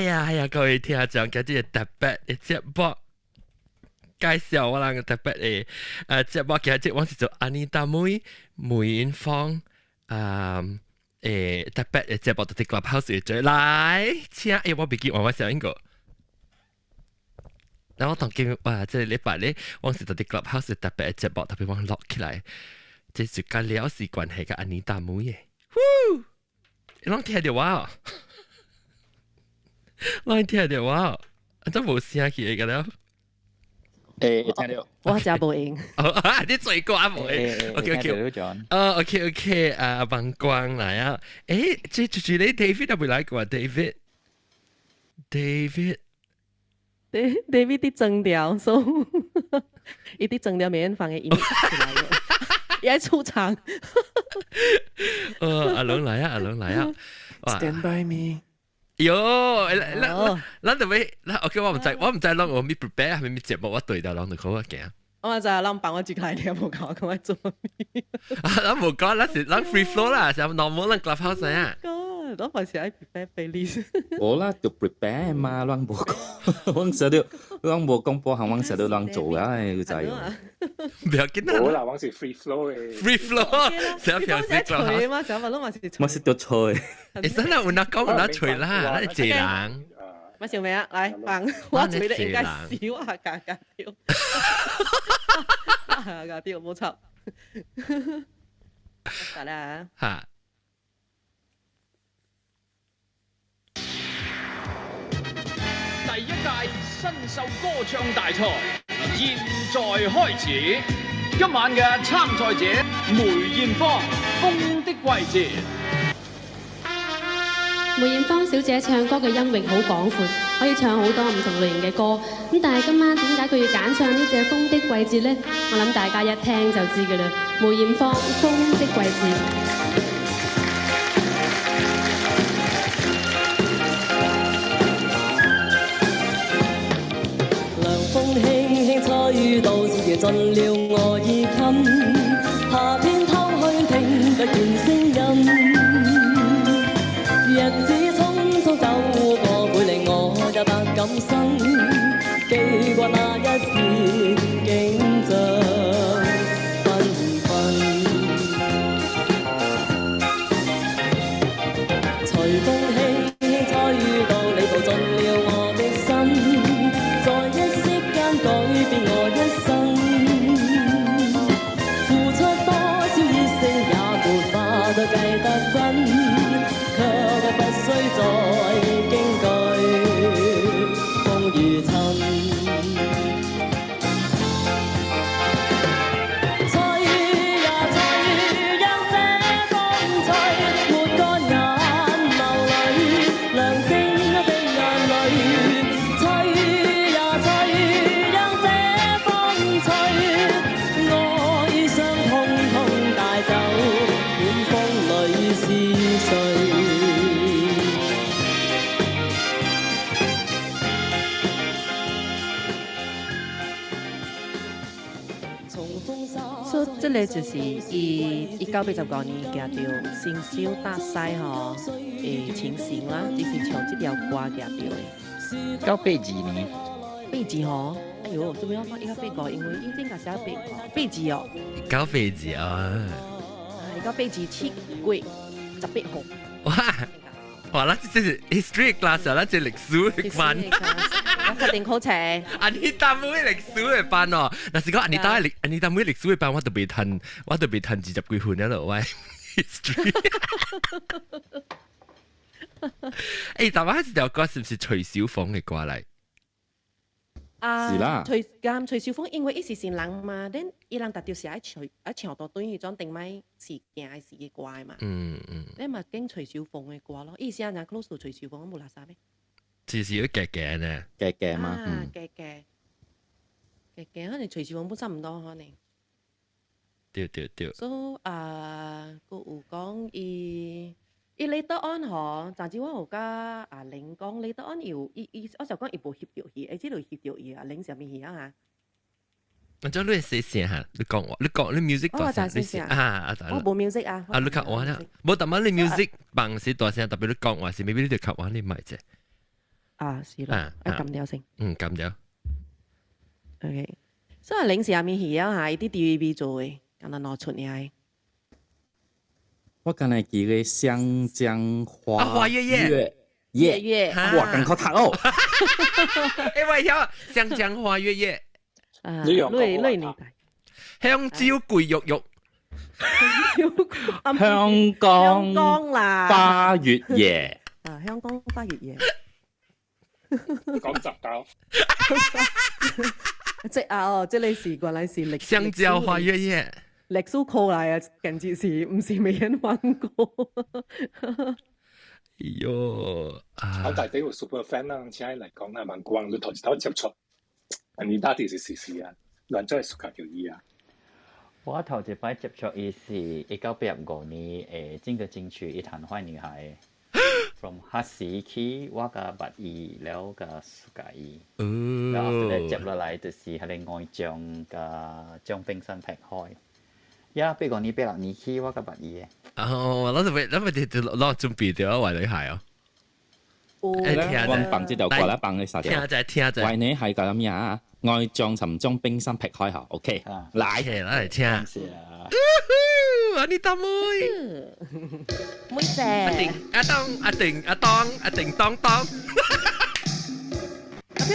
呀，各位聽眾，今日特別嘅節目介紹我哋特別嘅節目，今日我是做安妮達梅艷芳特別嘅節目，就係 Clubhouse 嘅最來，請我別記我小英個。然後當今哇，這禮拜咧，我是做啲 Clubhouse 特別嘅節目，特別我落起來，這是跟了是關係嘅安妮達梅嘅，你攏聽到哇？我聽到哇，真冇聲氣嘅了。聽到。我真冇應。你最高啊冇應。OK， 啊，bằng quang 嚟啊。誒，住你 David 有冇嚟過啊 ？David 啲整條，所以啲整條梅艷芳嘅音出來嘅，也出場。阿龍嚟啊。Stand by me。喲，咱就尾，OK，我唔知，咱我咪 prepare 係咪節目，我對到咱就好啊嘅。我就係諗幫我接下嚟，冇講咁樣做咩？咱冇講，咱 free flow 啦，就 normal 咱 clubhouse 啊。我還是愛 prepare playlist。我啦就 prepare 嘛，咱冇講，我成日冇講播行，我成日都做啊，佢就係。唔要緊啦。好啦，我是 free flow 嘅。free flow，成日平時吹嘛，成日都還是吹。我是都吹。其實啦，我那講我那吹啦，那係人。乜笑咩啊？嚟放，我吹得應該少啊，格調。格調冇錯。得啦。嚇。第一屆新秀歌唱大賽現在開始，今晚嘅參賽者梅艷芳《風的季節》。梅艷芳小姐唱歌嘅音域好廣闊，可以唱好多唔同類型嘅歌。咁但係今晚點解佢要揀唱呢隻《風的季節》呢？我諗大家一聽就知㗎啦。梅艷芳《風的季節》。吹到節節盡了我衣襟，夏天偷去聽不見聲音，日子匆匆走過，會令我也百感生，記掛那一片景象繽紛，隨風輕輕吹到你道盡了我的心。改變我一生，付出多少熱誠也沒法再計得真，卻不需再驚懼風雨侵。這裡就是1989年嘅條新秀大賽嗬情形啦，就是唱這條歌嘅條。92年。82嗬，哎呦，做咩我講1982？因為應該寫82哦。1982啊。1987月18號。哇！那這是 history class 啊，那這歷史班。我確定好邪。安妮達妹歷史嘅班哦，但是講安妮達妹歷史嘅班，我特別睇20幾分咗咯，喂 history。但係呢條歌是唔是徐小鳳嘅歌嚟？是啦。徐小鳳因為一時先人嘛，但伊人特調是喺唱到對於種定咪時件係時嘅歌嘛。你咪經徐小鳳嘅歌咯，意思係 close 到徐小鳳冇垃圾咩？至少都夾呢，夾嘛，夾，可能徐小鳳本身唔多可能。對。所以佢有講伊later on 嗬，甚至我有加玲講 later on 有我就講伊部翕到伊，知道翕到伊玲上面戲啊。我將你寫寫下，你講你 music 大聲，你寫啊，我冇 music 啊。你及我啦，冇特別你 music bằng 是大聲，特別你講話是未必你哋及我你唔係啫。啊，是咯，一撳掉先。撳掉。OK， 所以零時下面係喺啲 TVB 做嘅，咁樣攞出嚟。我剛才記個香江花月月，哇，咁確睇哦。我有香江花月夜，類年代。香蕉攰肉肉，香港花月夜。啊，香港花月夜。講雜交。即你試過，你試歷香蕉花月夜。歷蘇 call 嚟啊，近次是唔是未人玩過？喲，我大啲個 super fan 啦，請嚟講係蠻光，你頭先接觸，你打啲是時啊，亂咗係สุขา條意啊。我頭一擺接觸伊是1985年整個進去一談壞女孩，from 黑市起我個捌伊，แล้ว個สุขา伊，แล้ว後來接落來就是係你外將個將冰山劈開。85年86年起我個捌伊嘅。哦，攞準備咗壞女孩哦。我放這條歌啦，放你殺掉。聽就。壞女孩咁樣啊，愛將沉將冰山劈開後 ，OK， 嚟聽。你大妹，妹姐，阿定當。阿邊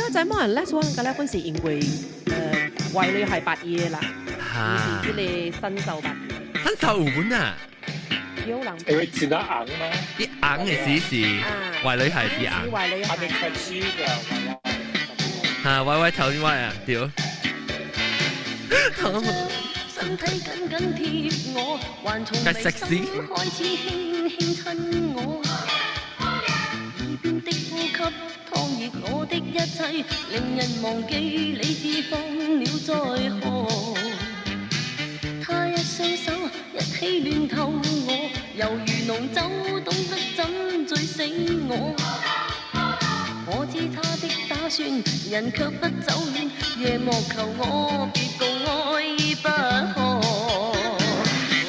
個仔冇人 last one 嘅咧？嗰時因為壞女孩白嘢啦，以前你新秀白嘢。新秀本啊！有人因為剪得硬嘛，啲硬嘅是壞女孩是硬。壞女孩。嚇，歪頭啲歪啊，屌！身體緊緊貼我，還從未心開始輕輕親我。耳邊的呼吸，燙熱我的一切，令人忘記理智放了在河。他一雙手一起亂透我，猶如濃酒懂得怎醉醒我。我知他的打算，人卻不走遠，夜幕求我別共愛不可。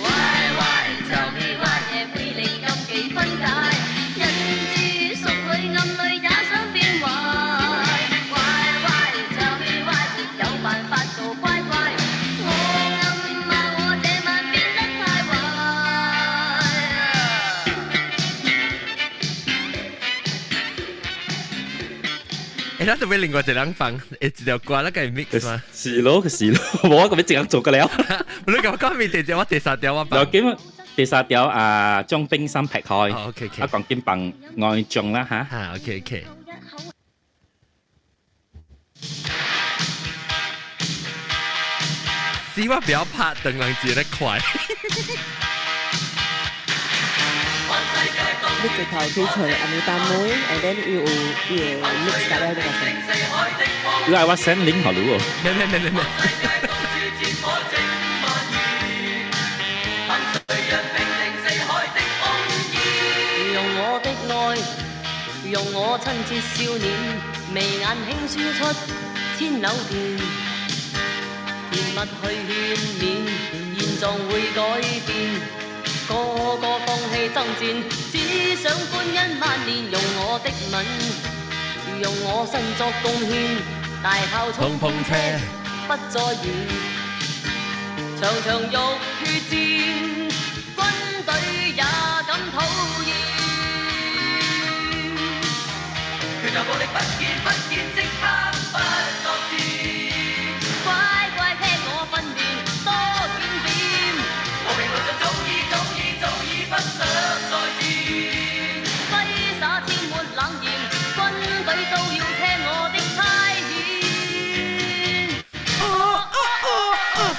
Why tell me why 夜會靈感幾分解，人知熟裏暗裏也想變壞。Why tell me why 沒有辦法做乖乖，我暗罵我這晚變得太壞。那特別另外一人放，一條歌那個 mix 嘛。是咯，冇我咁樣直接做嘅了。你咁講咪第我第三條我放。有幾第三條啊，將冰山劈開。OK。啊，講緊bằng愛將啦嚇。嚇 OK。希望不要怕，等人接得快。你直頭叫除阿你大妹 ，and then 要 mix 㗎咧呢個聲。你係話 send link 好咯？咩。用我的愛，用我親切笑臉，眉眼輕輸出千縷電，甜蜜去勸勉，現狀會改變。個個放棄爭戰，只想歡欣萬年。用我的吻，用我身作貢獻，大炮衝鋒車不再遠，場場浴血戰，軍隊也感討厭。拳頭暴力不見，即刻不作戰。乖乖聽我訓練，多檢點。和平路上早已不想再戰。揮灑天沒冷言，軍隊都要聽我的差遣。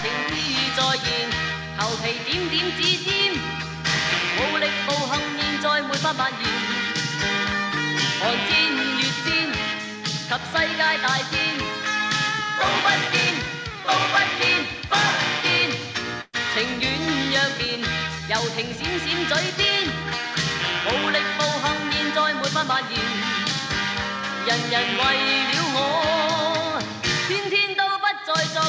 情意再現，頭皮點指尖，武力暴行現在沒法蔓延。寒戰越戰及世界大戰，都不見，情願若然，柔情閃閃嘴邊，武力暴行現在沒法蔓延。人人為了我，天天都不再作戰。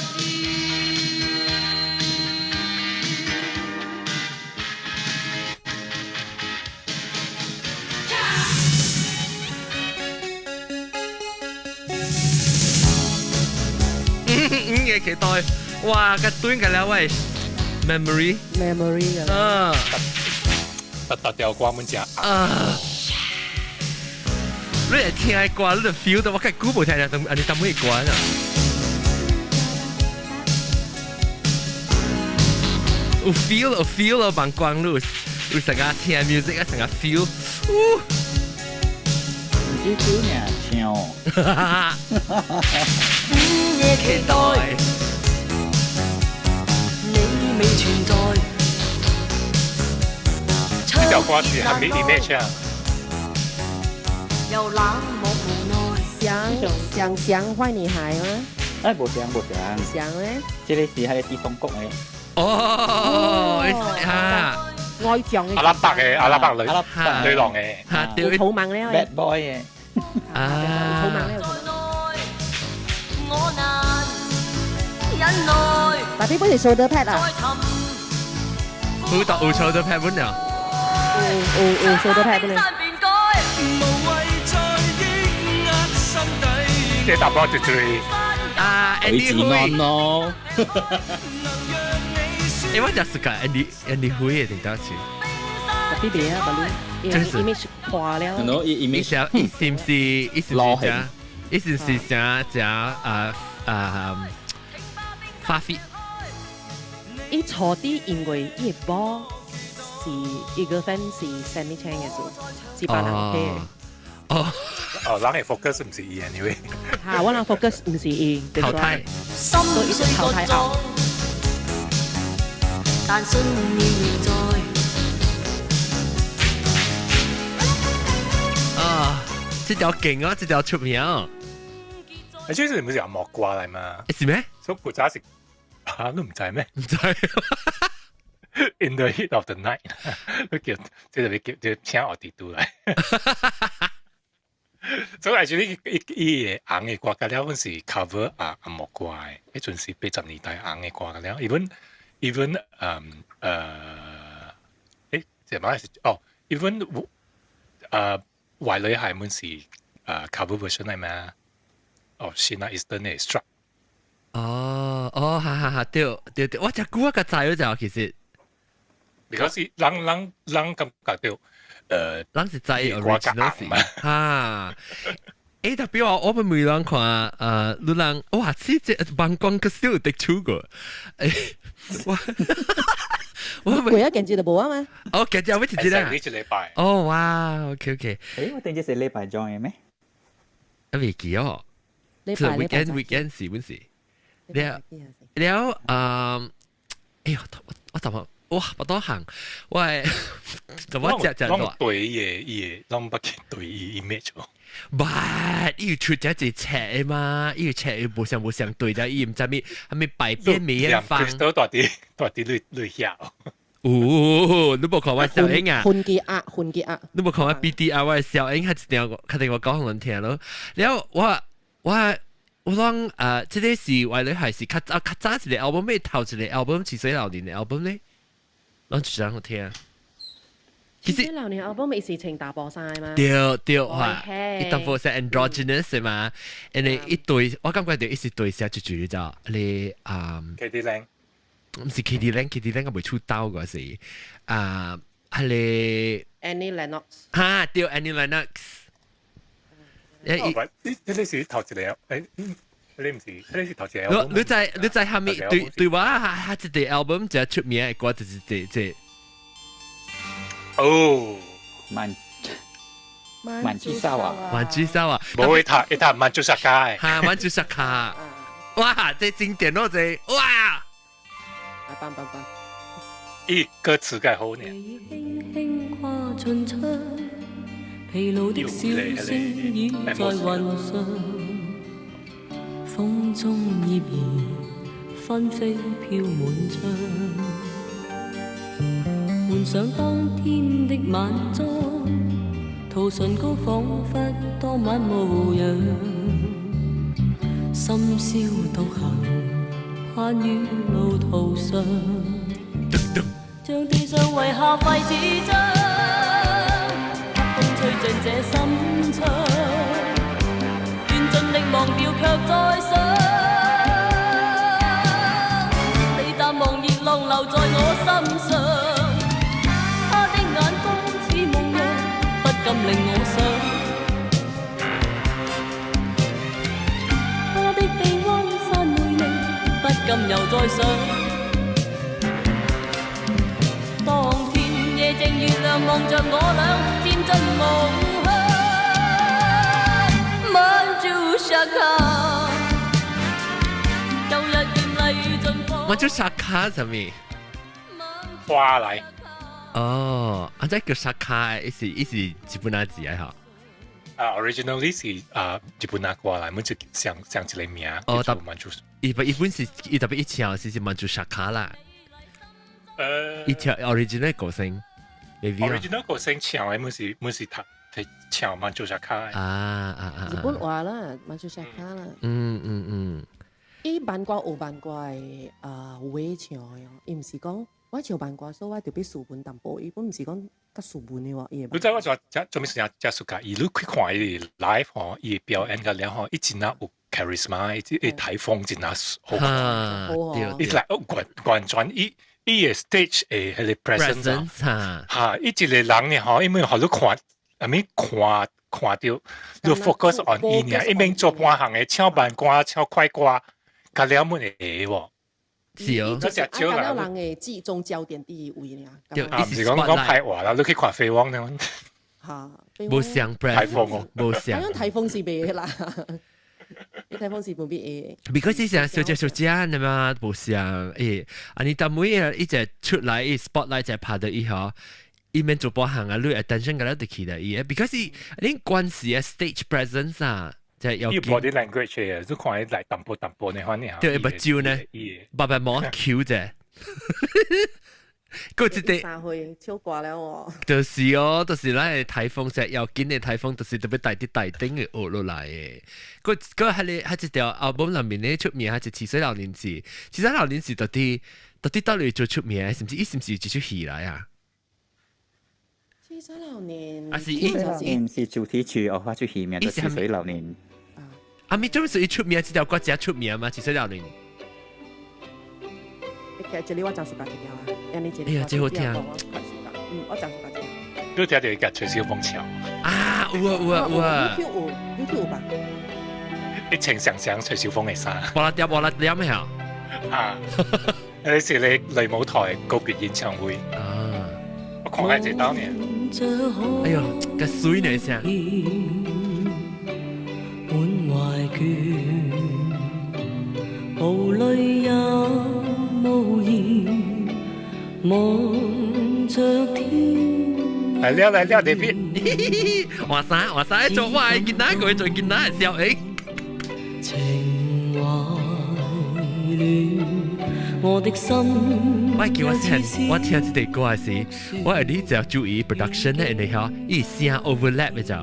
嘅期待，哇！個短嘅兩位 memory 嘅。特掉歌滿只。你係聽嘅歌，你就 feel 到我梗係估冇聽到，你當咩歌啊？有 feel 咯，bằng quang lu，有成個聽 music 啊，成個 feel，唔知 feel 呢，唱。夜期待，你未存在。呢條歌詞係咩 image 啊？又冷漠無奈。想壞女孩嗎？哎，冇想。想咧？這個是喺地方國嘅。哦，嚇！愛上嘅。阿拉伯女郎嘅。嚇！掉草蜢咧。Bad boy 嘅。草蜢咧。我難忍耐。但呢本係數得 pad 啊？有數得 pad 本了。數得 pad 本了。即係答案就最許志安咯。我就係個 Andy Hui 定多次。B B 啊，把你 image 垮了。喏，image 是唔是講？意思是講花費。一錯啲，因為一波是一個 fan 是 Sammy Chan 嘅數，是扮人 OK 嘅。人嘅 focus 唔是伊 anyway。嚇，我人 focus 唔是伊，淘汰。都一直淘汰out。但信念仍在。這條勁啊，這條出名啊！你最近唔係有莫掛嚟嘛？是咩？所以古早時嚇都唔知咩？唔知。In the heat of the night， 都叫即係叫請我哋都嚟。所以係住呢啲硬嘅歌㗎啦，嗰陣時 cover 莫掛，呢陣時80年代硬嘅歌㗎啦。even 即係乜even 壞女孩嗰陣時cover version 係咩？Sheena Easton 嘅 Struck。哈，對，我只估一個仔就其實。because 人感覺到人是在 original 是哈。特別話我們每人看女人，哇！這曝光個少的出過，我每一件節都冇啊嘛。哦，件節有咩節咧？呢個禮拜。哦，哇 ，OK， 我定這是禮拜 join 嘅咩？未記哦。weekend 是本事。แล้ว我怎麼哇不多行，喂，怎麼只落？對嘢，諗不見對 image 喎。唔係，要出咗隻尺啊嘛，要尺要冇上對咗，要唔知咩係咪擺邊美一方？都多啲女校。哦，你冇看我小英啊？換結壓。你冇看我 BDR 我小英係一定我講人聽咯。然後我講即係是為你係是較早一個 album 咩頭一個 album 似水流年嘅 album 咧，我就想我聽。其實流年 album 未是情大波晒嘛？對，一當課是 androgynous 係嘛？誒一對，我感覺就一時對寫住就你Katie Lang，唔是 Katie Lang 我未出道嗰時，係你 Annie Lennox， 嚇對 Annie Lennox。你是頭一個你唔是，你是頭一個。你在下面對我下一個 album 就出名嘅歌就是這。哦，曼珠沙華，冇一塔曼珠沙卡，嚇曼珠沙卡，哇！這經典咯，這哇！棒！咦，歌詞梗係好呢。輕跨進出，疲勞的笑聲已在雲上，風中葉兒紛飛飄滿窗。換上當天的晚裝，塗唇膏彷彿當晚模樣，深宵獨行，攀於路途上，像地上遺下廢紙張，黑風吹進這心窗，願盡力忘掉卻再想。今又再想。當天夜靜月亮望着我倆漸進夢鄉，Manju Shaka， 舊日艷麗盡放。Manju Shaka 什麼？花嚟。哦，啊，這叫 Shaka，意思日本那字啊哈。originally 是日本那歌嚟，我就想一個名。哦，叫做Manju。日本是特別一條是Manju Shaka 啦。一條 original 歌聲。original 歌聲唱嘅，我是唱Manju Shaka。日本話啦，Manju Shaka 啦。伊扮歌有扮歌嘅會唱嘅，伊唔是講。我唱扮歌，所以我就比書本淡薄。伊本唔是講較書本嘅喎，伊。你知我做咩事真熟㗎？伊你去看伊 live 嗬，伊表演嘅了嗬，伊真係有 charisma，伊台風真係好好。伊嚟完全伊嘅 stage 誒係 presence 嚇，伊一個人嘅嗬，因為學你看，看到你 focus on 伊呢，伊免做半行嘅唱扮歌、唱快歌，佢了冇會喎。是哦，嗰隻少人嘅集中焦點第一位啦。唔是講派話啦，你去看飛王呢？嚇，冇上台風喎，冇上。咁台風是別啦，啲台風是冇必嘅。because 啲上小姐啊嘛，冇上誒，啊你但每日一隻出來，spotlight 就拍到以後，伊面做波行啊，你 attention 嗰啲起來伊，because 你關係啊 stage presence 啊。要 body language 嘅，都看起嚟淡薄你看你對，不招呢，白冇 Q 啫。嗰一啲三歲超過了喎。就是哦，就是咧颱風石又見你颱風，就是特別大啲大丁嘅落落嚟嘅。嗰係你係一條album 裏面咧出名係似水流年時，似水流年時到啲得嚟做出名，甚至伊是唔是接出戲嚟啊？似水流年，似水流年是主題曲，我發出戲名就似水流年。阿咪做咩事出名？呢條歌真係出名嘛？似水流年。其實這裡我真係熟㗎條啊，人哋這裡。哎呀，真好聽。我真係熟㗎。都聽到一個徐小鳳唱。啊，有啊。YouTube 吧。你請想象徐小鳳嘅衫。我啦點咩啊？啊，嗰時你嚟舞台告別演唱會。啊。我狂係這當年。哎呦，個水呢聲。滿懷倦，無淚也無言，望着天。嚟了，你邊？話曬做壞見哪個做見哪人笑誒？情懷亂，我的心。我叫我聽呢啲歌係時，我係呢就注意 production 咧，你睇，依聲 overlap 嘅就。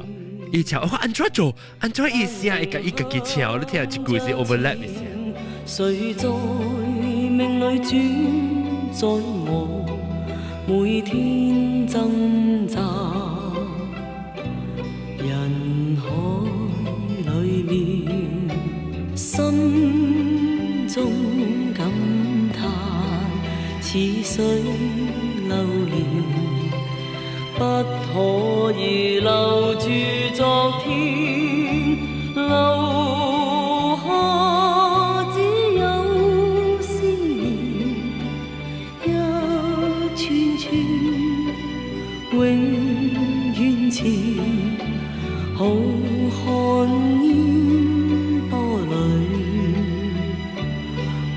以前我安怎做？安怎意思啊？一個嘅唱，你聽下一句是 overlap 嘅聲。誰在命裏轉在我每天掙扎，人海裏面心中感嘆，似水流年。不可以留住昨天，留下只有思念，一串串永遠纏，浩瀚煙波裏，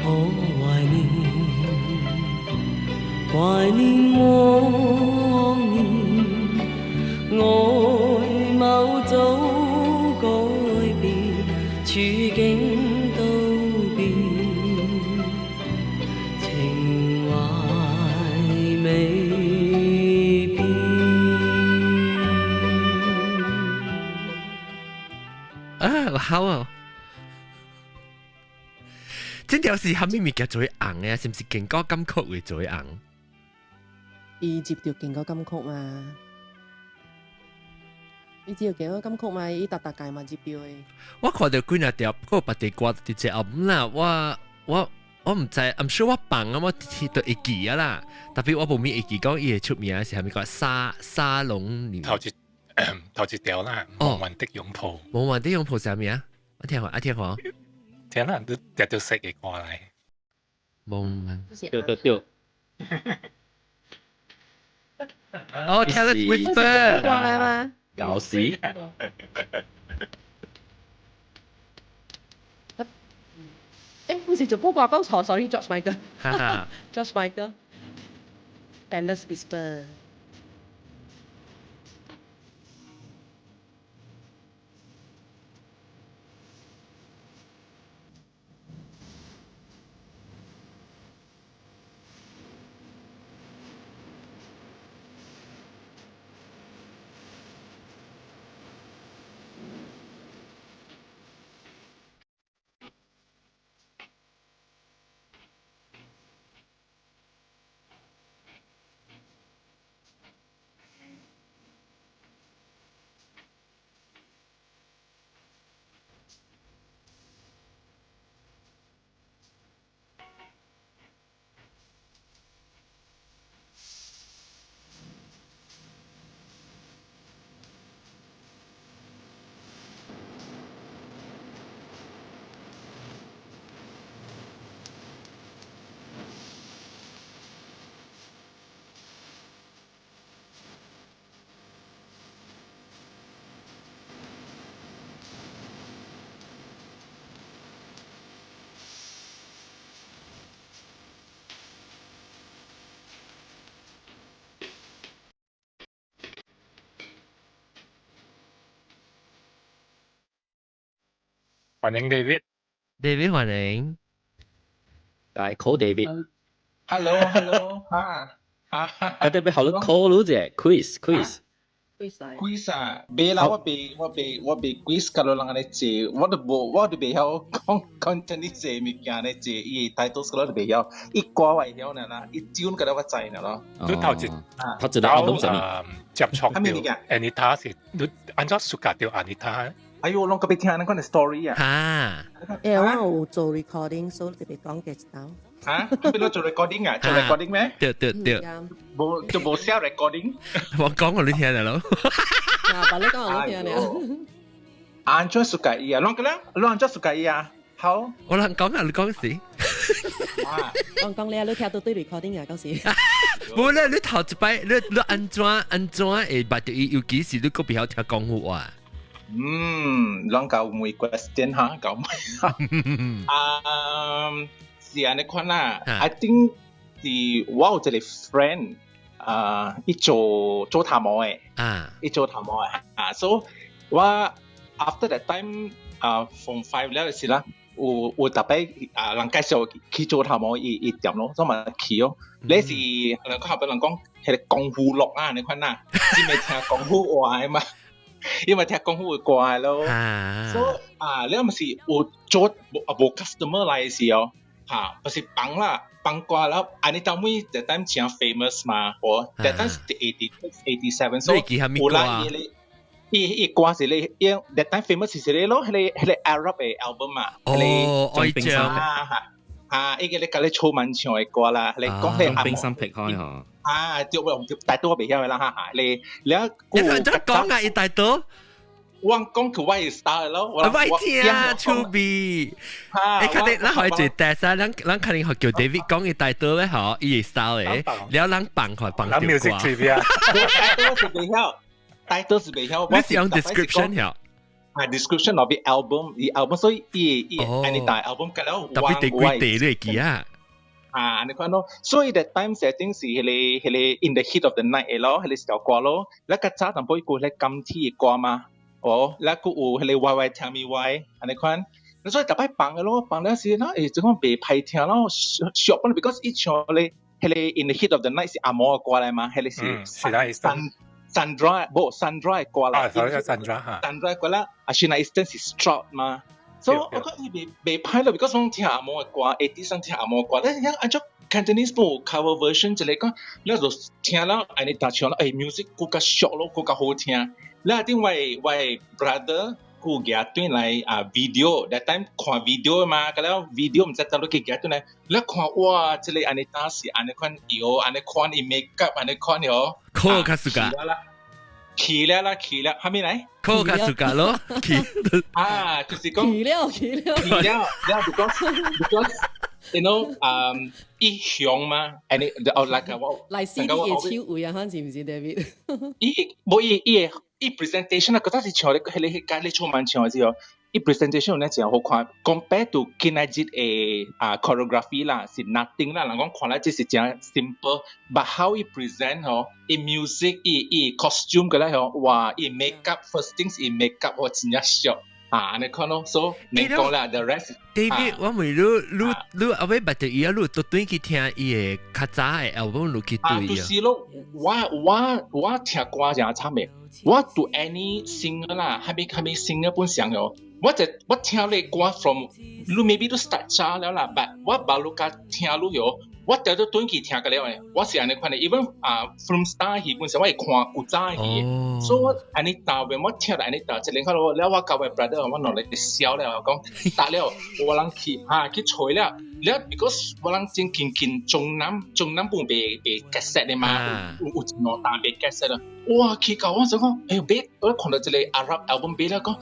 我懷念往年。外貌早改變，處境都變，情懷未變。啊，好啊！真條是蝦米物件最紅嘅，是唔是勁歌金曲會最紅？伊接條勁歌金曲嘛。伊只要勁歌金曲嘛，伊特界嘛接標嘅。我看到幾廿條嗰個白地瓜啲隻album啦，我唔知 ，I'm sure 我放啊，我都會記啊啦。特別我無咪會記講伊係出名嘅是係咪個沙龍女？頭一條啦，夢幻的擁抱。夢幻的擁抱係咩啊？我聽下，聽啦，都識嘅歌嚟。夢。對。哦，Taylor Swift 過來嘛？搞屎！唔是做波掛鈎錯 ，sorry George Michael 哈哈 George Michael Taylor Swift。歡迎 David。David 歡迎。係 call David。Hello，David 好了 call 咯啫 ，quiz。quiz 啊，別啦，我被 quiz 搞到人哋借，我都未曉講真啲借物件咧借，伊大多數都未曉，一掛為曉呢啦，一招嗰啲我知呢咯。你頭一接觸到 Anita 是，你按照暑假掉 Anita。哎呦，攏個別聽人講嘅 story 啊！我有做 recording，所以特別講嘅到。嚇？邊度做 recording 啊？做 recording 咩？對。冇寫 recording。我講我你聽嚟咯。把你講我聽嚟。按照暑假伊啊，攏按照暑假伊啊，好。我諗講啊，你講時。我講你啊，你聽到對 recording 啊，嗰時。冇咧，你頭一擺你安怎會捌到伊有幾時你個比較聽廣府話？攏搞每 question 哈，搞每是安尼款啦。I think 是我有一個 friend，伊做頭毛嘅，伊做頭毛嘅，so 我 after that time from 5了時啦，有特別人介紹去做頭毛，伊點咯，所以咪去咯。你是人講後邊人講係功夫樂啊，你款啦，只未聽功夫話嘛。因為聽功夫會怪咯，所以你唔是有做冇 customer 嚟嘅時候，不是幫啦，幫掛啦，安尼到尾 that time 真 famous 嘛，我 that time 是 87，所以有啦，伊掛是你，因 that time famous 是你咯，係 Arab 嘅 album 嘛，愛將伊個你隔你草蜢唱嘅歌啦，你講你冰心劈開嗬。大多未曉啦哈，你再講啊，一大多。我講佢white star 咯，我聽啊 ，to be。你確定咱可以做 test 啊？咱肯定學叫 David 講一大多咧，嗬，伊 style 咧，แล้ว咱放開放掉。music trivia。大多是未曉。你是用 description 曉。description of the album，所以安尼大 album 隔了特別地貴地你記啊。你看咯，所以 that time setting 是迄個 in the heat of the night 咯，迄個首歌咯，那個早淡薄一個迄個金鐵歌嘛，那個有迄個 Why Tell Me Why， 你看，所以特別放嘅咯，放了時啦，這種袂歹聽咯，俗咯 ，because 一唱迄個 in the heat of the night 是阿摩嘅歌嚟嘛，迄個是Sandra 嘅歌啦，Sandra 歌啦，阿Sheena Easton是 Stroud 嘛。所以我覺得伊袂歹咯 ，because 我聽阿摩嘅歌 ，80上聽阿摩嘅歌，但係按照 Cantonese 部 cover version 就嚟講，你就聽啦，安尼打唱啦，music 更加俗咯，更加好聽。你一定我 brother 佢夾轉來video，that time 看 video 嘛，咁樣 video 唔知道到佢夾轉來，你看哇，這裡安尼打是安尼款油，安尼款伊 makeup， 安尼款哟，好卡蘇卡。起了，還沒來。扣卡蘇卡咯，就是講。起了，because you know伊香嘛，and like 我嚟 CD 嘅超會啊，看知唔知 David？ 伊 presentation 啊，覺得是唱你你唱慢唱嘅時候，伊 presentation 咧真係好看，compare to 今日嘅choreography 啦，是 nothing 啦，人講看咧只是真 simple，but how 伊 present 嗬，伊 music 伊 costume 嘅咧嗬，哇，伊 makeup first things 伊 makeup 我真係 shock。你看咯，所以你講啦 ，the rest。David， 我問你後尾捌到伊啊，你都對去聽伊個較早嘅 album，你去對啊？就是咯，我聽歌真係慘嘅，我讀 any singer 啦，係咪 singer 本上嘅，我聽你歌 from， 你 maybe 都 start 咗了啦，但我把你家聽你咗。我掉到短期聽嘅了誒，我是安尼看嘅 ，even from start 起本身我係看古早嘅，所以我安尼打when我聽到安尼打，一年看到我，了我教位 brother， 我落嚟笑了，講打了，我人去吹了，because 我人真近中南部被 cassette 嘅嘛，有一兩單被 cassette 啦，哇，去到我就講，別，我看到這個 Arab album 別啦，講，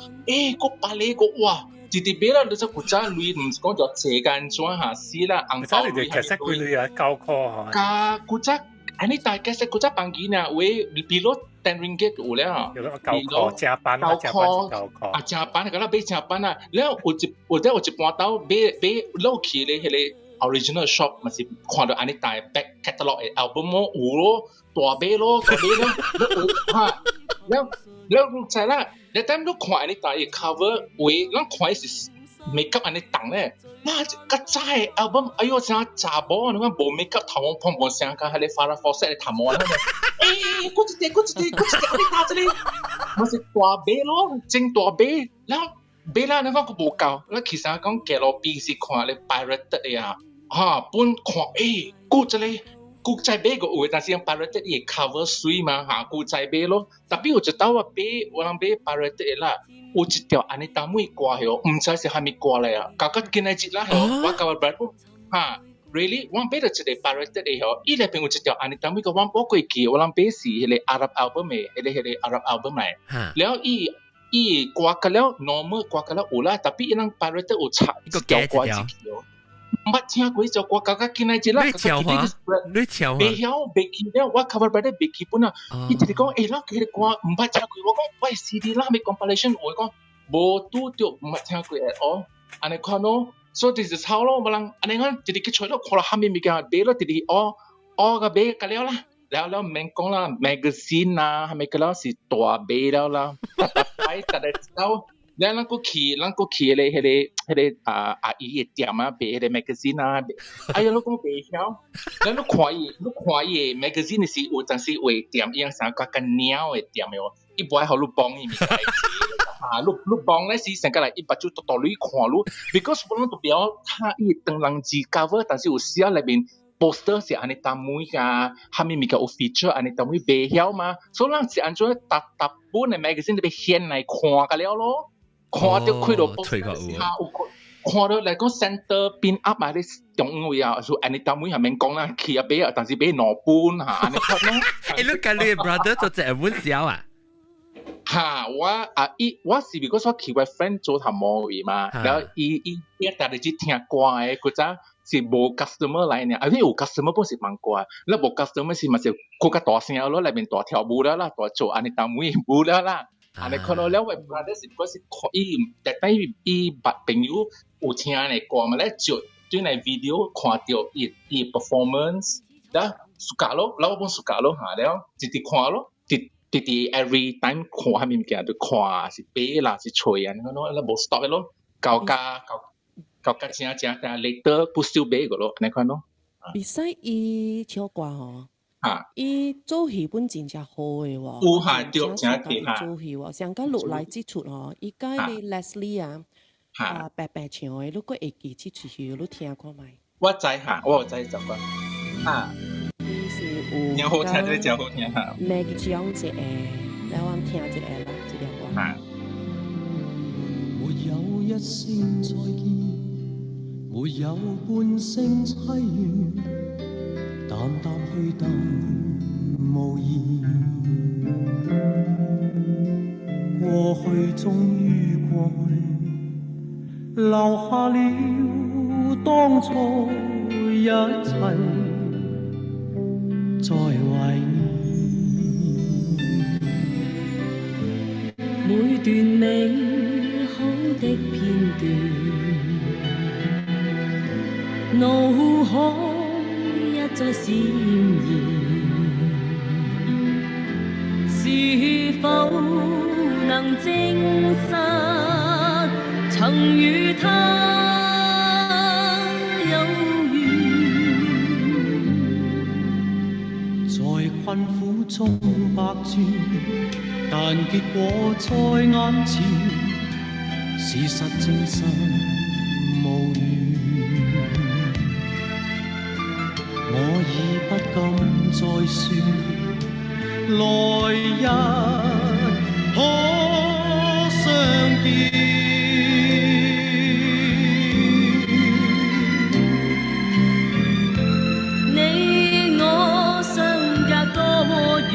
個巴黎個哇。直直俾啦，你就古早類唔講就時間轉下死啦，紅包類係佢哋啊9塊嚇。古早安尼大嘅古早房間啊，喂，below 10 ringgit 有啦。9塊正版啊，正版啊，正版嗰啦，俾正版啊。然後有一半刀俾攞去咧，迄個 original shop 咪是看到安尼大 back catalog 嘅 album 有咯，大買咯，嚇，แล้วใช่ละแล้วแต่ลูกควายนี่ตาย cover เว้ยแล้วควายสิเมคอัพอันนี้ต่างเลยน่ากระจายอัลบั้มอายุจะจ่าบอนึกว่าโบเมคอัพทำพร้อมบนเสียงกันให้ฟาราฟอร์เซ่ทำอะไรกูจะเตะอันนี้ตาจะเลยมันสิตัวเบลล์จริงตัวเบลแล้วเบลล์นั่นก็บุกเก่าแล้วคิดซะก็แกเราปีสิควายเลย pirated อ่ะปุ่นควายกูจะเลยกูใจเบ้ก็อุ้ยแต่เสียง pirated อีก cover สวยมากูใจเบ้咯แต่พี่我知道ว่าเบ้我諗เบ้ pirated 啦有一條安尼當妹歌係唔知是係咪歌嚟啊搞個今日節啦我教我 brother really 我เบ้就一個 pirated 係伊裏邊有一條安尼當妹個我冇過記我諗เบ้是迄個 Arab album 嘅迄個 Arab album 嚟แล้ว伊歌嘅แล้ว normal 歌嘅แล้ว有啦แต่พี่伊能 pirated 有差一條歌一條唔捌聽過就歌搞個今日節啦你唱未曉未記了我 cover brother 未記本啊伊直直講啦佢哋歌唔捌聽過我講喂 CD 啦未 compilation 我講無拄着唔捌聽過 at all 安尼看咯所以 this is how 咯冇人安尼講直直去吹咯看落下面物件買咯直直個買個了啦แล้ว唔免講啦 magazine 啦係咪個啦是大買了啦擺實在到แล้วเราก็ขี่เลย迄個阿姨嘅店啊，買迄個 magazine 啊，哎呀，เราก็買曉，แล้วเรา看伊 magazine 是有陣時會店一樣想個個鳥嘅店嘅喎，伊唔係好你幫伊咪嚟你幫咧是成個嚟伊把就到你看咯 ，because 我哋都表他伊當人字 cover， 但是有時啊裏邊 poster 是安尼當妹啊，下面咪個有 feature 安尼當妹未曉嘛，所以人是按照搭本嘅 magazine 裏邊顯嚟看個了咯。看到開到波時候，看到嚟講 center pin up 啊，你中位啊，所以安尼當妹係咪講啦？佢啊俾啊，但是俾兩半嚇，安尼看咯。你講你 brother 做隻本小啊？嚇，我是because 我佢個 friend 做頭毛位嘛，然後伊但係只聽歌嘅，佢就係冇 customer 嚟呢，啊，有 customer 本是蠻怪，แล้ว冇 customer 是咪就佢個大聲咯，裏邊大跳舞啦，大做安尼當妹舞啦。อันนี้คนเราเว็บร้านได้สิบก็สิแต่ได้อีบัตรเป็นยูอุทิศในกว่ามาแล้วจุดด้วยในวิดีโอขวาเดียวอี performance แล้วสุกาโลเราบนสุกาโลหาแล้วติดขวาโลติด every time ขวามีเกี่ยวกับขวาสิเป๊ะล่ะสิช่วยอันนั้นแล้วบอก stop ไปโลเก่าเจ้าแต่ later ผู้still เป๊ะก็โลอันนี้คนเนาะ比賽伊唱歌吼伊做戲本真正好嘅喎，有下對，真係嚇。做戲喎，上個落來之出吼，伊家嘅 Leslie 啊，白白唱嘅，如果會記起出去，你聽看覓。我知嚇，我有知就講嚇。伊是有。好聽，真係好聽嚇。Maggie 唱一個，然後我聽一個啦，這條歌。嚇。沒有一聲再見，沒有半聲淒怨。淡淡去淡無言，過去終於過去，留下了當初一切在懷念。每段美好的片段，腦海一再閃現，是否能證實曾與他有緣？在困苦中百轉，但結果在眼前，事實證實無緣。我已不敢再說，來日可相見。你我相隔多麼遠，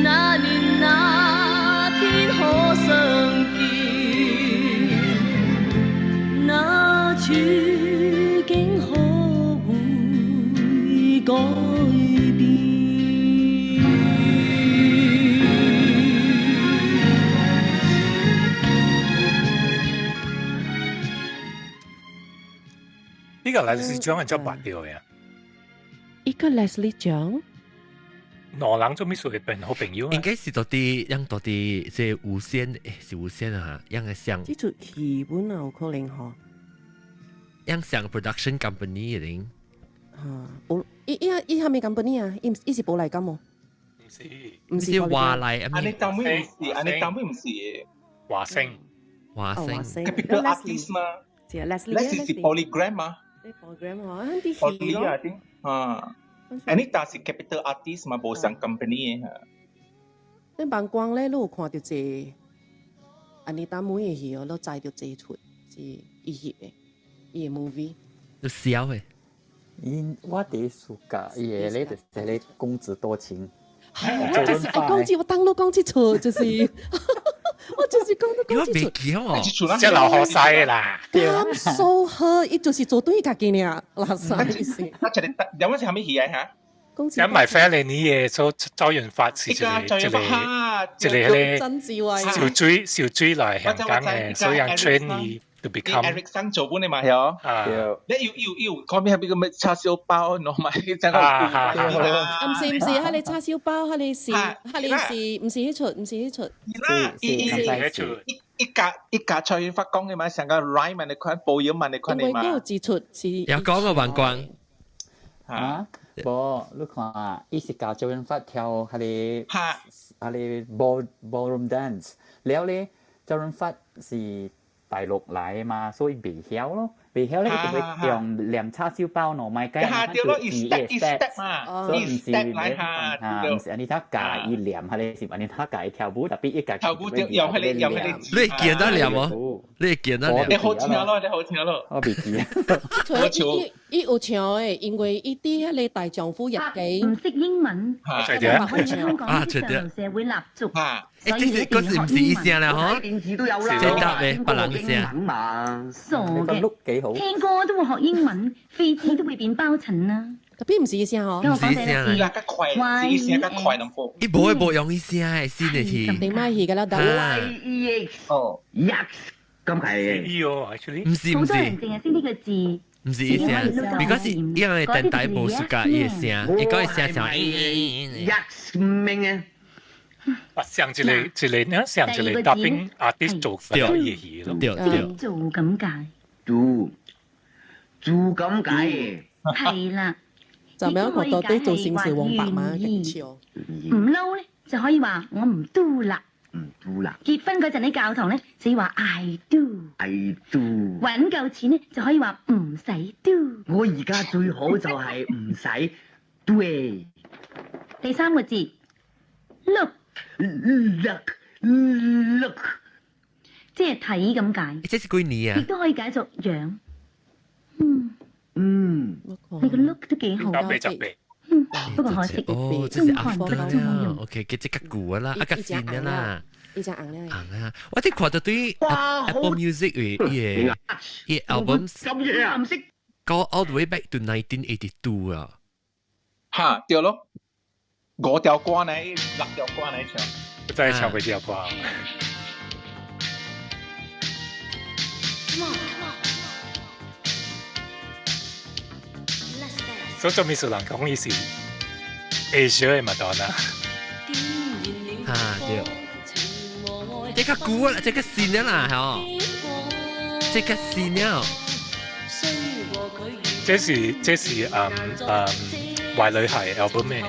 那年那天可相見，那處境可會改變？呢個Leslie獎係做白掉嘅，一個 Leslie 獎，羅冷做咩事會變好朋友啊？應該是到啲讓到啲即係無線是無線啊嚇，讓個像呢出戲本有可能嗬，讓像 production company 嚟。保依係咪 company 啊？依是寶麗金喎？唔是華麗啊？安尼當妹唔是，安尼當妹唔是華星，華星 Capital Artist 嘛，是 Leslie 是 Polygram 嘛。program 嗬，啲戲 Poly 咯。啊，啲Anita 是 Capital Artist 嘛，無上 company 嘅。你曝光咧，你有看到這Anita 妹嘅戲，我都知到這出是伊翕嘅，伊嘅 movie。都笑嘅。我哋暑假嘢咧就係你公子多情。我就是講起我當路講起錯，就是我就是講到講起錯。即係流學晒啦。咁數好，伊就是做對家己呢，流晒意思。我這裡有乜係咩戲啊？嚇？因為 Fairly 呢嘢做周潤發是即係曾志偉小追來香港嘅，所以 train 你 to become Eric 生做本你嘛係你要講咩係邊個咩叉燒包攞埋真係唔是，係你叉燒包，係你是唔是呢出？唔是呢出。一家蔡元發講嘅嘛，成個 rhyme 問你看，保養問你看你嘛。因為嗰個字出是有講個橫光嚇。無，你看啊，伊是教周潤發跳迄個ballroom dance，แล้ว咧周潤發是大陸來嘛，所以未曉咯，未曉咧就會用涼叉燒包糯米雞，對咯，伊 step 嘛，所以唔是唔是安尼他教伊練，係咧是安尼他教伊跳舞，特別一教跳舞就用佢哋你見得練冇？你見得練？你好聽咯，你好聽咯，我未記。伊有唱誒，因為伊啲迄個大丈夫日記唔識英文，話可以香港上流社會立足，所以嗰時唔是意思啦，嗬？電視都有啦，即係得咧，不能聲嘛，傻嘅，聽歌都會學英文，飛機都會變包塵啦。特別唔是意思嗬？唔是意思啦，伊冇冇用意思啊，係先嚟去。定咩戲㗎啦？等。哦，yes，咁係。唔是。好多人淨係識呢個字。唔是意思啊，如果是因為電台冇暑假伊個聲，伊個聲上，yes，唔明嘅。上一個上一個搭兵 artist 做嘅嘢咯，做咁解，做咁解嘅，係啦。就咪一個到底做善事黃白馬嘅潮。唔嬲咧，就可以話我唔 do 啦。結婚嗰陣喺教堂咧，就要話 I do。揾夠錢咧，就可以話唔使 do。我而家最好就係唔使 do。第三個字 look，即係睇咁解。即係幾年啊？亦都可以解作樣。你個 look 都幾好啊。不過可惜，哦，即係 after 啦，OK，即係吉古啦，吉線啦。伊只紅咧。紅啊！我啲看到對 Apple Music 嘅 album 咁嘢啊，唔識。go all the way back to 1982啊。嚇，對咯。5條歌呢，6條歌呢唱。真係唱過條歌。所以做咩事人講呢是 Asia 嘅麥當娜。啊對，這個古啦，這個新嘅啦，嗬，這個新嘅。這是壞女孩 album 咩？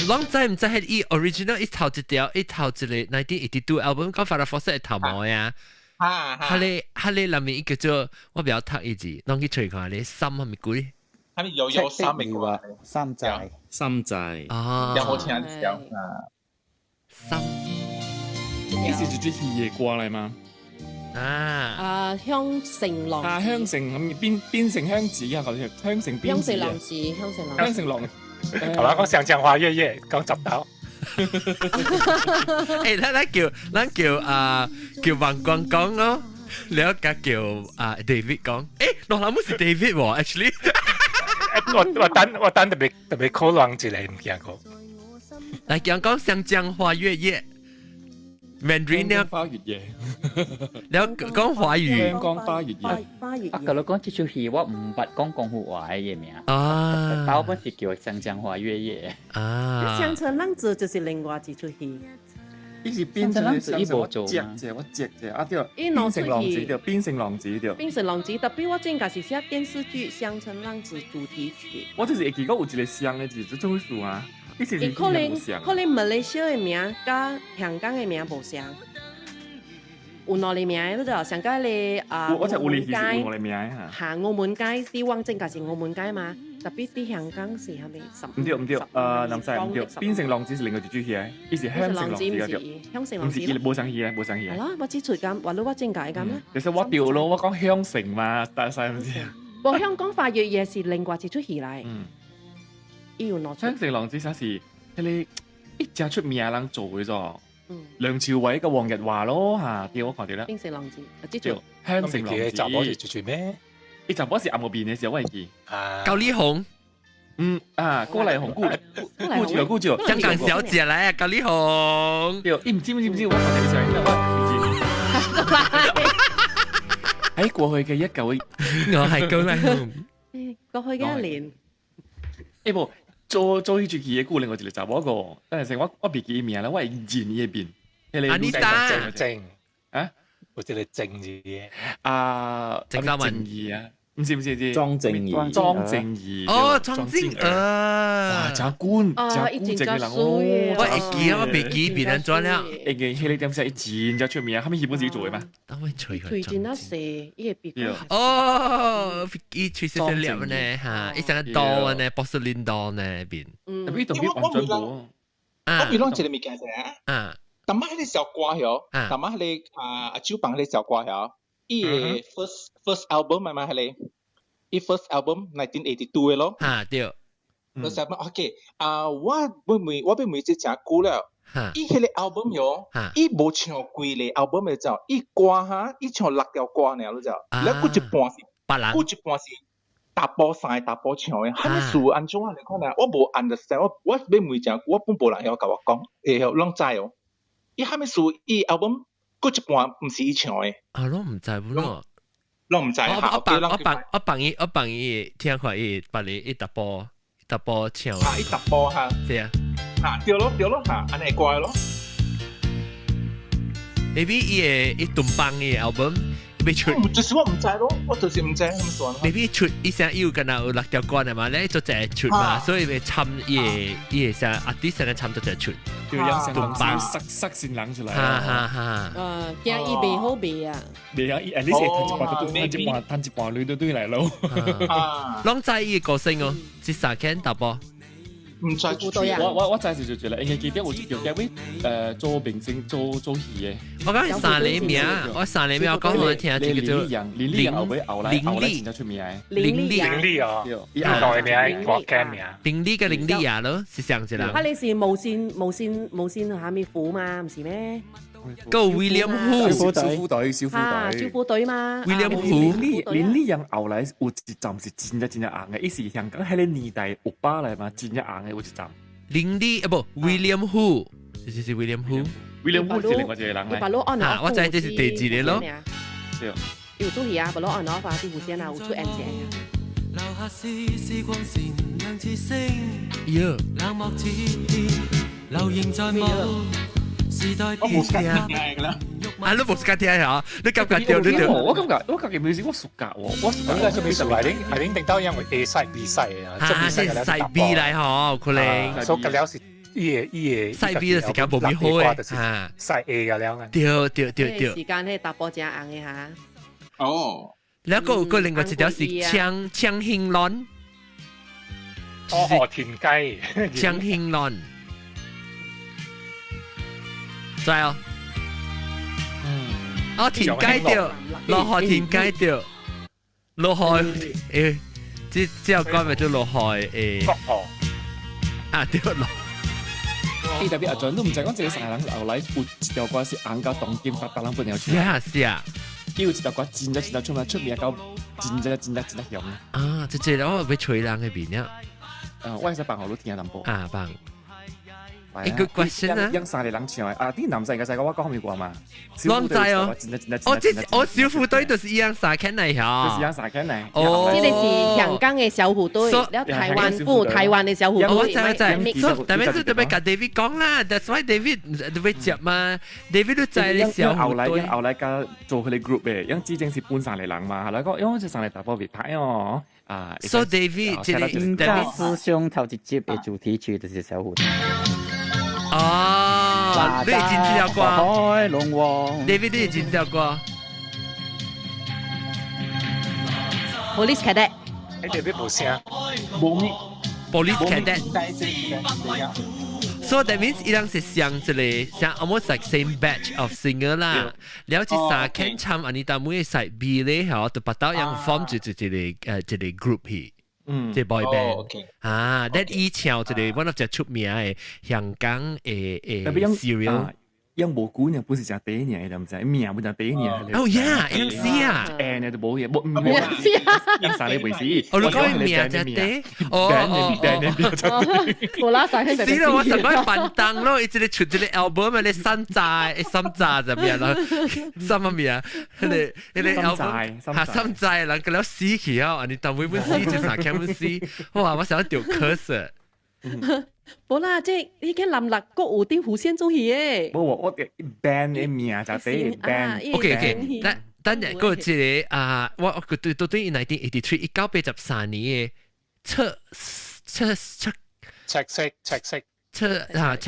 啷知唔知係伊 original 一頭一條，一頭一個1982 album，講法律方式係頭毛呀。哈你裡面叫做我比較讀一字，啷去吹看你心係咪鬼？係咪有三美國？三仔。啊。有冇聽到啊？心。呢是最熱嘅歌嚟嘛？香城浪子。香城咁變成香子啊！嗰啲香城邊子啊？香城浪子。係嘛？講上江花月夜，講執到。誒，咱叫黃光講咯，แล้วก็叫David 講。誒，羅蘭姆是 David 喎 ，actually。我等特別考慮一下，唔見過。嚟講上江花月夜。Mandarin 呢？花月夜，你講華語。香港花月夜。Kalau講這出戲，我唔捌講廣府話嘅名。大部分是叫上江花月夜。香城浪子就是另外一出戲。伊是變成浪子，伊無做嘛？我隻啊對，變成浪子對，變成浪子對。變成浪子，特別我正解是寫電視劇《香城浪子》主題曲。我就是會記得有一個像嘅字，就做數啊。可能馬來西亞嘅名加香港嘅名無相，有兩個名，就香港嘅我就有理解是有兩個名嚇。澳門街啲往正解是澳門街嘛，特別啲香港是係咪唔對，林世唔對，變成浪子是另外一出戲嘅，伊是香城浪子嘅對。香城浪子。唔是冇上戲嘅，冇上戲嘅。係咯，我只隨咁，話我正解咁啦。其實我調咯，我講香城嘛，但係唔知。我香港花月夜是另外一出戲嚟。香城浪子實是你一隻出名嘅人做嘅啫。梁朝偉嘅黃日華咯嚇，叫我看到啦。香城浪子，知道香城浪子。集波是做咩？你集波是暗嗰邊嘅時候，我係記。高麗紅。高麗紅顧住，香港小姐嚟啊，高麗紅。你唔知，我看到你上喺過去嘅19，我係高麗紅。過去嘅一年。冇。做呢出戲嘅故，另外一個就我個，但係成我別記名啦，我係演呢邊。安妮達正啊，或者你正字嘅鄭嘉文啊，唔知莊正義，哦，莊正義，哇，真官正嘅人哦，我別記別人做啦，你點解一剪就出名？係咪日本自己做嘅嘛？等我吹佢。推薦一些，依個別哦，伊吹少少粒呢嚇，伊成日多呢，波士林多呢邊。特別完全冇。我比啷一個物件啫。但係你首歌嗬，但係你阿周幫你首歌嗬，伊個 first album 係咪係你？伊 first album 1982嘅咯。對。first album OK，我俾每隻隻歌了。伊迄個 album 哟，伊無唱規個 album 嘅就，伊歌哈，伊唱6條歌呢，你就，แล้วกู一半是大波晒大波唱嘅，係咪數安怎啊？你看下，我無 understand，我俾每隻我本無人有甲我講，啷知哦？伊係咪數伊 album，嗰一半唔是伊唱嘅。啷唔知喎？啷唔知？我幫伊聽看伊把你一大波唱。一大波哈。對啊。對咯嚇，安尼怪咯。Maybe 伊頓邦伊 album 未出。就是我唔知咯，我就是唔知咁算。Maybe 出伊成要跟有6條歌啊嘛，你做隻出嘛，所以咪參伊成artist 成日參到隻出。要讓成頓邦塞線冷出嚟。驚伊未好味啊。未啊，你成攤一半女都對嚟咯。啷知伊個性哦？是啥間大波？唔知我真係做啦，應該記得我叫 Gary 做明星做戲嘅。我講係三個名，我三個名我講我聽就叫做林立陽後尾後來真正出名嘅。林立哦，伊後來名國家名。林立嘅林立啊咯，是上一人。啊，你是無線下面虎嘛，唔是咩？個 William Hu 小虎隊嘛。William Hu 林立陽後來有一站是真正硬嘅，伊是香港迄個年代歐巴嚟嘛，真正硬嘅有一站。林立啊不 William Hu， 是 William Hu。William Hu 是另外一個人咧。啊，我知這是第二個咯。對。有注意啊，不落按攞法啲弧線啊，有出 N 字我冇識聽啦。啊，你冇識聽嚇？你感覺掉？我感覺music我熟㗎喎，我應該係 music 係拎定到因為 A side B side 啊，即係 A side B 嚟嗬，佢哋。所以個了是伊 side B 嘅時間冇咩好嘅，嚇 side A 嘅了。對。時間係搭波正硬嘅嚇。哦。แล้วก็另外一條是槍興論。哦，田雞。槍興論。知哦。哦，田雞掉，落海田雞掉，落海誒，之後講咪就落海誒。啊，掉落。伊特別阿俊都唔知講這個三個人後來有一條歌是硬到東京八達人半條出。是啊。伊有一條歌真正出名到真正響。啊，即係我要吹人嘅邊呀。我係幫好多聽淡薄。啊，幫。good question 啊！讓三個人唱啊！啲男仔嘅細個我講後面講嘛。男仔哦，我小虎隊就是一樣三個嚟嚇。就是一樣三個嚟。哦，呢個是香港嘅小虎隊，然後台灣嘅小虎隊。我知。但係特別跟 David 講啦 ，That's why David 會接嘛 ，David 都在啲小虎隊。後來加做佢哋 group 嘅，因為之前是搬上嚟人嘛，後來講因為就上嚟打波別睇哦。啊 ，So David 即係應該師兄頭一集嘅主題曲就是小虎隊。哦，你係知道啩 ？David 你係知道啩 ？Police Cadet， 你哋冇聲，冇 Police Cadet。So that means 伊人是像一個像 almost like same batch of singer 啦。了解三間唱安尼搭每 side B 咧，嗬，就把到樣 form 就一個 group 去。即係 boy band 啊，但以前就係 one of 隻出名嘅香港serial， 因無估呢本是隻第一年嘅，唔知名本就第一年。哦呀，MC 啊，N 就冇嘢，冇因啥你回事？我講名就第，哦，我拉晒佢。死啦！我成個笨蛋咯，一直出一個 album 你山寨就咩啦？什麼名？你 album 嚇山寨，人佢了死去啊！你當每本死就三間本死，哇！我想掉 curse。冇啦，即係已經林立谷有啲弧線中意嘅。冇我嘅 band 嘅名就第 band。OK，等陣嗰一個啊，我到底1983 1983年嘅赤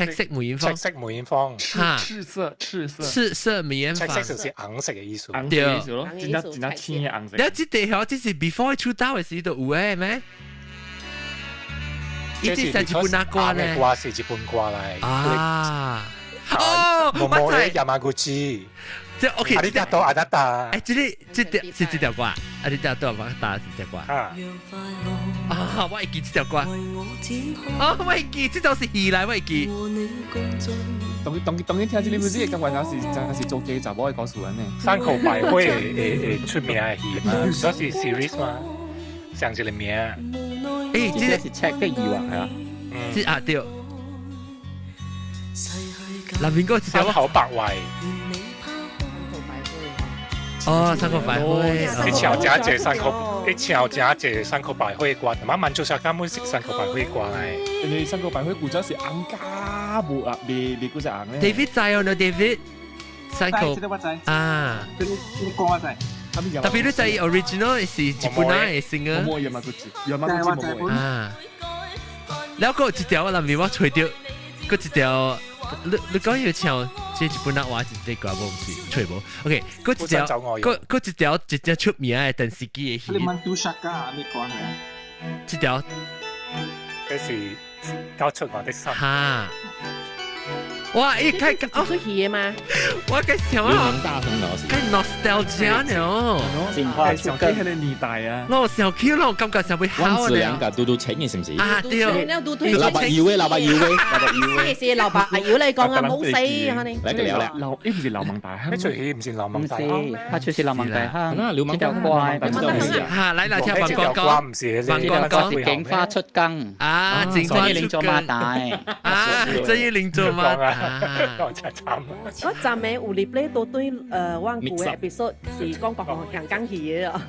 色梅艷芳嚇，赤色梅艷芳，赤色就是紅色嘅意思。對，真係青嘅紅色。你知道這是 before 出道嘅時都有嘅咩？一直係日本那歌咧，歌是日本歌嚟。啊，哦，我知。Yamaguchi，即係 OK。阿里達多阿達達。誒，這條歌，阿里達多阿達達是條歌。啊，我會記這條歌。啊，我會記，這條是戲嚟，我會記。當然聽這啲 music 咁話是做記就冇可以講數人呢。山口百惠出名嘅戲嘛，所以是 series 嘛，上一個名。誒，這是赤的疑惑係啊，即啊對。南邊嗰個山口百惠。哦，山口百惠。你唱真係山口，你唱真係山口百惠嘅歌，慢慢做上根本識山口百惠嘅歌嚟。你山口百惠古仔是硬家冇啊，你古仔硬咧。David 在哦，no David。山口啊。你講我知。特別都就係 original 是日本嘅 singer。我冇Yamaguchi冇啊。แล้วก็一條南面我吹掉，嗰一條你講要唱即日本話即個歌冇唔吹冇。OK，嗰一條直接出名嘅電視機嘅戲。你問杜莎加咩關係？這條。嗰是交出我的心。嚇。哇！一開哦，出戲嘅嘛，我嘅想流氓大亨咯，係 nostalgia 呢，進化出嘅係年代啊，我想 Q 咯，感覺上會好溫子良嘅嘟嘟請嘅是唔是？啊，對，劉白瑤嘅，劉白瑤嘅，係劉白瑤你講啊，冇死可能。嚟個聊啦，呢唔是流氓大亨，呢出戲唔是流氓大亨，他就是流氓大亨，那流氓大怪，嚇，嚟聽文哥講，唔是文哥講警花出更啊，警花出更馬大啊，這一領做馬大。真係慘。嗰陣名狐狸咧到對灣古嘅 episode 是講講更戲嘅啊，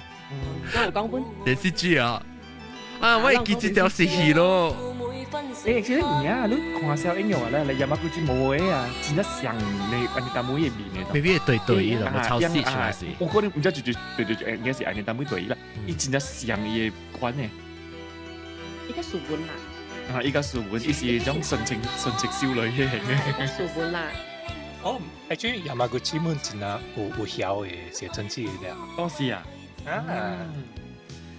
我講本電視劇啊，啊我係記住條是戲咯。誒，其實唔係啊，你看小英雄咧，你有乜嗰啲冇嘅啊，真係像你安妮大妹入面嘅。未必係對對嘅，冇抄襲出來是。我覺得唔知對應該是安妮大妹對啦，伊真係像嘅款嘅。依家書本啦。啊！依家書本伊是種純情少女嘅型嘅。書本啦。哦，係主要嘛個專門真啊有曉嘅寫真詞嘅。當時啊，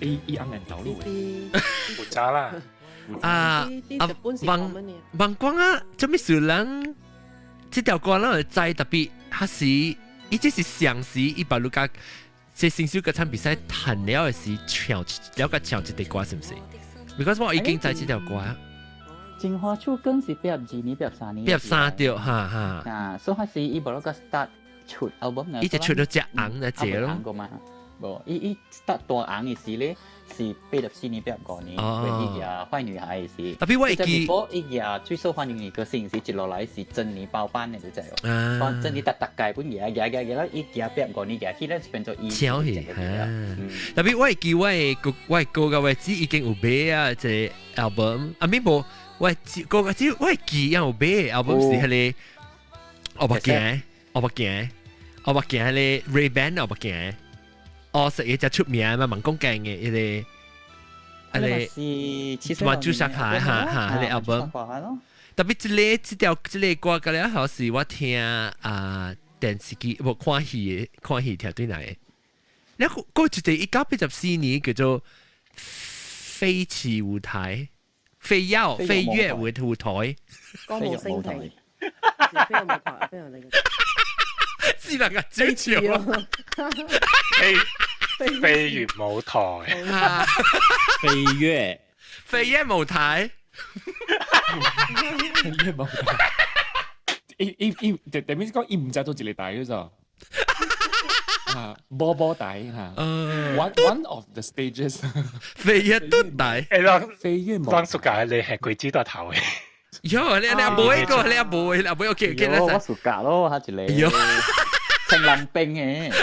伊啱人走路嘅，負責啦。啊！王光啊，做咩事人？這條歌咧在特別，還是伊只是上時伊把路家即新秀歌唱比賽彈了嘅時唱了個唱一啲歌，是唔是？Because 我已經在這條歌啊。進化出更是82年、83年。83條，哈。啊，所以係伊無嗰個 start 出 album 呢。伊就出咗隻紅嘅隻咯。無，伊 start 大紅嘅時咧是84年、85年，佢伊嘅壞女孩嘅時。特別我記，伊嘅最受歡迎嘅歌星是接落來是珍妮包辦嘅就係喎。珍妮特界本嘢啦，伊嘅85年嘅，佢咧變咗伊。超戲特別我記我個嘅位置已經有買啊，隻 album 啊咪無。喂，個個只我記有買 album 是係我目鏡係咧 Ray-Ban 我目鏡，我食嘢就出名嘛，盲公鏡嘅一個，係朱砂牌嚇係咧 album，特別這條歌嘅咧，好似我聽電視機冇看戲條對嚟嘅，你嗰隻1984年叫做飛馳舞台。飛躍舞台，歌舞升平，飛躍舞台，飛躍你嘅，是能嘅追潮，飛越舞台，飛躍舞台，特別講伊唔知道一個台嘅咋。波帶嚇，one of the stages，飛躍都帶，飛躍舞。當暑假你係鬼知道頭嘅，喲，你阿妹個，你阿妹 OK，我暑假咯，嚇住你，陳林冰嘅。誒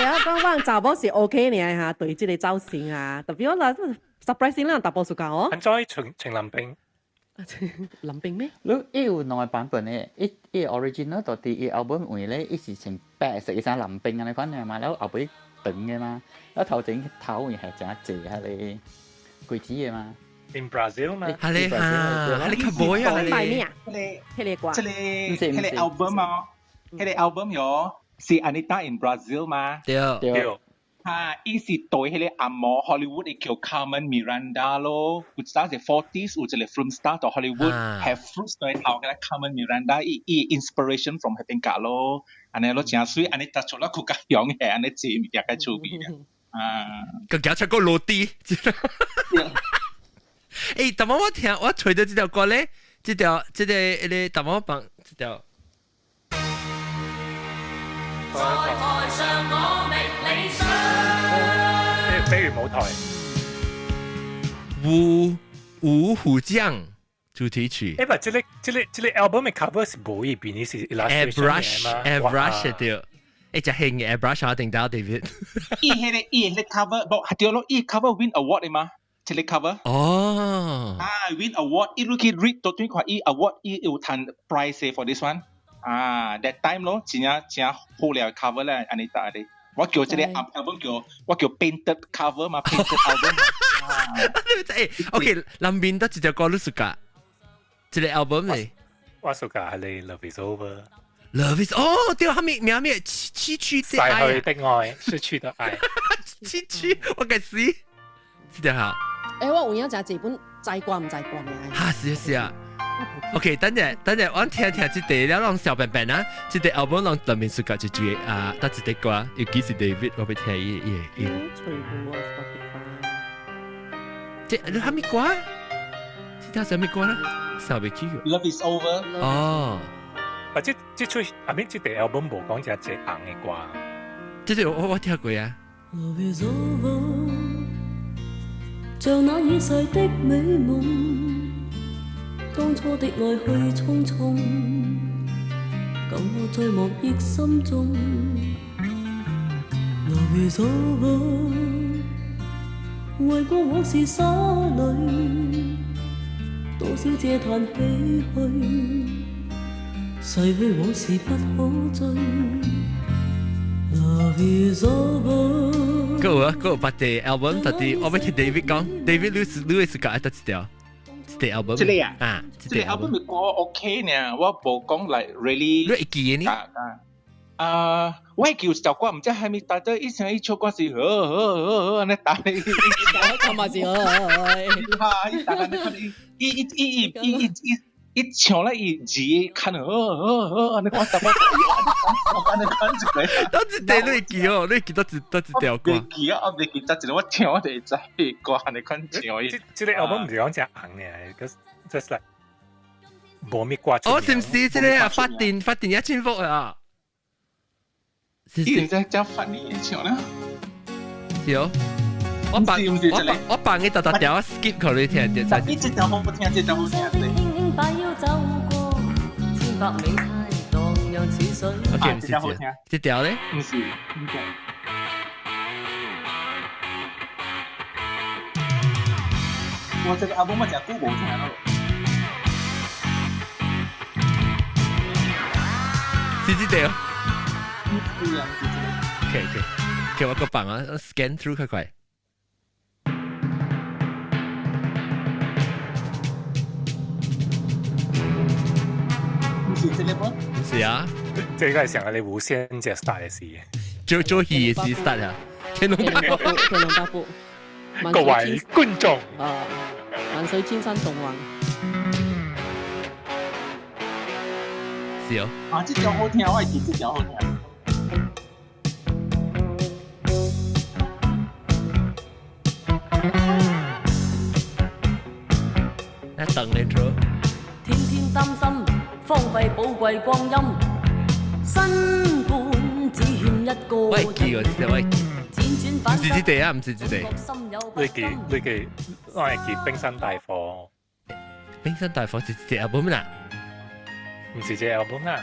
啊，講翻查波是 OK 呢嚇，對住你周線啊，特別我嗱 surprising 啦，大波暑假哦。很在陳林冰。林冰咩？你伊有兩個版本嘅，伊 original 到啲伊 album 換咧，伊是成白色嘅衫林冰啊，你款嘅嘛，然後後尾短嘅嘛，然後頭前頭係正斜係你鬼子嘅嘛。In Brazil 嘛？係你係你 cowboy 啊？你買咩啊？迄個歌，迄個 album 哦，迄個 album 喲，是 Anita in Brazil 嘛？對。伊是對迄個阿摩 Hollywood 嘅叫 Carmen Miranda 咯，有陣時 40s 有一個 film star 到 Hollywood have fruits 對頭嘅 Carmen Miranda，伊 inspiration from 迄邊架咯，安尼咯真水，安尼突出嚟佢個樣嘅，安尼做物件嘅趣味啊！個夾出個落地。誒，但我聽我吹到這條歌咧，這個但我幫這條。在台上我覓理想。飛越舞台。五虎將主題曲。誒，唔，這個 album 嘅 cover 是冇入邊，是 Airbrush 對。誒，就興嘅 Airbrush 我定到 David。伊迄個 cover，冇對咯，伊 cover win award 嘅嘛，這個 cover。哦。win award，伊攞去 read 到對塊伊 award，伊有彈 prize for this one。that time 咯，真好料 cover 咧，安尼打的。我叫這個 album 我叫 painted cover 嘛 ，painted album。OK， 南邊得一條歌你熟㗎，這個 album 嚟。我熟㗎係你 Love Is Over。Love Is 哦，對，後面名咩？痴痴的愛。逝去的愛，失去的愛。痴痴，我嘅死，呢條好。我有影就係這本齋歌唔齋歌嘅。是啊。OK， 等陣，我聽這個了，讓小笨笨啊，這個 album 讓特別暑假就注意啊，得這個歌，尤其是 David， 我俾聽伊。這你係咩歌？這條係咩歌咧？小未記喎。Love is over。哦。啊，這出後面這個 album 冇講只隻硬嘅歌。這個我聽過啊。Love is over， 像那已逝的美夢。當初的愛去匆匆，感我在忘憶心中。Love is over， 為過往事灑淚，多少嗟嘆唏噓，逝去往事不可追。Love is over。Go，把啲 album 特啲，我俾聽 David 講 ，David Lewis 講得一條。這 album 這裡啊，這 album 嘅歌 OK 呢，我冇講 like really。你會記呢？我係叫首歌，唔知係咪大家一唱一唱嗰時，你打你，咁咪是一唱咧，一字看你講什麼？你講住佢。都一條你記哦，你記得一條歌。你記啊，我未記得一條，我唱我哋就係歌，你講唱。這個 album 唔係講只硬嘅，just like 冇咩掛出。哦，是唔是這個發電1000伏啊？依家就發電唱啦。是哦。我扮嘅特條 skip 佢你聽啲。但呢隻就好聽，這就好聽。把腰走過，千百美態蕩漾似水。OK， 唔是這條咧？唔是。我這個 album 我真係冇聽咯。是這條。OK，我個版啊 ，scan through 快。是啊，這個係成日你無線隻 start 嘅事。做戲嘅事 start 啊，天龍八部，各位觀眾啊，萬水千山縱橫。是哦。啊，這條好聽，我係記這條好聽。一等你做。天天擔心。荒廢寶貴光陰，新冠只欠一個。喂，記喎，喂，唔是這地啊，唔是這地。你記，我係記冰山大火。冰山大火是這 album 啦，唔是這 album 啦。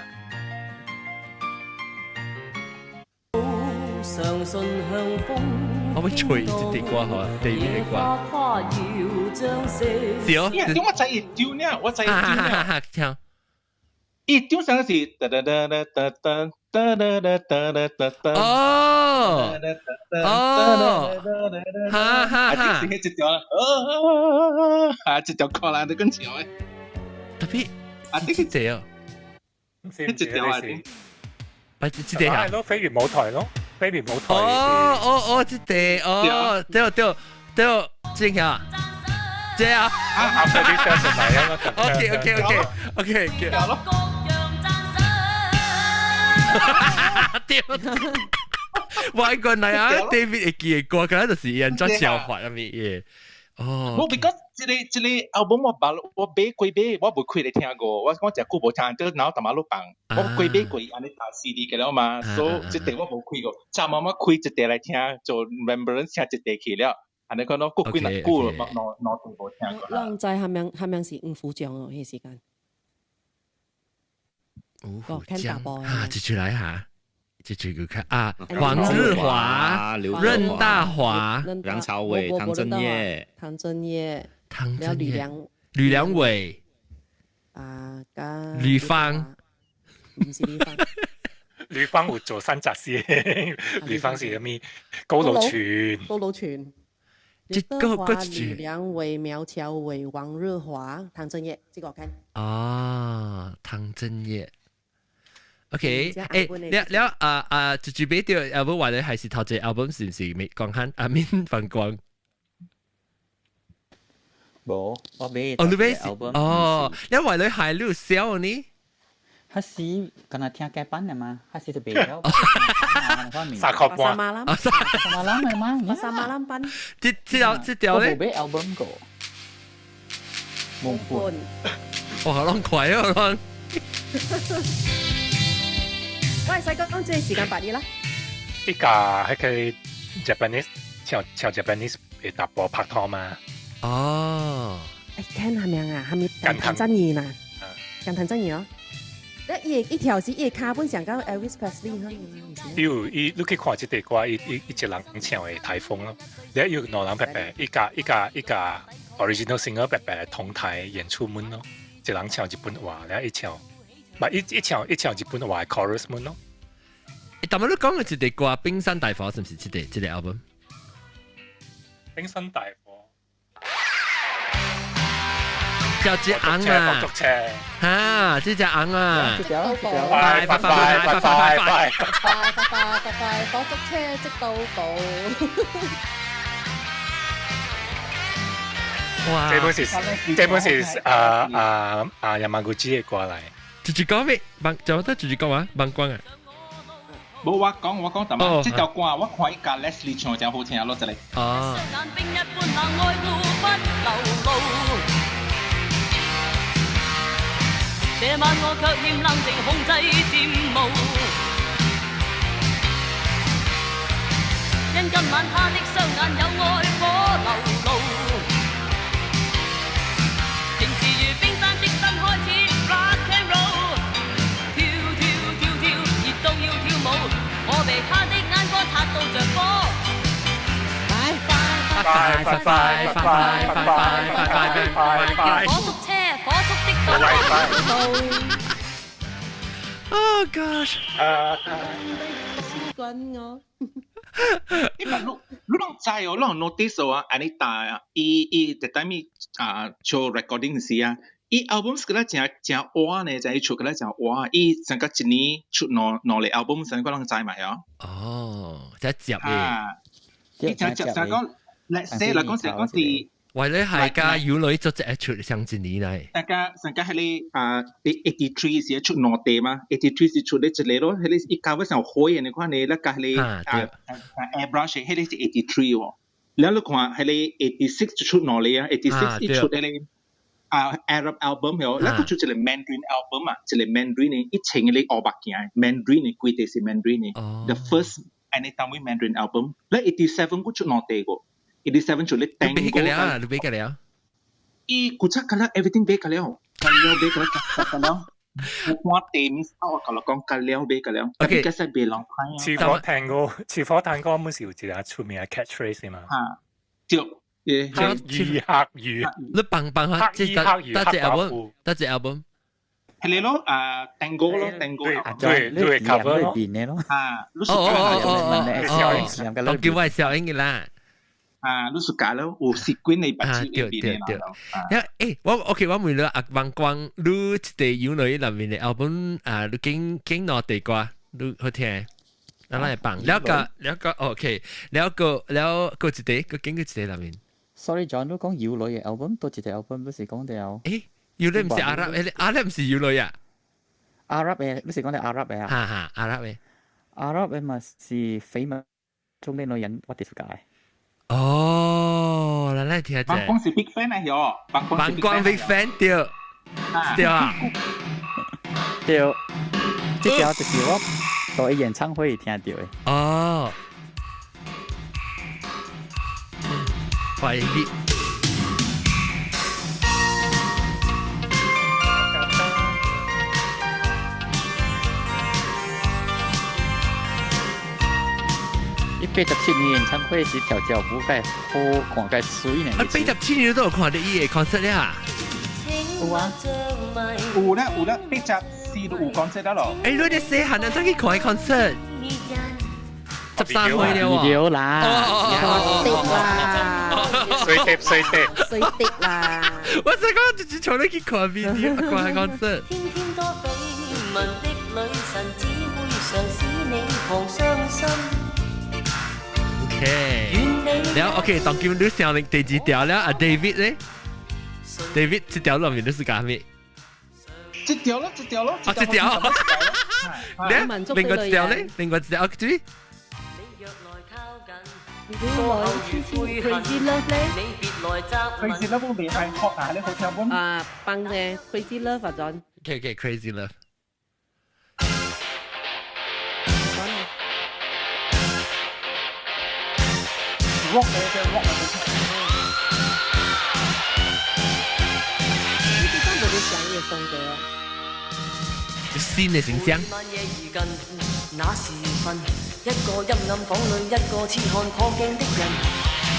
可唔可以吹這啲歌好啊？地邊嘅歌。是哦。點我仔丟呢？我仔丟呢？聽。一丟上是噠噠噠噠噠噠噠噠噠噠噠噠。哦，哈哈哈！係這條啦，這條歌啦，你跟住我。特別啊，呢個這啊，呢條啊，咪這條啊，咯，飛越舞台咯，飛越舞台。哦，這條，哦，對，這條啊。這啊，OK，外國嚟啊 ，David 會記嘅歌，可能就是人作笑話咁嘅。哦，我 because 這個 album 我買過，我冇開嚟聽過，我只久冇聽，就然後大馬路放，我過買過，安尼打 CD 嘅了嘛，所以這個我冇開過，差媽媽開一個嚟聽，做 remembrance 聽一個去了。安尼講咯，過幾耐過了，冇冇聽過。浪仔係咪是五虎將哦？迄時間。五虎將啊，這出來哈，這個看啊，黃日華、任大華、梁朝偉、唐振業、呂良偉啊，呂方，唔是呂方。呂方有做三集先，呂方是咩？高魯泉。劉德華、呂良偉、苗僑偉、王日華、唐振業，這個我看。哦，唐振業。OK，了就準備掉 album 或者係是頭隻 album 是唔是未講緊？阿面反光。冇，我俾哦，你俾 album 哦，因為你係你有 sell 呢？黑時跟他聽改版的嘛，黑時就俾了。三塊半。Malam memang. Pasar malam pan. 這條咧？我冇俾 album 過。Mumpun. 哇，啷快啊啷！喂，細哥講即係時間8日啦。依家喺佢 Japanese 唱 Japanese 嘅搭波拍拖嘛。哦。Ken 係咪啊？係咪近藤真彥啊？近藤真彥咯。一條是伊卡本上到 Elvis Presley 可以。你去看這個歌，伊一人唱嘅台風咯。你要兩人白白，一家 original singer 白白同台演出門咯。一人唱日本話，然後一唱日本話 chorus 門咯。但係你講嘅這個歌《冰山大火》是唔是這個 album？ 冰山大火。叫隻昂啊！嚇，這隻昂啊！快！火燭車即到步。哇！這本是Yamaguchi 嘅歌嚟。直接講咩？就得直接講話，孟光啊！冇我講，但係即條歌我看依家 Leslie 唱就好聽咯，就嚟。哦。這晚我卻欠冷靜控制漸霧，因今晚他的雙眼有愛火流露，情是如冰山的心開始 rock and roll， 跳，熱到要跳舞，我被他的眼光擦到着火。快！火燭的道。Oh gosh！ 滾我！因為你攏知哦，你 notice 啊，Anita 伊特time做 recording 時啊，伊 album 嗰啲正晚呢，就係出嗰啲正晚，伊成個一年出兩個 album，成個攏知埋啊。哦，即係接嘅。伊就講。Let's say 講是，為你係家有女做隻出上一年嚟。大家係你83時出兩地嘛，83時出咧一個咯，係你一家嗰時候開嘅，你看你咧家係你airbrush 係你是83喎，然後你看係你86出兩嚟啊，86一出咧Arab album 喎，然後出一個 Mandarin album 啊，一個 Mandarin 呢，一程你學白嘅 Mandarin 呢，貴啲是 Mandarin 呢 ，the first anytime we Mandarin album，咧87個出兩地個。87出嚟 tango 你俾佢了。伊古chắc là everything 俾佢了，佢了俾佢了。我點我講佢了俾佢了。OK，其實別浪派。似火炭歌嗰時有一個出名嘅 catchphrase 嘛。就黑魚。你棒下，即係得隻 album。係你咯，tango 咯，tango。對 cover 咯。當叫我小英嘅啦。lu suka lo, sequence 你白痴嘅邊啦。我 OK， 我問你阿孟光，你一個有女入面嘅 album 你經攞地瓜，你好聽，嗱嚟棒。แล้วก็โอเคแล้วก็一個經過一個入面。Sorry John， 你講有女嘅 album， 多一個 album 不是講掉。有女唔是阿拉唔是有女啊？阿拉嘅，你是講嘅阿拉嘅啊？哈，阿拉嘅咪是緋聞中嘅女人，我哋解。哦，嚟聽下。孟光是 big fan 啊，喲。孟光 big fan 對啊。對，這條就是我在演唱會聽到嘅。哦。快啲。87年演唱會是跳舞嘅好看嘅水呢。87年都有看到伊嘅 concert 啊？有啊，有啦，84都有 concert 咯。你哋細漢啊，真去看 concert。13歲了喎。啦。水滴啦。我想講直接坐你去看 video 看 concert。天天多緋聞的女神只會常使你狂傷心。OK，แล้ว OK 當叫你上嚟第二條啦，阿 David 咧 David 这条路面都是假咩？这条咯，哦，这条。另外一條咧，另外一條注意。Crazy Love 咧，Crazy Love 邊係學下咧，好聽本。幫嘅 Crazy Love 嗰陣。Okay, Crazy Love。rock 嘅即係 rock 嘅。呢啲都冇啲想嘅風格。新嘅形象。那時分，一個陰暗房裏，一個痴漢破鏡的人，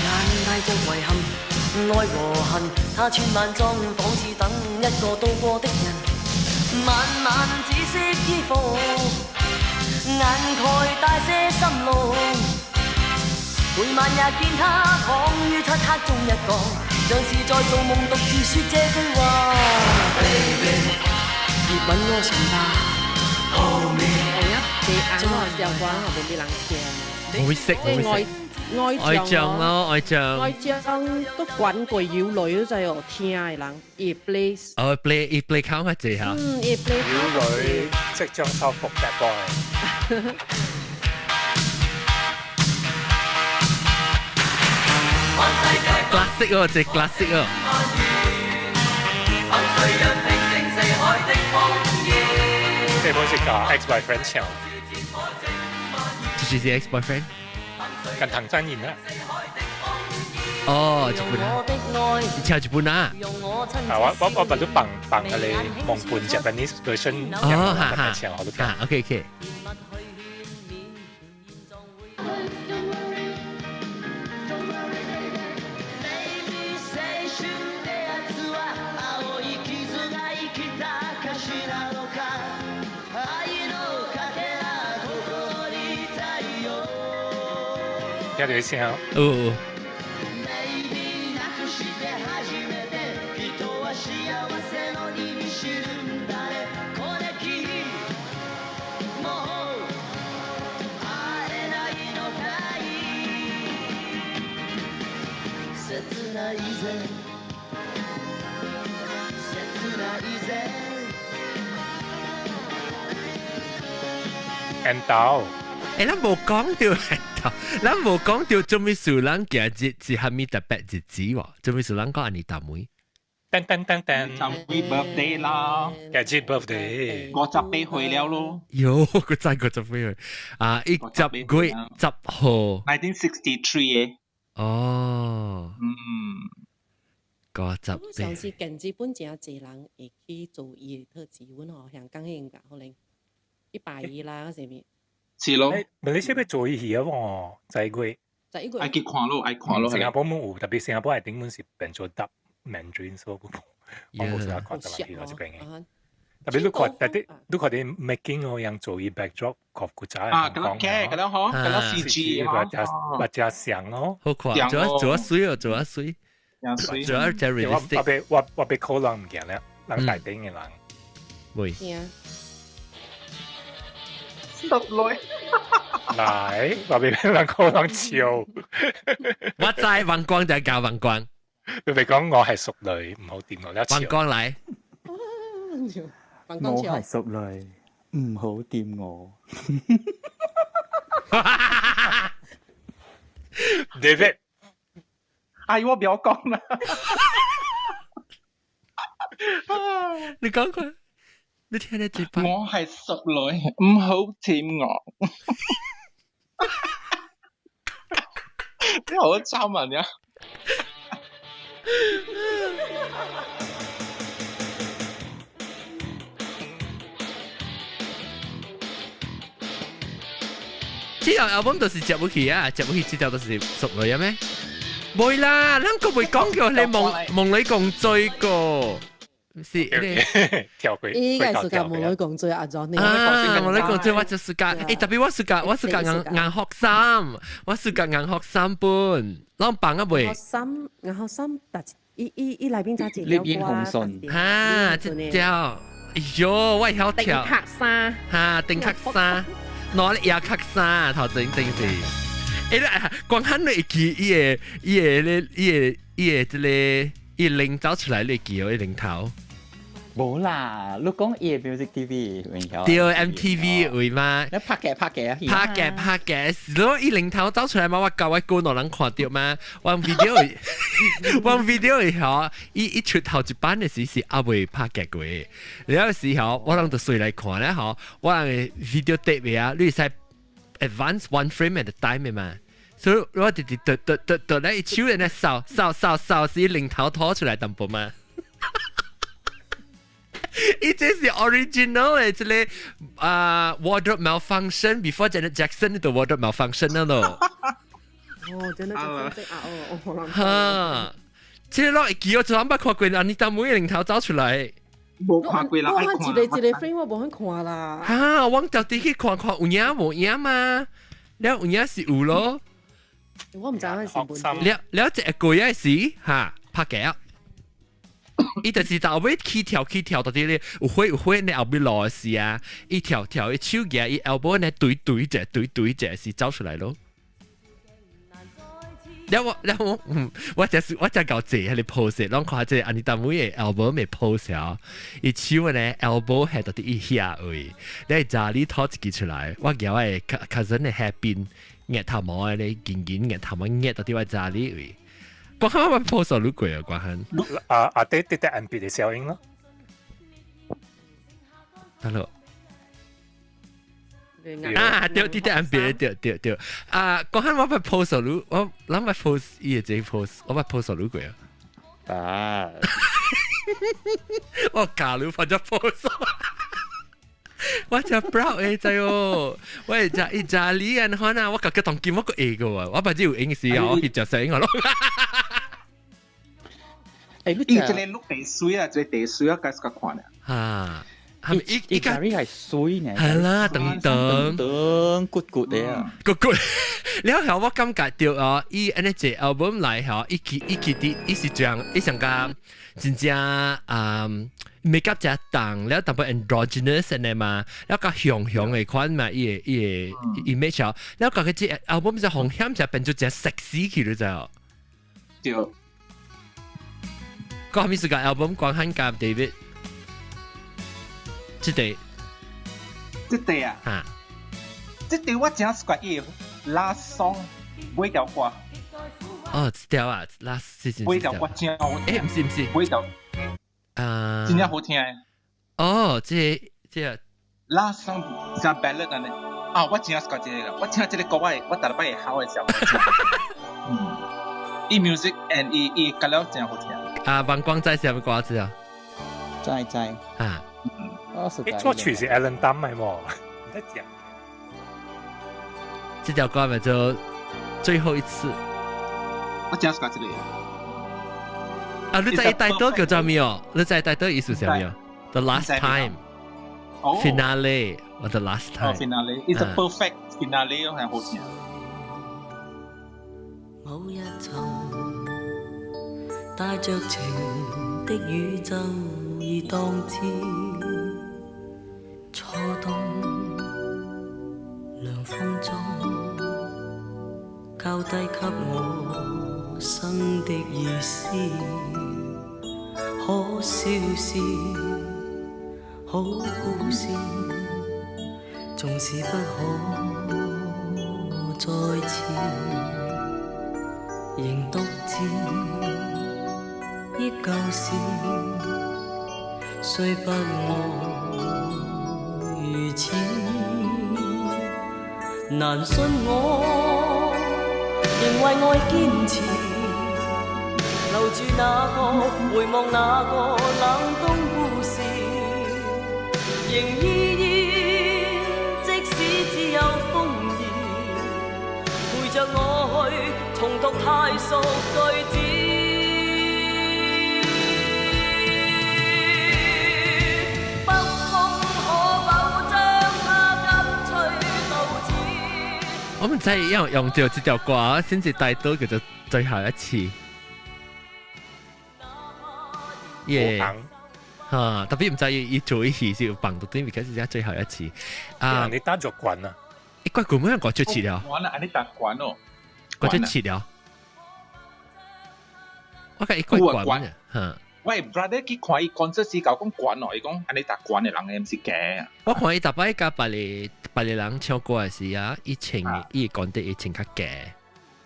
眼帶着遺憾，愛和恨，他穿晚裝，仿似等一個到過的人，晚晚紫色衣服，眼蓋帶些心路，每晚也見他躺於漆黑中一個，像是在做夢，獨自說這句話。Baby 熱吻我唇吧。我一記眼我時候講後邊啲冷聽，我會識，愛將咯，愛將都滾過妖女都就係我聽嘅人，葉 Blaze， 葉 Blaze 靠乜字嚇？葉 Blaze 妖女即將收復 Bad Boy。classic 喎，即係 classic 喎。這本是個 ex-boyfriend 唱，就是 ex-boyfriend， 跟唐真言啦。哦，日本啊，你唱日本啊？我不都bằng嗰啲蒙半 Japanese version， 哦，哈，唱我都聽。OK。聽到啲聲。哦。And到。咱無講到，咱無講到，做咩事人今日是蝦米特別日子喎？做咩事人講安尼大妹？噔，Happy birthday 啦！今日 birthday， 58歲了咯。喲，佢真係58歲啊！10月10號。1963嘅。哦。58。上次近日本正濟人會去做伊特指阮吼，香港應該可能120啦，嗰時面。是咯，馬來西亞做伊嘢喎，在貴。愛去看咯，愛看咯。新加坡冇有，特別新加坡係頂本是變做搭 Mandarin 所嗰個，我冇成日看到嚟，我係邊嘅。特別都佢哋 making 嗰樣做伊 backdrop 個古仔。啊，咁樣嘅，咁樣嗬，咁樣 CG 或者相咯。好誇，做一水哦，做一水。做一隻 realistic。我被可能唔見啦，人大頂嘅人。會。10來，話俾人可能笑。我知橫光就係教橫光。佢哋講我係淑女，唔好掂我一笑。橫光嚟。我係淑女，唔好掂我。David， 哎，我不要講啦。你講佢。你聽你嘴巴。我係淑女，唔好掂我。你好抄文呀！這條 album 都是接唔起啊，接唔起這條都是淑女啊咩？唔啦，咱個未講叫你夢裏共醉個。是，跳過。依個係世界夢女共醉阿 Johnny。夢女共醉我就世界，特別我世界硬學衫，我世界硬學衫本，攞棒啊未？硬學衫，但依裏邊揸住烈焰紅唇。嚇，這條，哎呦，我曉跳。定格衫。嚇，定格衫，攞嚟也格衫，頭整定是。誒，光看你記伊個即個。伊零走出來你記哦，伊零頭。冇啦，你講伊 music TV 對 MTV 會嘛？你拍嘅拍嘅，攞伊零頭走出來嘛，我教我個人人看到嘛，玩 video 嘅嗬，伊出頭一版嘅時是阿未拍嘅過，有時候我人就隨來看咧嗬，我人 video tape 嘅啊，你使 advance one frame at a time 嘅嘛。所以我哋咧一手人咧掃是零頭拖出來淡薄嘛。伊這是 original 誒，這個wardrobe malfunction before Janet Jackson 的 wardrobe malfunction 啦咯。哦，真係哦，哈，即係攞記我就諗不看過安妮達妹零頭走出來。冇看過啦，我看一個 frame 我冇看啦。哈，我到底去看有影無影嘛？了有影是有咯。我唔知係是本。了一個嘢是哈拍嘅。伊就是到尾起跳到啲咧，有火你後尾落時啊，伊跳伊手嘅，伊 elbow 呢對隻是走出嚟咯。我就搞這喺你 pose，啷看即係安妮達妹嘅 elbow 未 pose 啊，伊手呢 elbow 係到啲伊下位，你係咋哩拖一支出嚟，我叫我係 cousin 嘅 happy 壓頭毛咧，緊壓頭毛壓到啲我咋哩位。關漢我 post 到錄過啊，關漢。對 MB 嘅效應咯。Hello。對 MB 對。關漢我咪 post 到錄，我諗咪 post 伊嘅自己 post，我咪 post 到錄過啊。我假錄翻咗 post。我就 proud 誒仔哦，喂就一扎哩人可能我個當見我個 A 個喎，我唔知有影時啊，我就寫我咯。誒，你這裡錄地水啊，最地水啊，該是個看啊。係咪依家係水呢？係啦，等骨嘅啊，骨。你後我感覺到哦，伊安尼隻 album 來嗬，伊啲伊是這樣，伊上個真正make up 只重，แล้ว但係 androgynous 嘅嘛，แล้วก็香嘅款嘛，伊嘅 image 啊，แล้วก็佢隻 album 就紅香就變咗只 sexy 去咗就。對。個係咪是個 album 講緊夾 David？ 即係啊！即係我真係個伊 last song 每條歌。哦，即條啊 ，last season。每條歌真好聽。唔是。每條。真係好聽。哦，即係。last song 就 ballad 啊！啊，我真係個這個，我聽這個歌我大禮拜好嘅時候。伊 music and 伊歌了真係好聽。王光仔是咩歌子啊？在啊。作曲是 Alan Dunn 係喎，唔得講。這條歌咪就最後一次。我真係講這個。啊，你知帶多叫做咩哦？你知帶多意思係咩哦 ？The last time。Finale or the last time。Finale is a perfect finale， 係好聽。某一層帶着情的宇宙已當知。初冬涼風中，交低給我生的意思。可笑是好故事，縱是不可再次，仍獨自憶舊事，雖不愛。如此難信我，仍為愛堅持，留住那個，回望那個冷冬故事，仍依然，即使只有風兒，陪着我去重讀太熟句子。我唔知用到這條歌先至帶到叫做最後一次。耶！嚇，特別唔知要做一次先放到啲，而家係最後一次。啊！你打咗滾啊？一個滾咩？我最遲了。滾啦！你打滾哦。我最遲了。我覺一個關嘅，嚇。喂 ，brother 去看伊 concert 時，講關咯，伊講安尼搭關嘅人唔是假。我看伊逐擺甲別個人唱歌嘅時啊，伊講得伊唱較假，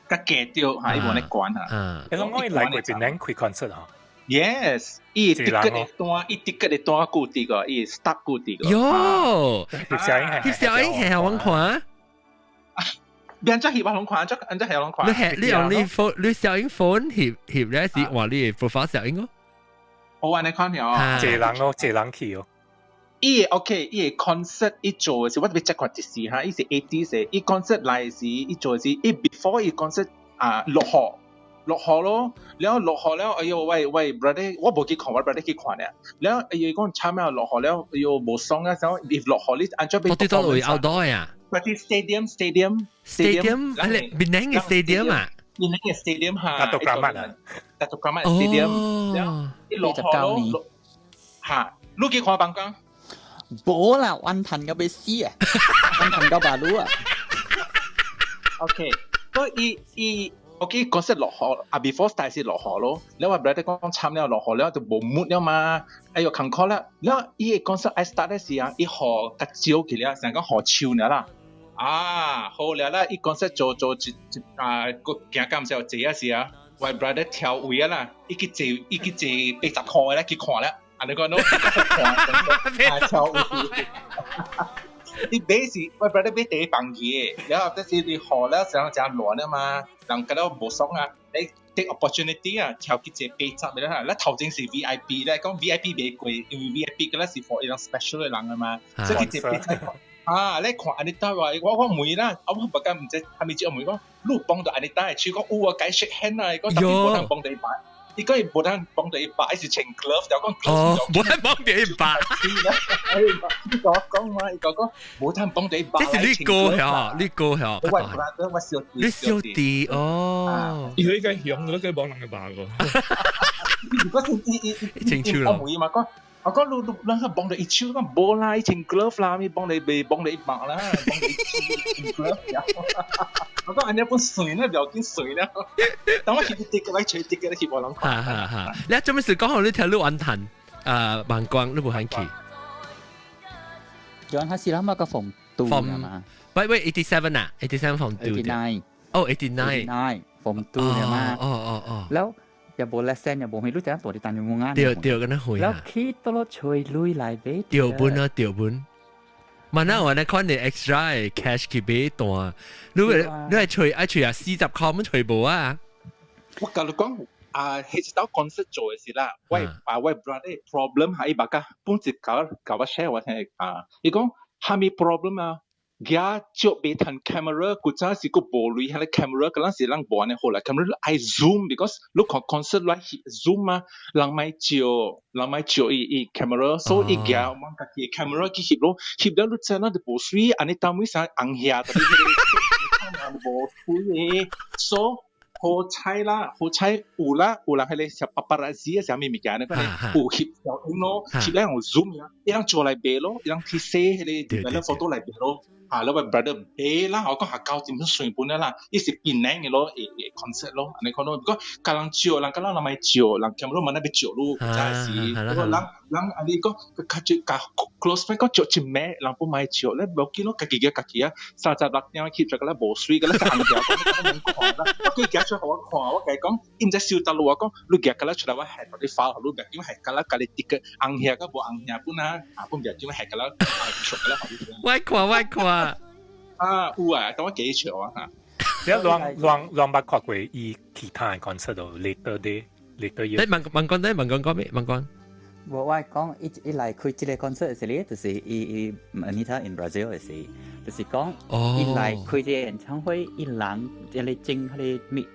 較假掉，係伊冇咧關啊。你講我嚟過邊領開 concert 嚇 ？Yes，伊 ticket 嘅單，伊 ticket 嘅單固定個，伊 start 固定個。喲，翕小英係好看。變咗翕好看，安只係好看。你用你小英 phone 翕咧時，話你 profile 小英咯。我安尼看了，謝人咯，謝人去哦。伊 OK， 伊 concert 伊做嘅時，我特別即看一時哈，伊是 80嘅，伊 concert 來時，伊做嘅時，伊 before 伊 concert 落雨咯，然後落雨了，哎呦喂 brother， 我冇去看，我 brother 去看咧，然後哎呦講差咩落雨了，哎呦冇爽啊，然後if 落雨你按咗俾。我哋都會 outdoor 呀。嗰啲 stadium， 係邊嘅 stadium 啊？邊嘅 stadium 嚇？大獨角乜stadium，然後一落雨咯，嚇，你去看辦公？冇啦，運騰嘅俾死啊，運騰嘅馬路啊。OK， 所以OK， 講實落雨before start 是落雨咯。你話 brother 講參了落雨了就冇 mood 了嘛？哎呦，坎坷啦！然後伊講實 I start 嘅時啊，伊雨較少起來，成個雨超了啦。好了啦！伊講實做個行咁少坐啊時啊，我 brother 跳位啦，伊去坐80塊咧去看啦。啊，你講咯，跳位。伊買時我 brother 買第一房嘅，然後即是你雨了，成日亂啊嘛，人覺得冇爽啊，你 take opportunity 啊，跳去坐80嘅啦，嗱頭前是 VIP 咧，講 VIP 袂貴，因為 VIP 嘅咧是 for 一種 special 嘅人啊嘛，所以去坐80。你看安尼搭話，我問啦，我唔敢唔知係咪知我問講，你幫到安尼搭，佢講有啊，解 shake hand 啊，講特別冇人幫到一把，伊講冇人幫到一把，係穿 glove，就講 glove，冇人幫到一把。伊講嘛，伊講冇人幫到一把。這是你歌嚇，你歌嚇。我小弟，你小弟哦。伊佢嘅樣都可以幫人嘅把個。如果是清楚咯。我問嘛講。我講你幫到一手，講冇啦，一穿 glove 啦，咪幫你一把啦，幫你一 glove 呀。我講安尼本水呢，唔見水啦。等我翕啲嘅，我取啲嘅，翕我諗。係。你做咩事講好你條路穩騰？萬光你冇行去。John 係時諗下個phòng 2係嘛？喂87啊，87 phòng 2。89。哦89 phòng 2係嘛？哦。แล้วอย่าโบและเส้นอย่าโบไม่รู้จักตัวที่ตันอยู่งานเดี๋ยวกันนะหวยแล้วคิดตลอดช่วยลุยหลายเบ็ดเดี๋ยวบุญมันน่าวันนั้นคอนเน extra cash กี่เบ็ดตัวรู้係ช่วย啊40塊มันช่วยบ่啊我教你講係到 concert 做嘅事啦喂 brother problem 係依把個本節搞我 share 我聽伊講係咪 problem 啊佢照俾ทัน camera กูจ้าสิกูบอลุยให้ camera กำลังสิลังบอลเนี่ยโหละ camera I zoom because look at concert ว่า zoom มาลังไม่照อี camera so อีแกมันก็ที่ camera กี่หิบแล้วรู้จักนะเดี๋ยวบอสุยอันนี้ตามวิสัยอังเฮียแต่ที่มันบอสุย so โหใช่ละอูละให้เลยจะปาปาราซีจะมีมีกันนะก็เลยอูหิบแล้วเนาะหิบแล้วเรา zoom เนี่ยยังโจไลเบลยังที่เซ่ให้เลยแล้ว photo ไลเบลแล้วแบบ brother 啦我講下教點樣水本啦一時變靚嘅咯concept 咯你講到ก็กำลัง照人กำลังไม่照人 camera มันไม่照咯真係是ก็人อันนี้ก็กับ close friend ก็照จิแม่人不ไม่照แล้วบอกกิน咯กี่啊30 ลักเนี่ยคิด咗ก็แล้ว冇水ก็แล้ว就硬嘅ก็ไม่講啦我佢夾出我看我計講唔知笑得咯我講你夾ก็แล้ว出嚟ว่า係嗰啲 file รู้แบบ點係ก็แล้วก็你啲嘅硬嘅ก็冇硬嘅本啦本แบบ點係ก็แล้ว熟嘅แล้ว歪跨有啊，等我幾場啊嚇！你亂八跨過伊其他嘅 concert 度 later 要。你問講咩？問講。我講一來開這個 concert 時咧，就是伊 Anita in Brazil 嘅時，就是講一來開這個演唱會，一人一嚟整佢哋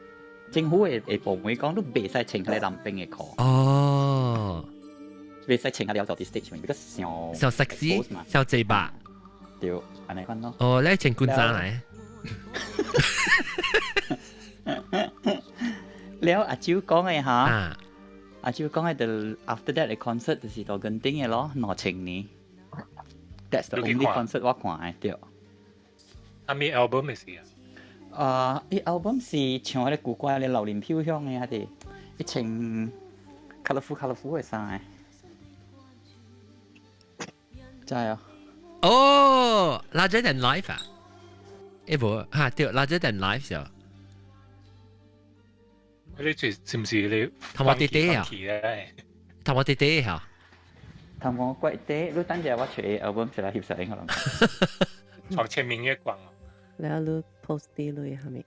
政府嘅部門講都未使請佢哋臨兵嘅課。哦。未使請佢哋有做啲 stage，因為小 sexy 小嘴巴。對，安尼講咯。哦，你請官仔嚟。แล้วอาจิว講嘅嚇，อาจิว講嘅就 after that 嘅 concert 就是到緊頂嘅咯，2程呢。That's the only concert 我看嘅對。阿咪 album 嘅事啊？啲 album 是唱嗰啲古怪嘅榴蓮飄香嘅，佢哋一程 colourful 嘅衫，真係啊！哦 ，larger than life 啊？冇嚇，對 larger than life 就。你是唔是你？同我弟弟啊？同我弟弟嚇。同我貴弟，你等陣我出 album 出嚟協實應可能。床前明月光。แล้วลูก post 啲เลย係咪？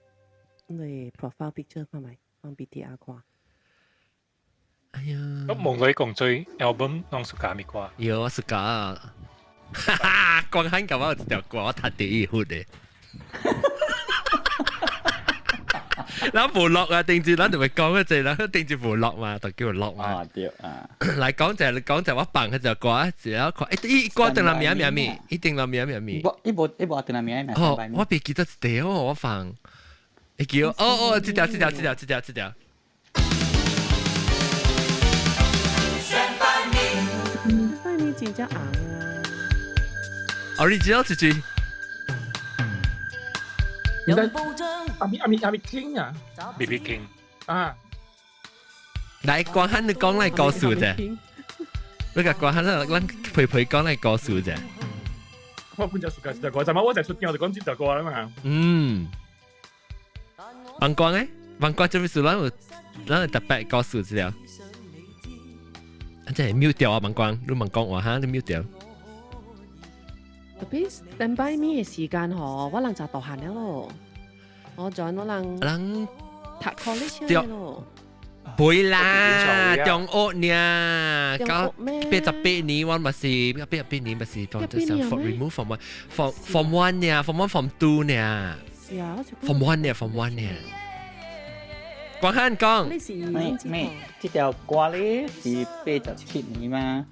你 profile picture 係咪？放 BTR 啩？哎呀！咁夢女共追 album 當暑假咪啩？有啊，暑假啊！哈哈，講緊咁我就講我睇第一款嘅。嗱，無落啊，定住嗱，同佢講嗰隻嗱，定住無落嘛，就叫落嘛。啊，對啊。嚟講就我扮佢就講一時啊，佢一個定啦名名咪，一定啦名名咪。一部定啦名名。哦，我別記得條我放，你叫哦，這條。拜年真正硬啊 ！Original 自己。阿咪聽啊 ，BB King 啊，嚟講下你講嚟告訴啫，你個講下咱陪講嚟告訴啫。我本就暑假就過，就我就出鏡我就講就過啦嘛。文光咧，文光做咩事咱特別告訴資料。即係 mute 掉啊，文光，你文光話嚇，你 mute 掉。特別 stand by me 嘅時間嗬，我能就讀閒了咯。我再我能讀 college 咯。背啦，中學呢，搞88年我咪是88年咪是當咗上 remove from one 呢 ，from one from two 呢 ，from one 呢 from one 呢。講下講。咩？這條歌咧是87年嘛？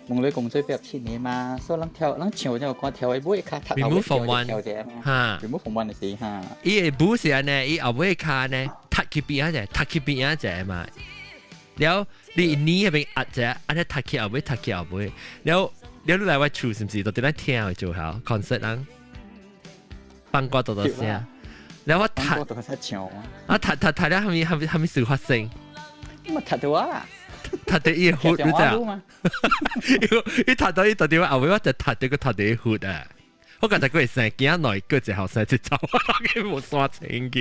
夢女共追87年嘛，所以咱唱這條歌跳嘅尾卡踢後尾跳者嘛，哈 ，remove from one 是哈。伊個舞是安尼，伊後尾卡呢，踢去邊一隻，踢去邊一隻嘛。แล้ว你呢邊壓隻，安尼踢去後尾，踢去後尾。แล้ว你嚟我厝是唔是？到底咱聽去做好 concert 啊？放歌多聲。แล้วว่าถัดตัวเขาเฉียวถัดแล้วทำมีสื่อ發聲มันถัดตัวล่ะถัด到อีหุ่นรู้จักอีถัด到อีตัวเดียวเอาไว้ว่าจะถัด到個ถัด到อีหุ่น啊我覺得佢成日見一內個隻後生節奏佢冇刷清嘅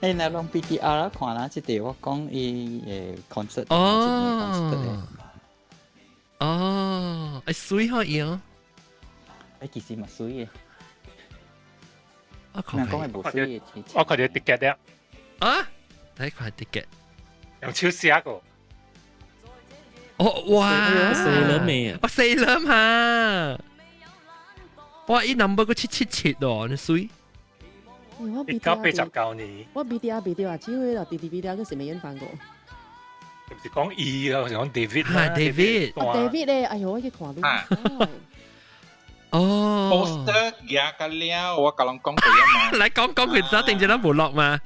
誒，你ลอง BTR 啦看啦，即係我講伊concert 哦，誒水可以哦，誒其實咪水嘅。我看啲 ticket 咧，啊，你看 ticket， 用超市個，哦哇，死了未啊？我死了嘛，哇，依 number 個777咯，你水，而家89年，我 BTR 啊，只會落 BTR 嗰時未引翻過，唔是講E啊，我講 David 啦 ，David 咧，哎呦，我去看到。哦 poster 嘅個了，我講過啊嘛。嚟講佢一定就得無落嘛，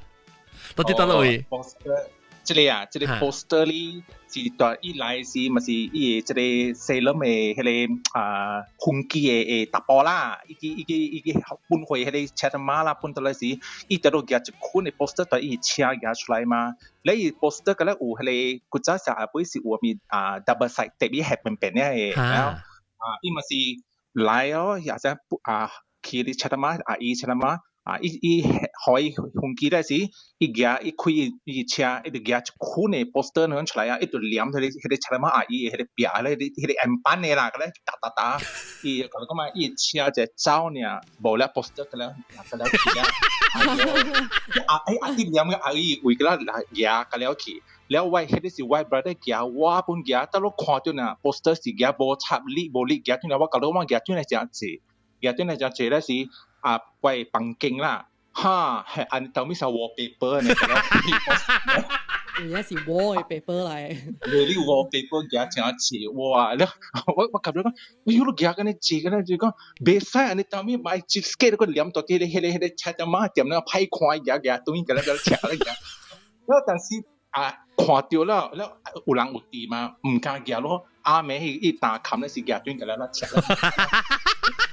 到底得落去。poster 這裡啊，這裡 poster 裡是對一來是咪是伊這裡細佬嘅迄個空機嘅打波啦，伊搬回迄個車馬啦，搬到來時，伊就攞夾一款嘅 poster 對伊車夾出來嘛。你 poster 個咧有迄個古早時候不是有面double side 特別係平平嘅，伊咪是。來哦，也就去啲車嘛，伊車嘛，伊可以空機咧時，伊夾伊開伊車，伊就夾一款嘅 poster 響出來啊，伊就黏佢啲車嘛，伊迄個壁咧，迄個円板嘅啦，個咧打，伊講講嘛，伊車就走呢，無咧 poster 個咧，個咧去啊，伊黏嘅伊為個啦夾個了去。แล้วไว้เฮ็ดสิไว้บราได้เกียว่าปุ่นเกียตลอดควาจุน่ะโปสเตอร์สิเกียบ่ทับลิบ่ลิเกียจุน่ะว่าก็รู้ว่าเกียจุน่ะจะสิเกียจุน่ะจะเจแล้วสิไว้ปังเก่งล่ะฮ่าอันต้องมีสวอลเปเปอร์เนี่ย而家是 wallpaper 嚟你 wallpaper เกียจะสิว่าแล้วว่ากับแล้วก็อยู่เกียกันนี่จิกันนี่ก็เบสอันนี้ต้องมีไม้จิสเกตก็เหลี่ยมตัวที่เฮ็ดแชทมาเตรียมเนี่ยไพ่ควายเกียตรงนี้กันแล้วแฉแล้วเกียแล้ว但是看到了有人有地嘛，唔敢行咯。阿妹伊打琴咧是夾斷嘅啦，切啦。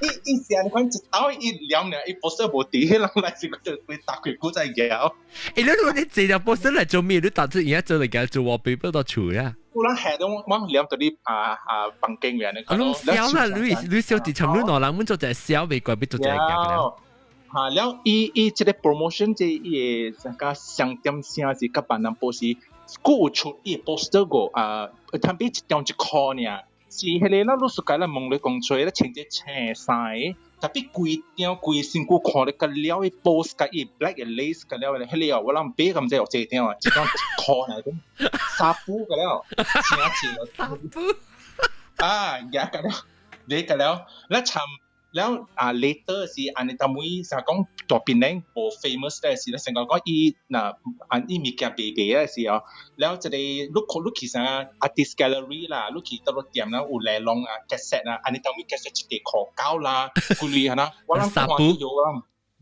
伊時你講一刀一兩呢，伊波士無底，人來是佢就會打佢股仔搖。你攞你借條波士嚟做咩？你打出而家做嚟嘅做我俾不到處啊！有人係都我兩到啲房間嘅，我諗笑啦，你笑啲尋你人們做就係笑，未怪俾做就係嘅。嚇，แล้ว伊即個 promotion 即伊個商店先是甲別人波士，佢有出伊 poster 個攤俾一張一箍呢。是迄個咱老師講啦，問你講出咧穿隻青衫，特別規張規身軀看咧個了伊 post 個伊 black 嘅 lace 個了咧，迄個我諗買咁濟有這張啊，一張箍嚟咁，紗布個了，青紗布啊，嘢個了，你個了，แล้ว尋แล้วlater 是อันนี้ทำให้สัง講ตัวเป็นแรงโบ famous ได้สิแล้วสัง講อีน่ะอันนี้มีแก่เบเได้สิอ๋อแล้วจะได้ลูกขี่สัง artist gallery ล่ะลูกขี่ตลอดเตรียมนะอุแลลองcassette นะอันนี้ทำให้ cassette จะได้ขอเก้าล่ะกุลีนะว่าเราความอยู่ว่า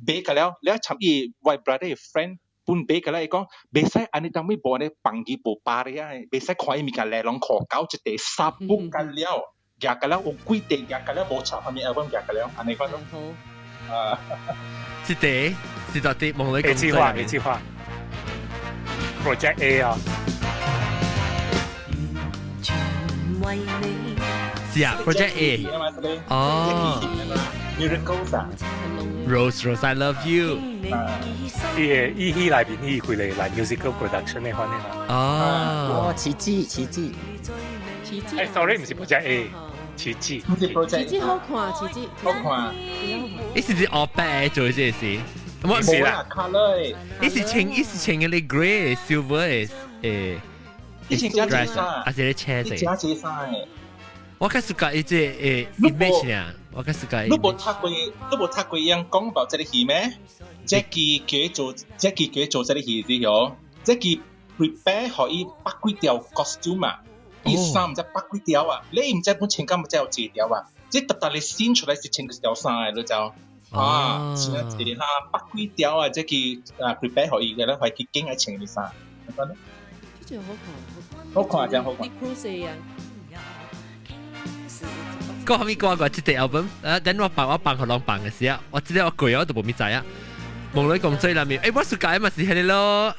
เบกันแล้วทำอี white brother friend ปุ่นเบกันแล้วไอ้ก็เบใส่อันนี้ทำให้โบเนี่ยปังกีโบปาเลยเบใส่ขอให้มีการแลลองขอเก้าจะได้ซับปุ๊กกันแล้วอยากกันแล้วองคุยเต็งอยากกันแล้วโบชับมีอัลบั้มอยากกันแล้วอันนี้ก็ต้อง是的，是到底夢裏咁一句話 ，Project A 啊，是啊 ，Project A， 哦 ，Miracles 啊 ，Rose I Love You，依裏邊依佢哋嚟 musical production 呢方面啦，哦，奇蹟，誒 ，sorry 唔是 Project A。奇蹟好看，奇蹟好看。呢是啲惡白做嘅事，冇是啦 ，color， 呢是青嘅你 grey silver 誒，呢是加紫色，啊是你青色。加紫色。我較喜歡呢隻image 啊，我較喜歡。你冇睇過人講about 這個戲咩 ？Jackie 佢做這個戲之後 ，Jackie prepare 可以百幾條 costume 啊。衣衫唔知百幾條啊！你唔知本情感唔知有幾條啊？即係特特你先出嚟是穿條衫嘅，你就穿一條啦，百幾條啊！即係prepare 可以嘅啦，可以經喺穿啲衫，明白咩？呢隻好看，真好看。Cruise 啊！嗰後面講過這隻 album，等我辦學廊辦嘅時候，我知道我攰我都冇咩仔啊！夢裏共追裏面，我暑假嘛是係你咯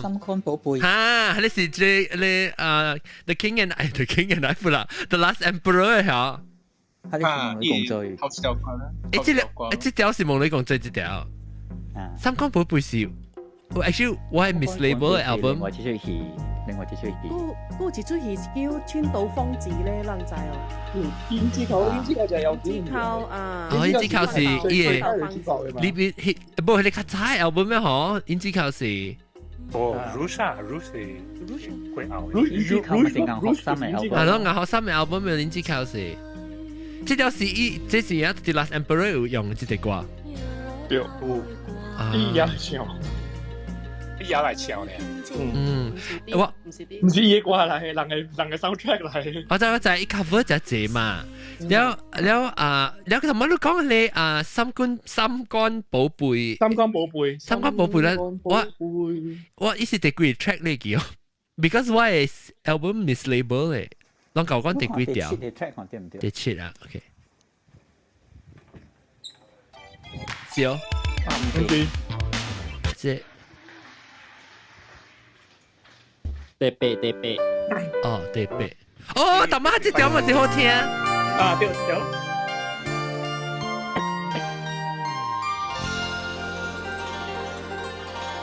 心肝寶貝嚇，你是你The King and I 唔啦 ，The Last Emperor 嚇。係夢裏共追。這條是夢裏共追這條。心肝寶貝是，actually 我係 mislabel 嘅 album。另外一出戲。嗰一出戲叫《川島芳子》咧，人知哦。胭脂扣就有胭脂扣啊。胭脂扣是伊個，你別不過你較早 album 咩嗬？胭脂扣是。哦 ，Rush 會拗。胭脂扣咪是硬學生嘅 album。係咯，硬學生嘅 album 咪胭脂扣是。這條是這是而家 The Last Emperor 用嘅這隻歌。對，伊也嚟唱咧。我唔是伊歌嚟，人嘅 soundtrack 嚟。我就係 cover 就係嘛。แล้วทำไมรู้講你三肝寶貝咧，我意思係 degree track 呢個 ，because why is album mislabel 咧？攏講講 degree 掉，地切啊 ，OK， 是哦，即地北，哦地北，哦，大媽這條咪是好聽。對。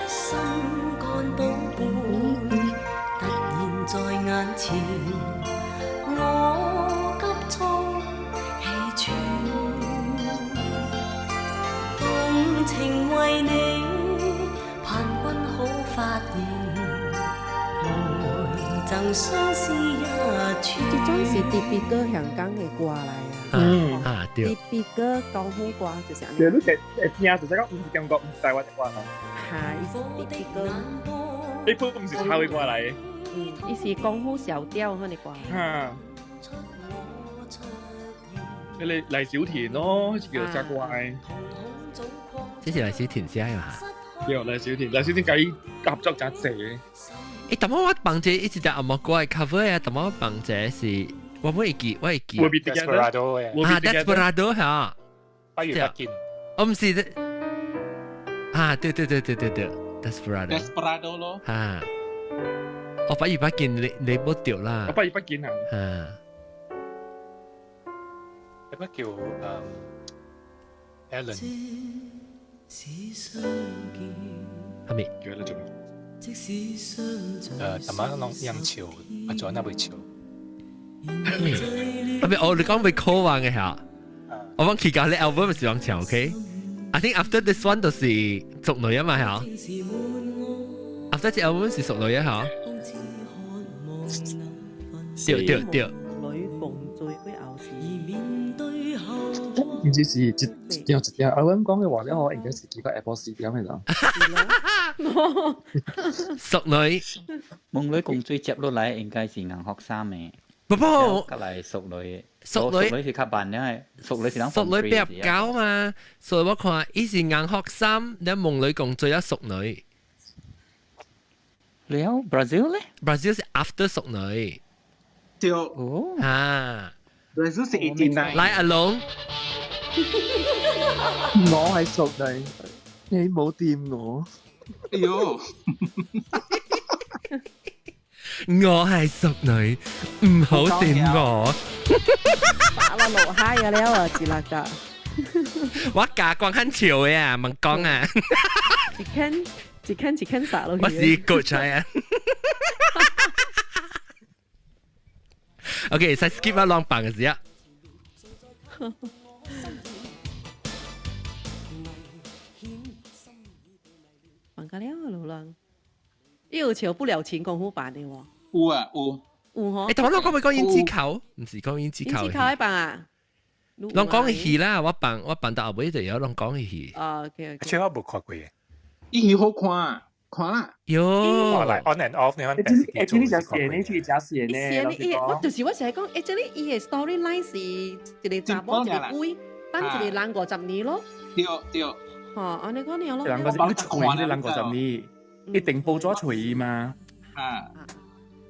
心肝寶貝突然在眼前，我急促氣喘，動情為你，盼君好發現。曾相思一串。這張是特別歌香港嘅歌嚟啊！對。特別歌講好歌就是咁。對，你聽就係講唔是中國，唔是台灣嘅歌咯。係特別歌。呢鋪唔是抄嘅歌嚟。伊是講好小調嗰啲歌。你黎小田咯，叫做隻怪。這是黎小田寫嘛？對，黎小田計合作雜誌。誒，但我幫這一直在阿莫歌嘅 cover 啊，但我幫這是我會記。We'll be together。啊 ，Desperado 嚇。不如不見。我唔是啊，對，Desperado。Desperado 咯。啊，我不如不見你冇掉啦。我不如不見啊。啊。有乜叫Alan？係咪？叫 Alan 做咩？琴晚弄音潮，阿咗那會潮。係咪？我哋講會 call 話嘅嚇，我講其他啲 album 是講潮 ，OK？I think after this one 就是熟女啊嘛嚇 ，after 隻 album 是熟女啊嚇。對。女共醉會熬事。唔知是一樣阿溫講嘅話咧，我應該是幾個 Apple CD 咁樣。熟女，夢女共最接落嚟應該是硬學生嘅。不過，隔嚟熟女是較慢，因為熟女是啷？熟女比較高嘛，所以我看伊是硬學生，你夢女共最有熟女。你有 Brazil 咧 ？Brazil 是 after 熟女。對。哦。啊。Brazil 是89。來阿龍。我係熟女，你冇掂我。哎呦！我係熟女，唔好掂我。打我老嗨啊！你有自立㗎。我假講很潮嘅啊，問講啊。一坑殺咯。我是good 仔啊。OK， 再 skip 一兩版嘅時啊。放假了老人，有潮不了情功夫版的喎。有啊有。有嗬。你同我講咪講胭脂扣，唔是講胭脂扣。胭脂扣一版啊？攏講戲啦，我辦到後尾就有攏講戲。OK。即我冇看過嘅。伊戲好看。看啦，喲，嚟 on and off 你看，誒，呢隻寫呢，呢隻寫呢，我就是我成日講，即係伊嘅 storyline 是一個查某一個鬼，等一個人50年咯。對。嚇，安尼講了咯。人個你隨你人50年，一定報咗隨嘛。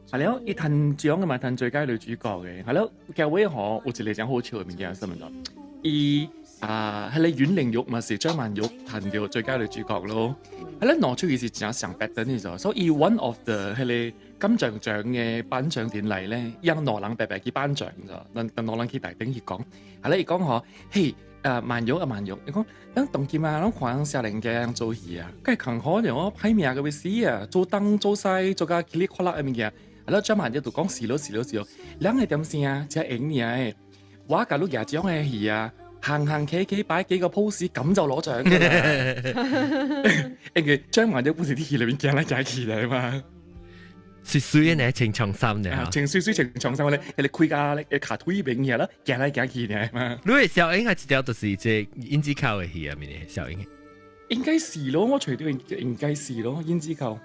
係咯，一騰獎嘅嘛，騰最佳女主角嘅，係咯，教會我有一個講好笑嘅物件新聞咗，伊係你阮玲玉嘛是張曼玉彈到最佳女主角咯，係咧攞出嘅是真上百等嘅咗，所以 one of the 係你金像獎嘅頒獎典禮咧，讓羅冷白白去頒獎咗，等羅冷去大頂去講，係咧伊講嗬，嘿曼玉，你講等動劍啊，諗看少年嘅做戲啊，梗係強可能我批命嘅會死啊，做燈做西做架噼里啪啦嘅物件，係咯張曼玉就講是咯，兩係點先啊，只係影你啊，我假如廿獎嘅戲啊。行企擺幾個 pose 咁就攞獎㗎啦！因為張曼玉本身啲戲裏面行嚟行去嚟嘛，是水嘅情長衫嘅，情水情長衫咧，你開架你卡推邊嘢啦，行嚟行去嚟嘛。你係小英係一條就是即胭脂扣嘅戲啊，咪咧小英。應該是咯，我隨到應該是咯，胭脂扣。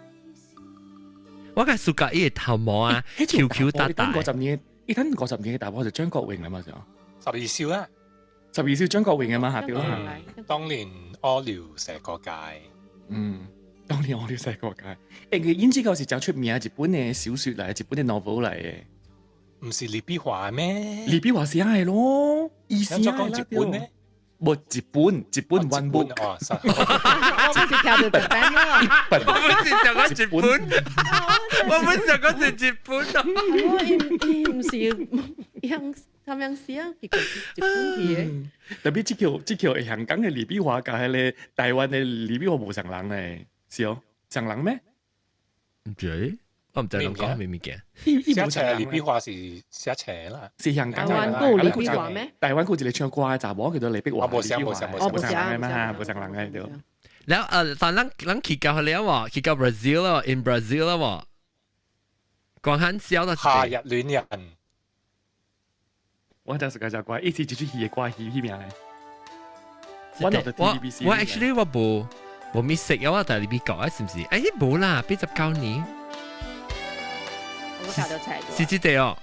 我嘅暑假伊頭毛啊，Q 大大。嗰陣嘢，你睇嗰陣嘢大波就張國榮啊嘛就。12少啦。12少張國榮啊嘛下掉啦，當年屙尿射過界，當年屙尿射過界。誒，胭脂扣是走出面係日本嘅小説嚟，日本嘅 novel 嚟嘅，唔是李碧華咩？李碧華是係咯，意思係講日本咩？冇日本 one book。我不是跳到日本咯，我不是想講日本，我不是想講日本咯，唔是樣。咁樣試啊，結果日本嘅。特別這條係香港嘅李碧華，就係咧台灣嘅李碧華冇上人咧，是哦，上人咩？唔知，我唔知講講咩物件。寫斜李碧華是寫斜啦，是香港台灣嗰李碧華咩？台灣嗰時你唱歌就冇叫做李碧華，冇上人嘅嘛，冇上人嘅對。แล้วตอนนั้นขี่教佢哋話ขี่教 Brazil 啦 ，in Brazil 啦喎，講很少的夏日戀人。我就世界就怪，一次接觸戲嘅怪戲片嚟。我 actually 我冇 miss 食嘅話，但係你講啊，是唔是？誒冇啦，89年。我搞到齊咗。是知地哦，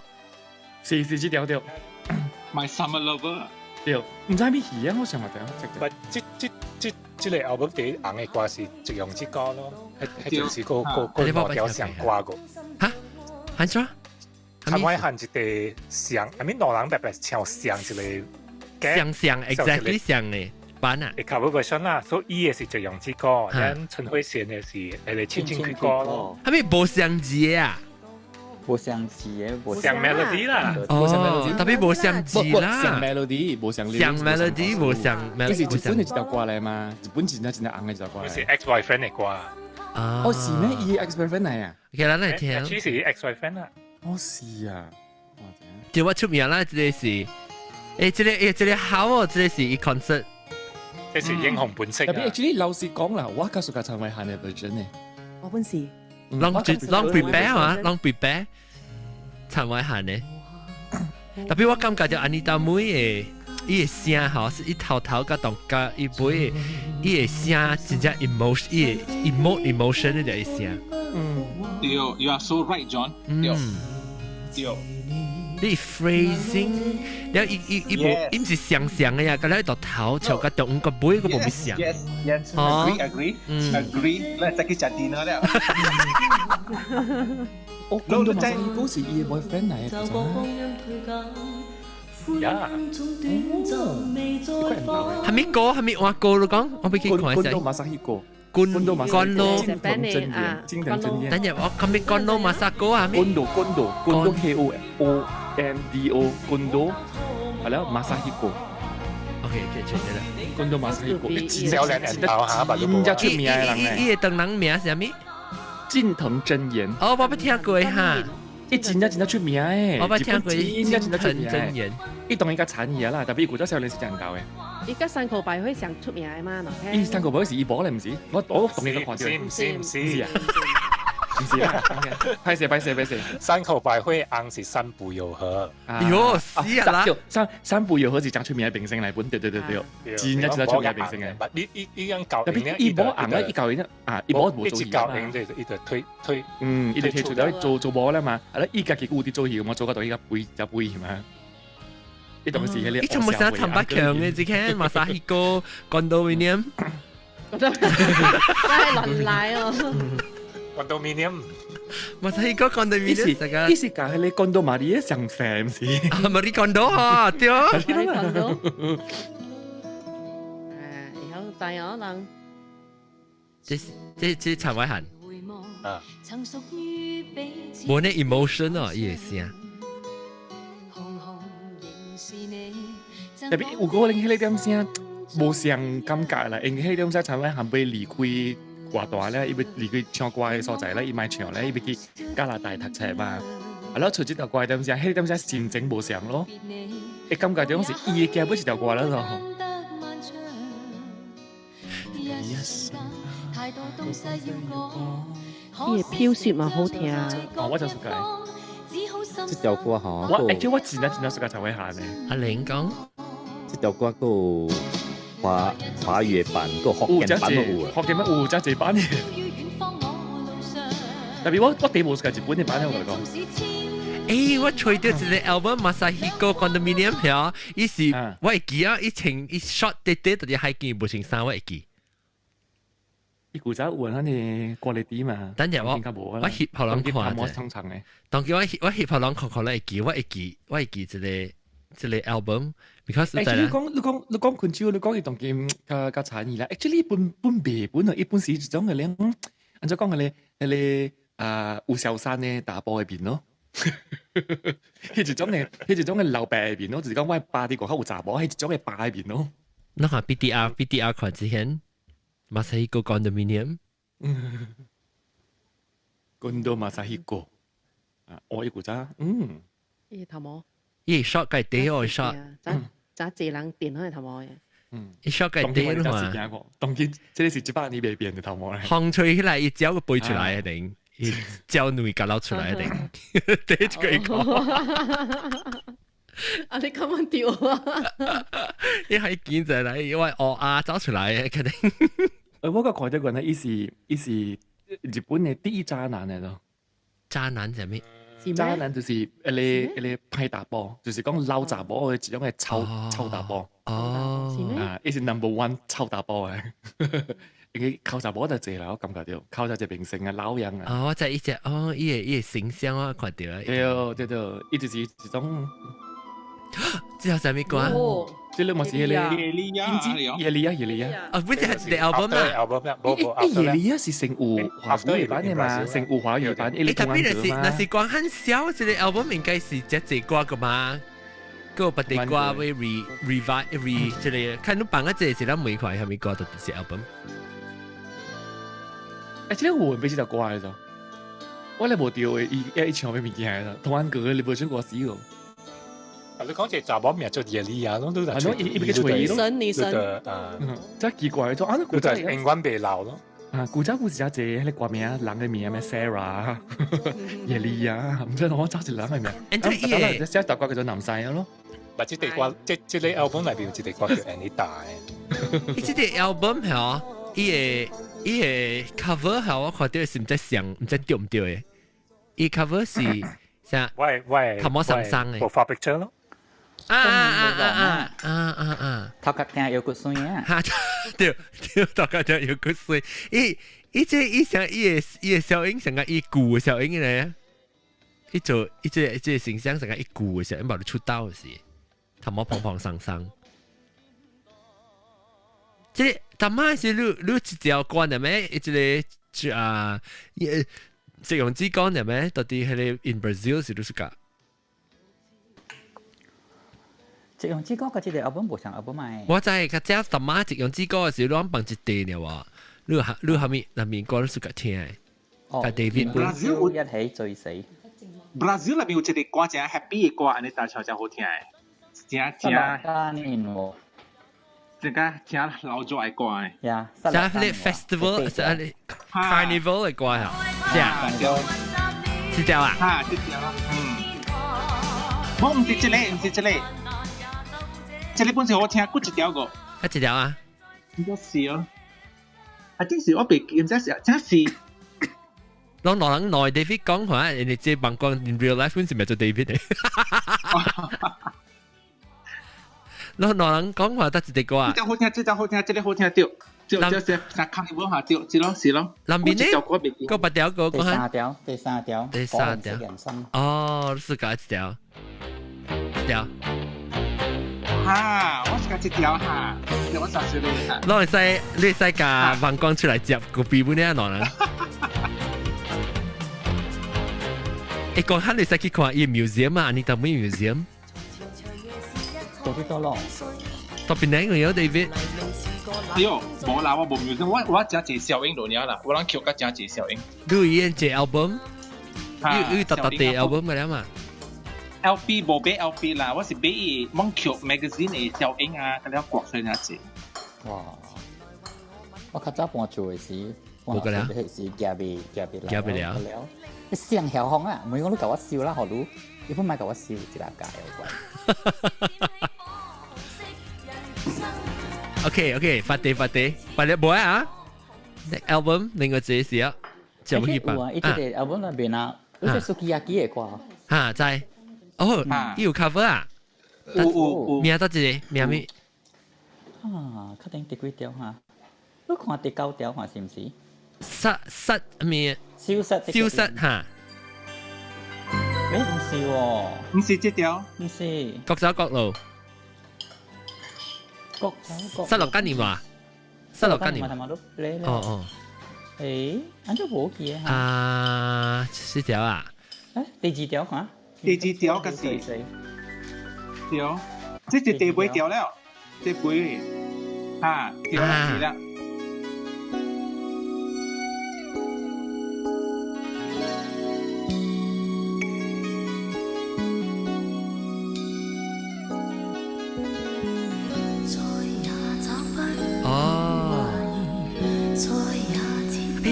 是知掉掉。My Summer Lover。掉，唔知咩戲啊？我上日睇。即係album啲硬嘅歌是《夕陽之歌》咯，係就是個歌有上歌個。嚇？喊咗？台灣係一個像，I mean 羅人白白像像一個像 exactly 像嘅版啊。你靠嗰個身啦，所以伊嘅是就用之歌，但陳慧嫻嘅是誒輕輕佢歌咯。係咪無相字啊？無相字嘅，像 melody 啦。哦，特別無相字啦。像 melody，無像 melody， 無像 melody。這是日本嘅一條歌嚟嘛？日本真係紅嘅一條歌。佢是 ex-boyfriend 嘅歌。哦，是咩？伊 ex-boyfriend 嚟啊？其實嚟聽。佢是 ex-boyfriend 啦。哦，是啊。就我出名啦，這個是，這個好哦，這個是一 concert。這是英雄本色。特別 actually 老實講啦，我較熟嘅陳慧嫻嘅 version 呢。我本事。long prepare 嘛 ，long prepare。陳慧嫻呢？特別我感覺到安妮達妹嘅，伊嘅聲吼是一頭甲動甲伊背，伊嘅聲真正 emotion， 伊嘅 emotion 呢就係聲。對 ，you are so right, John。對。你 phrasing， 然後伊唔是上嘅呀，佢喺度頭朝個動個背個部咪上。Agree。嗱，再去食 dinner 啦。哦，咁都真係嗰時伊嘅 boyfriend 嚟嘅，呀，係咪歌？係咪話歌咯？講，我俾佢看一下。關馬薩希歌。關咯。等陣我咁咪關咯馬薩歌啊？關咯 KONDO 關咯，係啦，馬薩希歌。OK， 出嚟啦。關咯馬薩希歌，一少年人頭下吧，都冇。出名嘅人咧。伊嘅當人名係咩？近藤真言。哦，我冇聽過哈。伊真正出名誒，我冇聽過近藤真言。伊當然個產業啦，特別古早少年時間教嘅。伊個山口百惠上出名嘅嘛，伊山口百惠是伊播咧，唔是？我同你個看到。唔是啊，唔是啊。拍攝。山口百惠啱是三浦友和。喲，是啊啦。三浦友和是講出名嘅明星嚟本，對。真正出名嘅明星嘅。呢樣教特別伊播硬咧，伊教人啊，伊播冇做戲教人，伊就推。伊就推出咗做播啦嘛。係啦，依家結果啲做戲，我做嗰度依家背嘛。呢檔事嘅呢，一場冇成陳百強嘅，只看馬薩希哥、condominium， 真係輪賴哦。condominium， 馬薩希哥 condominium， 呢時講係你 condo 馬里上 fan 是，Marie Kondo 啊，對啊。Marie Kondo。以後大有可能。這陳慧嫻。啊。冇呢 emotion 哦，伊嘅聲。特別有個人迄個點聲無相感覺啦，因迄點聲陳慧嫻要離開外大咧，伊要離開唱歌嘅所在咧，伊賣唱咧，伊要去加拿大讀冊嘛。啊，然後除這條歌點聲，迄點聲心情無相咯，你感覺點是伊嘅腳本是條歌啦咯。伊嘅飄雪嘛好聽。哦，我就熟嘅。這條歌嗬，我真係熟嘅陳慧嫻咧。阿玲講。這條歌個華語版個福建版都有啊，福建版有真係版嘅。特別我地冇熟日本嘅版咧，我同你講。我吹到一個 album Masahiko Condominium 呀，伊是我會記啊，伊穿伊 short 啲特別係件無穿衫，我會記。伊古早換嗰啲過嚟啲嘛。等陣我翕後人看啫。當叫我翕後人看咧會記，我會記一個 album。Because 你講昆州，你講伊當劍個產業啦。Actually 本別本啊，一本是一種嘅咧，按照講嘅咧吳小山咧打波嘅邊咯。迄一種嘅老伯嘅邊咯，就是講我爸啲個較有查波，迄一種嘅爸嘅邊咯。那下 BDR 看之前，Masahiko Condominium。Condo Masahiko。啊，我一個咋？伊頭毛。伊 shot 個地我 shot。咋濟人電開頭毛嘅。伊 shot 個地嘛。當然，這是100年未變嘅頭毛咧。風吹起來，伊只個背出來一定，伊腳女夾撈出來一定。第一個講。啊！你咁樣調啊？伊係見就嚟，因為走出來嘅肯定。我個看到個呢，伊是日本嘅第一渣男嚟咯。渣男係咩？渣男就是你派打波，就是講撈雜波嘅一種係臭打波。哦，啊，伊是 number one 臭打波嘅。佢靠雜波就謝啦，我感覺到靠雜隻明星啊，老人啊。哦，就一隻哦，伊形象我看到啦。對，伊就是一種。之後係咩歌啊？即係冇事咧。耶利亞。哦，本隻係一個 album 啊。耶利亞是成湖華語版嘅嘛，成湖華語版。你特別那是講很少，這個 album 應該是只隻歌噶嘛。個不地歌會 revive 這裡，看你放個這是咱每塊係咪歌到第四 album？ 這個我唔知道歌嚟咗，我哋冇調嘅，伊唱咩物件嚟咗，同安哥你冇唱過死個。你講隻雜波名叫耶利亞，都係伊個吹咯，女神真係奇怪咗，啊，佢就係英文被鬧咯。啊，古仔故事有隻迄個歌名，人嘅名咩 Sarah、耶利亞，唔知我找一人嘅名。咁寫大歌叫做南西咯。或者地歌，即個 album 裏邊有一地歌叫 Anita。即個 album 係伊個 cover 係我看到是唔知像唔知對唔對嘅，伊 cover 是啥？喂，頭毛生生嘅。無發 picture 咯。頭殼頂有骨髓啊！對，頭殼頂有骨髓。伊像伊個小英成個伊舊嘅小英嚟，伊做伊個形象成個伊舊嘅小英，冇出道時。頭毛胖胖生生，即係但係是你一條歌係咩？一個食用之歌係咩？到底係你 in Brazil 是點㗎？食用之歌嗰隻嘅 album 冇上 album 咪？我就係佢只但係食用之歌嘅時候，你放一地嘅話，你係咪嗱面歌都屬於聽嘅？但 David Brazil 一起最死。Brazil 入邊有一隻歌正 happy 嘅歌，安尼大唱真好聽嘅。正這個聽老早嘅歌誒，呀，就係啲 festival，就係 carnival 嘅歌啊，是條啊，嚇，是條啦，我唔是這個，這個本身我聽過一條個，一條啊，應該是哦，啊，真是我別記，真是。攞人內 David 講話，人哋即係問講 in real life 嗰時咪做 David 嚟。攞人講話得一隻歌啊！這好聽，這個好聽掉，就是看你冇下掉，是咯。南邊呢？個八條個第三條。哦，是搞一條。嚇！我是搞一條嚇，我啥事嚟嚇？你使架問講出來接個標本呢？攞人。你講下你使去看伊 museum 啊？你當咩 museum？嗰啲多咯。特別靚嘅有 David。哎呦，冇啦，我冇 museum， 我只謝小英度爾啦，我諗橋個只謝小英。你以前借 album，你特地 album 嘅啦嘛。LP 冇俾 LP 啦，我是俾網橋 magazine 嘅小英啊，嗰啲國粹那隻。哇！我較早搬住嘅時，冇個啦，係夾不了。你上條巷啊，每個都搞我笑啦，何如？你唔係搞我笑，只大界有關。OK， 發地，冇啊！album 另外這是啊，就冇辦法。一隻 album 裏邊啊，好似 Sukiyaki 嘅歌。嚇，在哦，有 cover 啊？有。名得一個名咩？啊，確定第幾條嚇？你看第9條嚇是唔是？失咩？消失嚇。誒唔是喎，唔是這條，唔是。各走各路。失落吉年華，失落吉年華。哦。誒，安怎冇記啊？啊，四條啊？誒，第幾條嚇？第幾條個是？條，這是第幾條了？第幾？嚇，條是啦。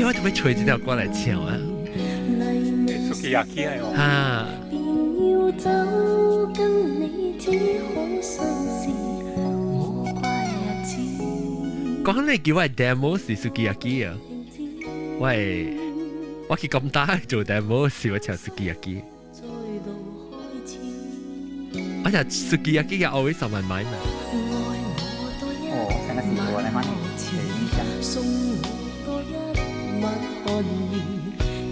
我做咩吹這條歌嚟唱啊？Sukiyaki 係啊！講你叫我 demo 是 Sukiyaki 啊？喂，我去咁大做 demo 是我唱 Sukiyaki。我唱 Sukiyaki 嘅 always on my mind 啊！哦，成個時候嚟問你印象。兒，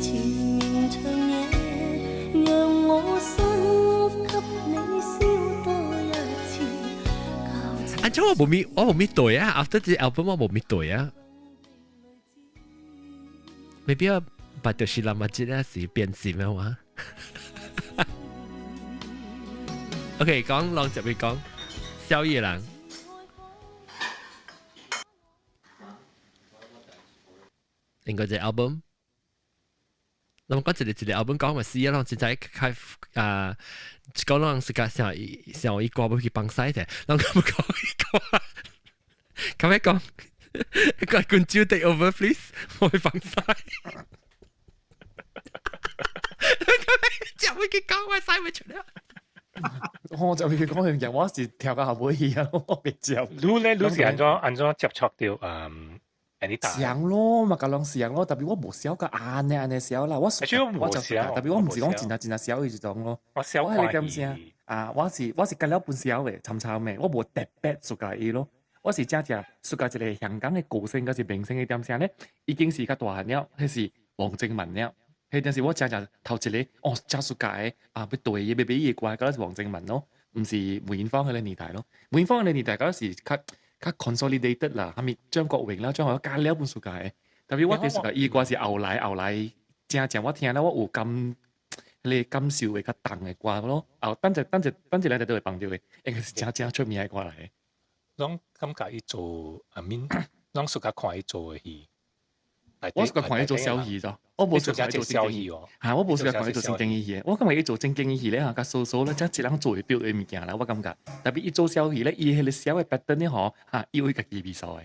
前面長野，讓我心給你燒多一次。安怎我冇搣對啊 ？After 這 album 我冇搣對啊。Maybe 我把條是諗乜嘢是變線咩話？OK， 講浪接你講，宵夜人。應該隻 album，咁講一個 album 講咪試啊，咯，現在開講浪是個上一歌要去幫曬嘅，咁講一個，咁一講，一個觀眾 take over please， 我去幫曬。就會佢講我曬咪出嚟。我就去講樣嘢，我是跳個後尾戲啊，我別接。你是安怎接觸到想咯，咪咁樣想咯，特別我冇笑個眼咧，眼笑啦，我就特別我唔是講真笑嘅種咯。我係你點先啊？我是隔了半笑嘅，參差嘅，我冇特別熟嘅嘢咯。我是真正熟嘅一個香港嘅歌星，嗰是明星嘅點先咧，已經是較大漢了，迄是黃正文了。迄陣時我真正頭一個真熟嘅要對嘢要俾嘢怪，嗰是黃正文咯，唔是梅艷芳嗰個年代咯。梅艷芳嗰個年代嗰是較 consolidated 啦，係咪張國榮啦，張學友加了本書嘅，特別我對書嘅伊歌是後來，正我聽啦，我有你感受會較重嘅歌咯。等陣兩隻都會放掉嘅，應該是正出名嘅歌嚟。攏感覺伊做攏暑假看伊做嘅戲，我暑假看伊做小戲咋，我冇暑假做小戲哦。係我冇暑假看伊做正經嘅戲，我感覺伊做正經嘅戲咧嚇，較數咧，即係一人做會表嘅物件啦，我感覺。特別伊做小戲咧，伊迄個小嘅 pattern 咧嗬嚇，伊會家己味素嘅。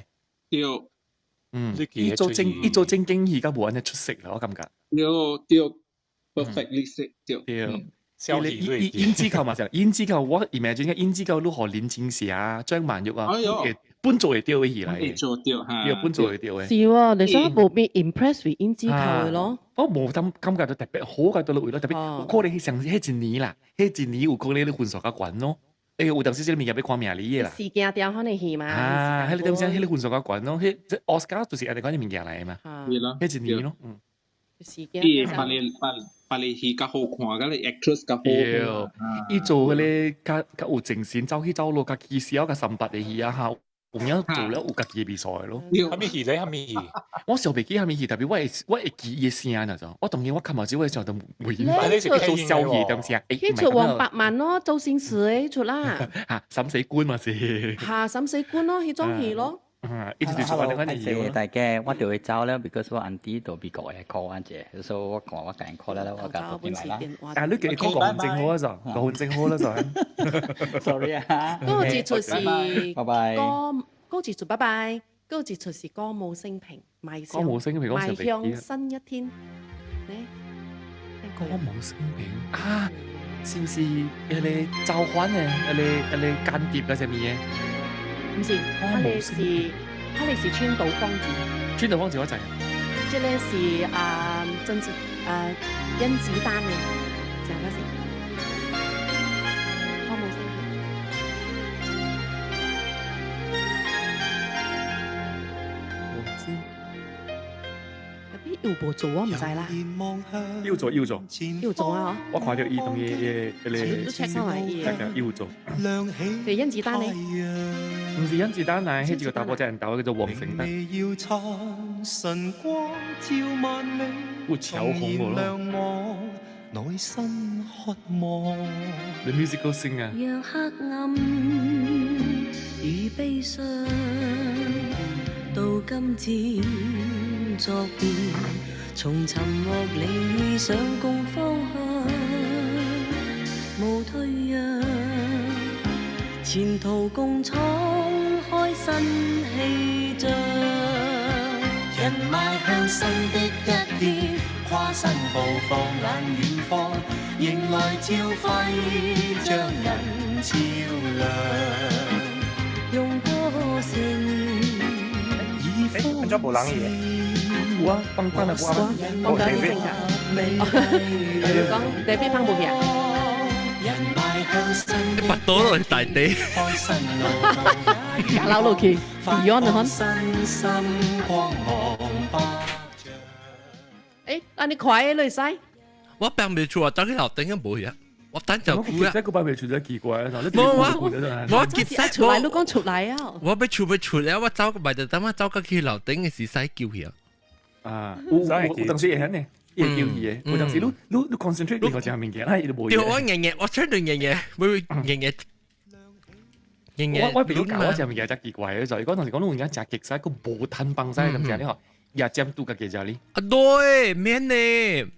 對，伊做正經戲，較無安尼出色啦，我感覺。對 ，perfectly set 對。小戲類胭脂扣嘛，就胭脂扣，我 imagine 嘅胭脂扣都何林青霞、張曼玉啊，搬做會掉嘅戲嚟嘅，做掉嚇，搬做會掉嘅。是喎，你想冇變 impress with 胭脂扣嘅咯？我冇感覺到特別好嘅到位咯，特別有可能係上迄一年啦，迄一年有可能你分數較懸咯。有當時即個物件要看命理嘅啦。時間掉可能戲嘛。迄你點先？迄你分數較懸咯，迄奧斯卡就是係講啲物件嚟嘛。係咯，迄一年咯，時間。把你戲較好看，嗰啲 actress 較好。伊做嗰啲較有精神，走起走路，較技巧，較三八嘅戲啊嚇。咁樣做了有家己嘅比賽咯。蝦米戲咧？蝦米戲？我想袂記蝦米戲，特別我會記伊聲啊咋。我當然我琴日只會想到梅艷芳做小戲點先。佢出黃百萬咯，周星馳嘅出啦。嚇，審死官嘛是。嚇，審死官咯，佢種戲咯。一直做我哋嗰啲嘢。大家我就會走咧 ，because 我 auntie 都美國嘅 call 安姐，所以我講我間 call 咧，我間報電話啦。但係你講講正好啦就，講正好啦就。Sorry 啊。嗰個節出是，拜拜。嗰個節出拜拜，嗰個節出是歌舞升平，邁向新一天。歌舞升平啊，是唔是嗰啲造反嘅，嗰啲間諜嗰隻咩嘢？唔是，他哋是川島芳子。川島芳子我就係。即係是甄子丹嘅，就係嗰時。歌舞升平。我唔知。要播做啊，唔使啦。要做啊！我看到伊同伊都 check 翻埋伊。要做。係甄子丹咧？唔是甄子丹啊，係一個大波仔人鬥叫做黃承德。會超紅個咯。The musical singer。讓黑暗與悲傷到今漸作變，從沉默理想共方向，無退讓，前途共闖開新氣象，人邁向新的一天，跨新步放眼遠方，迎來朝輝將人照亮，用歌聲以風有啊，放翻啦，我講正㗎。講你邊放部戲啊？你拔刀落去大地。假撈落去，Beyond 啊！誒，安尼快你使？我並未出啊，等佢樓頂嘅冇嘢。我等就估啊！即係個並未出咗奇怪啊！我結晒出嚟都講出嚟啊！我俾出嚟，我走個咪就等我走個去樓頂嘅時使叫佢啊！有當時係呢，也叫佢嘅。有當時你 concentrate 呢個就係物件啦，都冇嘢。我日我出嚟日我比較搞嗰隻物件真奇怪嘅，就係嗰陣時講到而家食極晒個冇吞崩晒咁滯呢個。日針度嘅記者哩，對，咩呢？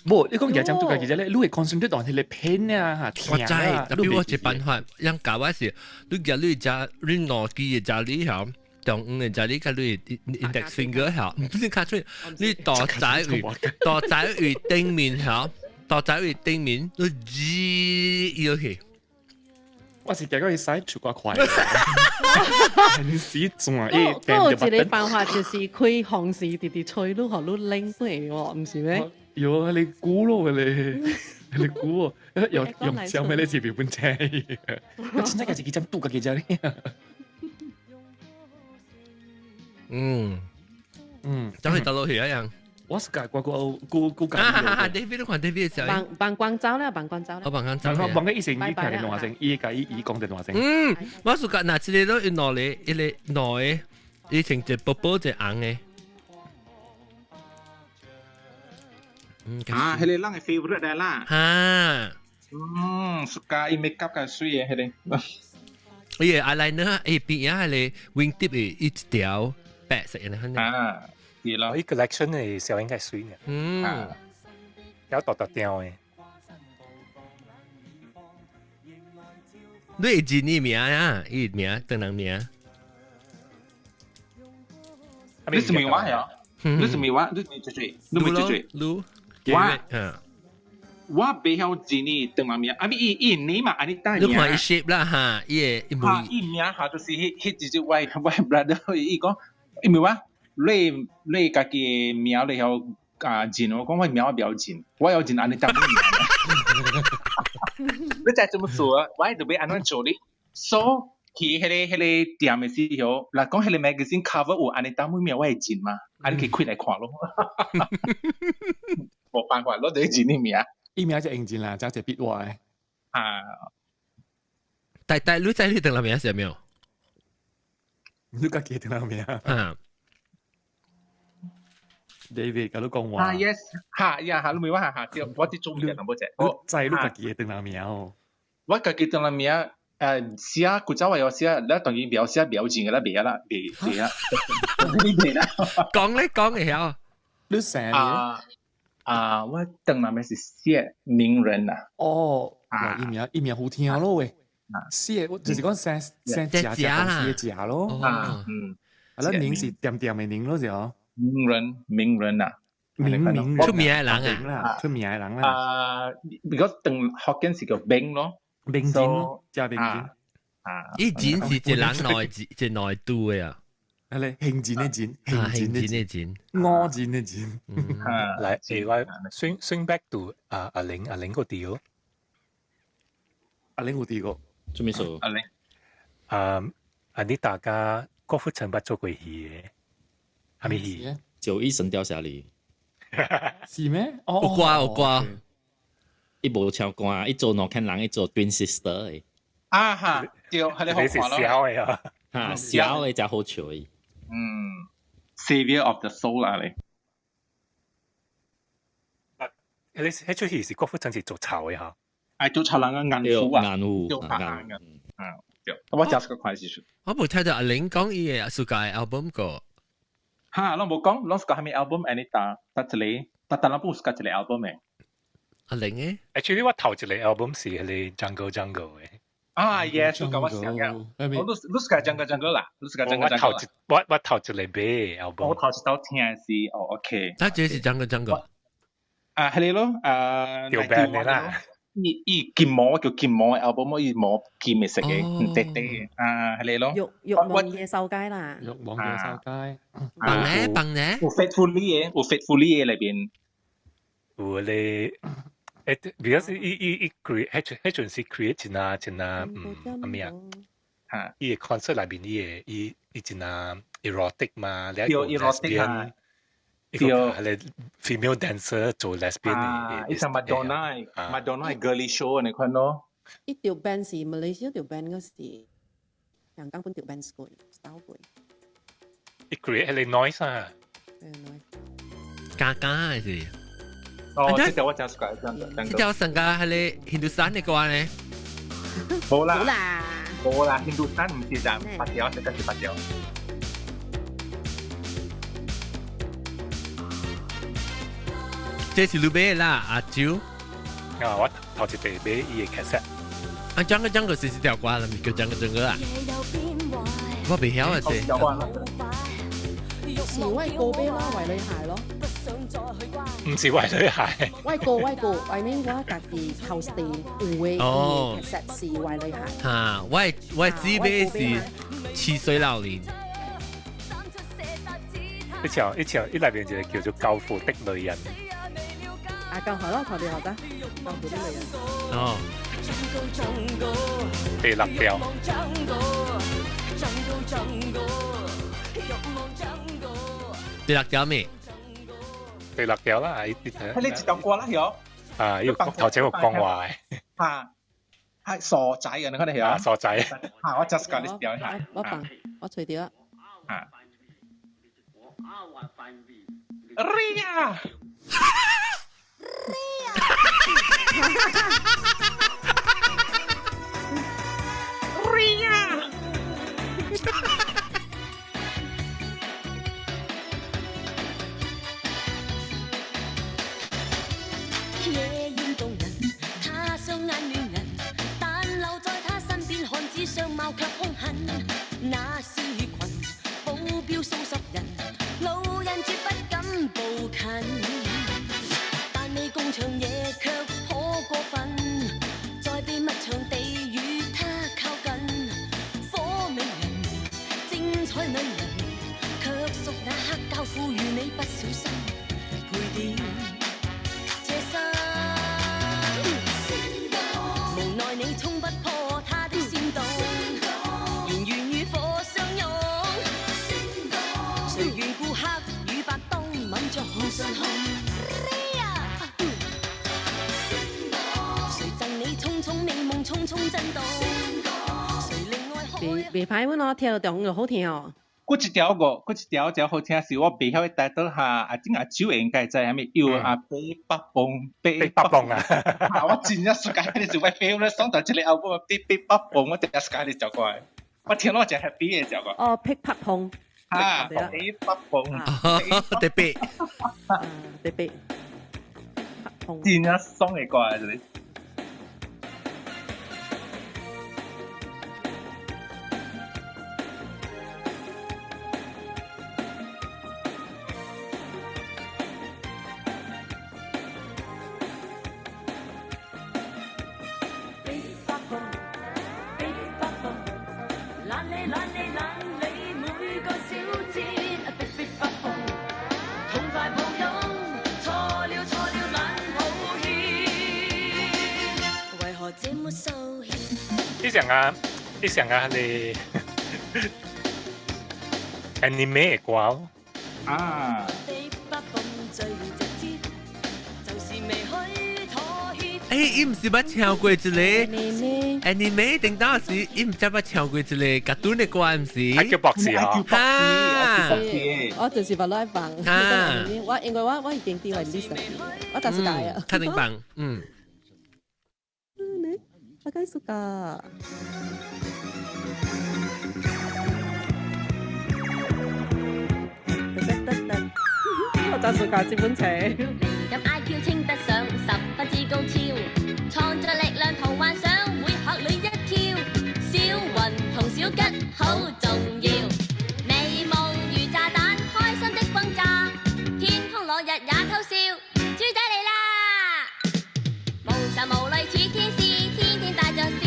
冇，你講日針度嘅記者咧，你會 concentrate 到你片啊，我知，特別我一辦法，讓搞嗰時，你日你揸你攞機嘅揸你響，中午嘅揸你個你 index finger 響，唔知卡出，你多仔魚頂面響，多仔魚頂面，你指要去。我是結果去使出個快，很死仲啊！不過自己辦法就是開紅事直直吹，都學都拎出嚟喎，唔是咩？有你估咯，你估喎，用上咩？你前邊本車，我真係自己針篤嘅記者咧。走去到落去一樣。我是改過個David 都看 David 嘅時候，辦關照咧，辦關照咧。我辦關照。我辦嘅以前已經係電話聲，依家依講電話聲。我是講嗱，這裡都要攞嚟，一嚟攞嘅，以前隻波波隻硬嘅。係你啷嘅 favorite 嚟啦？suka makeup 嘅水嘅係你。eyeliner 邊啊係你 wingtip 嘅一條白色嘅呢？係咯，依 collection 嘅時候應該係水嘅，有獨特調嘅。你係字呢名啊？依名等人名。你是咪話呀？你是咪話？你咪追，你咪追。我背後字呢等人名，啊咪依你嘛，啊你單名。你看 shape 啦哈，依名下就是迄字就我 brother 伊講，因為話。你家己名你有錢，我講我名我比較錢，我有錢安尼當咩名？你再這麼做，我就要安怎做哩？所以迄個店嘅時候，嗱講迄個 magazine cover 有安尼當咩名，我係錢嘛，安尼可以開來看咯。冇辦法，攞到錢啲名，伊名就用錢啦，就係筆畫嘅。但你知你等人名係咩？你家己等人名。David 佢都講話。yes， 你咪話我啲中意嘅冇隻。我知你家己嘅定名哦。我家己定名寫古早話有寫，你當然表寫表情嘅啦，別啦。講嘅曉。你寫我定名是寫名人啊。哦，一名好聽咯喂。寫就是講寫假啦，寫假咯。係啦，名是點點嘅名咯就。名人啊，出名嘅人啊，出名嘅人啊。如果鄧學緊是叫兵咯，兵戰咯，就係兵戰。依戰是隻人內度嘅啊，係咧興戰嘅戰，興戰嘅戰，柯戰嘅戰。嚟，我swing back to 阿玲嗰條，阿玲嗰條，做咩數？阿玲，阿啲大家郭富城捌做過戲嘅。係咪戲？九一神雕俠侶是咩？有歌，伊無唱歌，伊做兩個人，伊做 twin sister 嘅。哈，對，係你好看咯。小嘅啊，小嘅就好笑嘅。Savior of the soul 啊你。你喺出戲是郭富城是做巢嘅嚇。係做巢人嘅銀虎啊，做拍硬嘅。我就係個快事。我冇睇到阿玲講伊嘅世界 album 個。我冇講，我suka 係咪 album Anita， 但係我唔 suka 這個 album 嘅。阿玲嘅 ，actually 我頭一個 album 是係 Jungle 嘅。yes，我想嘅，我 suka Jungle 啦，我 suka Jungle。我頭一個買 album。我頭一道聽是OK。但係是 Jungle。係你咯，條 band 嘅啦。伊劍魔叫劍魔嘅 album， 伊魔劍嘅食嘅，唔得嘅。係你咯。欲望野獸街啦。欲望野獸街。笨呢？有 faithfully 嘅裏邊。有你，because 伊 create 迄陣時 create 真啊咩啊？伊個 concert 裏邊伊真啊 erotic 嘛，你一個 lesbian 一個係 female dancer 做 lesbian 啊，一隻 Madonna girly show 你看咯。一條 band 是 Malaysia 條 band 嗰時，香港本條 band 過，style 過。一 create 係 noise 啊。嘎嘎係是。哦，這條我真係覺得呢條成個係你 Hindustan 嘅歌呢？冇啦，Hindustan 唔是就八條，這個是八條。這是你買啦，阿舅。啊，我頭一地買伊個 cassette。啊，整個是條歌啦，咪叫整個啊。我未曉啊，這。是威過俾啦，為女孩咯。唔是為女孩。威過，為咩我家己後地有嘅 cassette 是為女孩。嚇，我知咩是似水流年。一條一裏邊就叫做教父的女人。啊，教學咯，佢哋學得教父的女人。哦。第六條。第六條咩？第六條啦，你睇。你一條歌啦，曉？啊，要頭先我講話嘅。係傻仔嘅，你看到曉？傻仔。我 just 講呢條係。我除掉啦。Ria！ 夜宴動人，他雙眼戀人，但留在他身邊，漢子相貌卻兇狠。那是群保鏢數十人，路人絕不敢步近。但你共場夜卻頗過分，在秘密場地與他靠近。火美人，精彩女人，卻屬那黑膠賦予你不小心配點。無奈你衝不破他的煽動，言語與火相擁。誰願顧黑與白當吻着紅唇紅？誰贈你匆匆美夢匆匆震動？誰令愛海？未歹喎，我聽到仲好聽哦。嗰一條就好聽是我未曉帶到下，啊點阿酒應該在係咪要啊北北蹦啊！我真係世界你做咩 feel 咧？上到這裡後我北蹦，我真係世界你就過，我聽到就 happy 嘅就過。哦，北北蹦。啊，北蹦。特別。特別。真係爽嘅歌啊！你。一成啊你 anime 嘅歌啊。伊唔是捌唱過一個 anime， 定當時伊唔知捌唱過一個 cartoon 嘅歌，唔是？係叫博士啊！我就是捌來放。我因為我已經啲為 list 我就是解啊。肯定放，大家suka。我就 suka 這本詞。咁 IQ 稱得上10分之高超，創作力量同幻想會學你一竅。小雲同小吉好重要，美夢如炸彈，開心的轟炸，天空落日也偷笑，豬仔嚟啦！無神無淚似天使，天天帶着笑，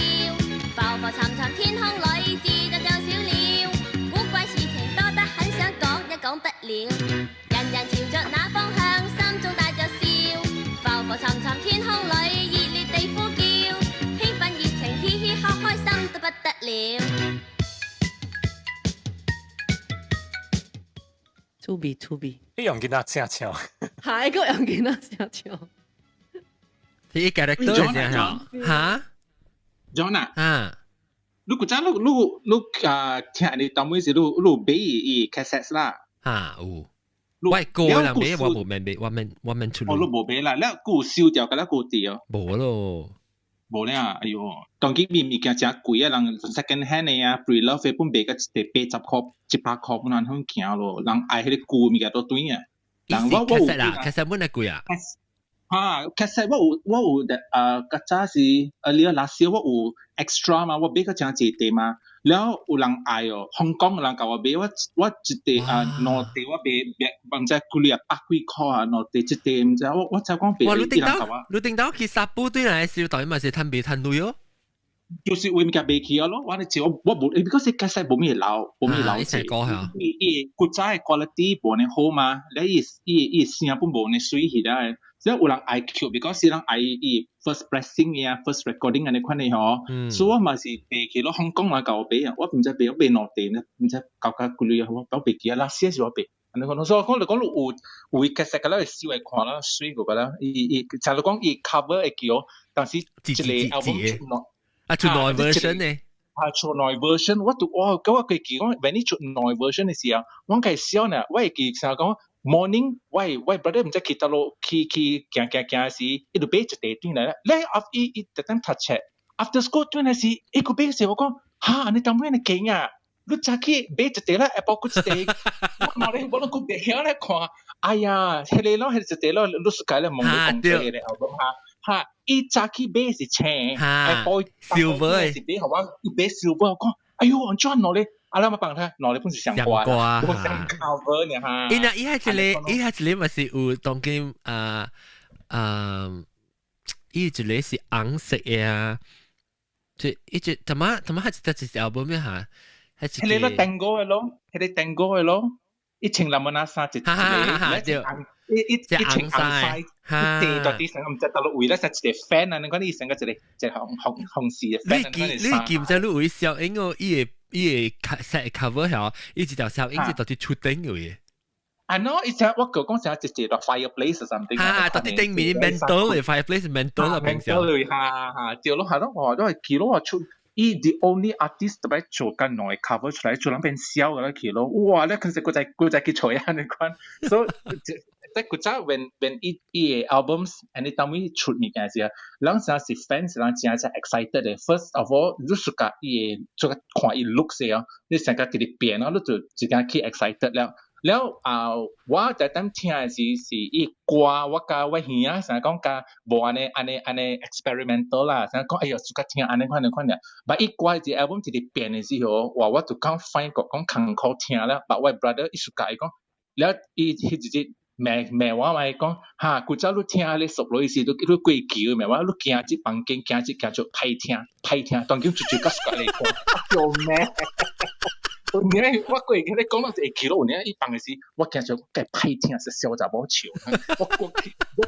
浮浮沉沉天空裏自在像小鳥，古怪事情多得很想講也講不了。人人朝着那方向，心中帶着笑，浮浮沉沉天空裏熱烈地呼叫，興奮熱情嘻嘻哈開心到不得了。除 to be，一樣見得正巧，係個樣見得正巧。啲 character 係點樣？嚇 ，John 啊，啊，你估真你聽你當每時你俾伊 cassette 啦，嚇有。喂，個人俾我冇出嚟。我都冇俾啦，แล้วกู燒掉㗎啦，กู掉。冇咯。冇咧啊！哎呦，當佢咪件真貴啊，人 second hand 嘅啊 ，pre-love 嘅本賣個80塊、100塊本人響行咯，人愛迄個貴咪個都對啊。人我 cassette 啊 ，cassette 本係貴啊。嚇 ，cassette 我有個早是你last year 我有 extra 嘛，我買個真濟地嘛，แล้ว有人愛哦，香港人教我買，我一地兩地我買，唔知幾廿百幾塊啊，兩地一地唔知，我就講買。哇！你定到去沙煲對嚟燒袋，咪是攤俾攤累哦。就是為物件買起咯，我哋只我冇，because 佢cassette冇咩留，冇咩留錢。伊古早嘅 quality 冇呢好嘛，你伊聲本冇呢水起來。所以有人愛 Q，because 人愛伊 first pressing 啊 ，first recording 安尼款嘅嗬，所以我嘛是背起咯，香港人教我背啊，我唔知背我背兩地呢，唔知搞幾類啊，我背起啊，那些是我背，安尼講，所以講你講有 cassette 嘅啦，燒嚟看啦，水個啦，伊就係講伊 cover 會叫，但是一個 album 出內，出內 version 呢？出內 version，我佢講，when 你出內 version 嘅時候，我係笑呢，我係成日講。morning 喂 brother 唔知去到路去行時，伊就俾一地轉來啦。咧 after 伊特登 touch after school 轉來時，伊個俾時我講嚇，你當咩你勁啊？你早起俾一地啦 ，apple 個一地，我咧我個俾佢咧看，哎呀，係你咯係一地咯，你世界咧望到講嘅咧，我講嚇，伊早起俾是青 ，apple silver 是俾我，伊俾 silver 我講，哎呦，我轉落咧。啊，咱咪幫他攞你本是上掛，我上 cover 呢哈。伊那伊係一個咪是有當今伊一個是紅色嘅啊，就一隻怎麼係一隻 album 咩嚇？係你咯定過嘅咯，係你定過嘅咯，一程林文啊三隻，一程紅晒，地到啲成唔知到落位咧，實一個 fan 啊，你講啲成個一個紅事嘅 fan。你見唔知你會笑，因為伊個 cover 係伊一條小影子到底出頂嘅。I know，而且我講成一隻 fireplace something。嚇，到底頂面 mental 嘅 fireplace mental 啦，平時。mental 嚇，掉落係咯，我都係見到我出。伊 the only artist 特別做緊內 cover 出嚟，做兩邊笑嘅啦，佢咯，哇！咧其實佢就佢除啊，你講，所以即係佢真 when 伊 albums and 你當面出物件時啊，兩陣是 fans 兩陣係 excited 嘅。First of all，你做個伊做個看伊 look 時啊，你成個佢哋變咯，你就自己去 excited 了。แล้ว我แต่ตั้งที่是อีกว่าว่าการว่าเฮียสังกัดการบอกอันนี้ experimental ล่ะสังกัดไอ้ยสุกัดที่อันนี้เนี่ยแต่อีกว่าที่ album ที่ได้เปลี่ยนสิเหรอว่าถูกการ find ก็การขังเขาที่แล้วแต่ว่า brother อีสุกัดอีกแล้วอีที่จริงแม่ว่าไม่ก็ฮะกูจะรู้ที่อะไรสุดเลยสิรู้กุยกิ้วแม่ว่ารู้กี่จิปังกิ้งกี่จิจะไพ่ที่ตอนกี้จู่ๆก็สุกัดเลยก็โยแม่你咧，我過去你講到一期咯，你一放嘅時，我驚住計歹聽是小雜寶笑，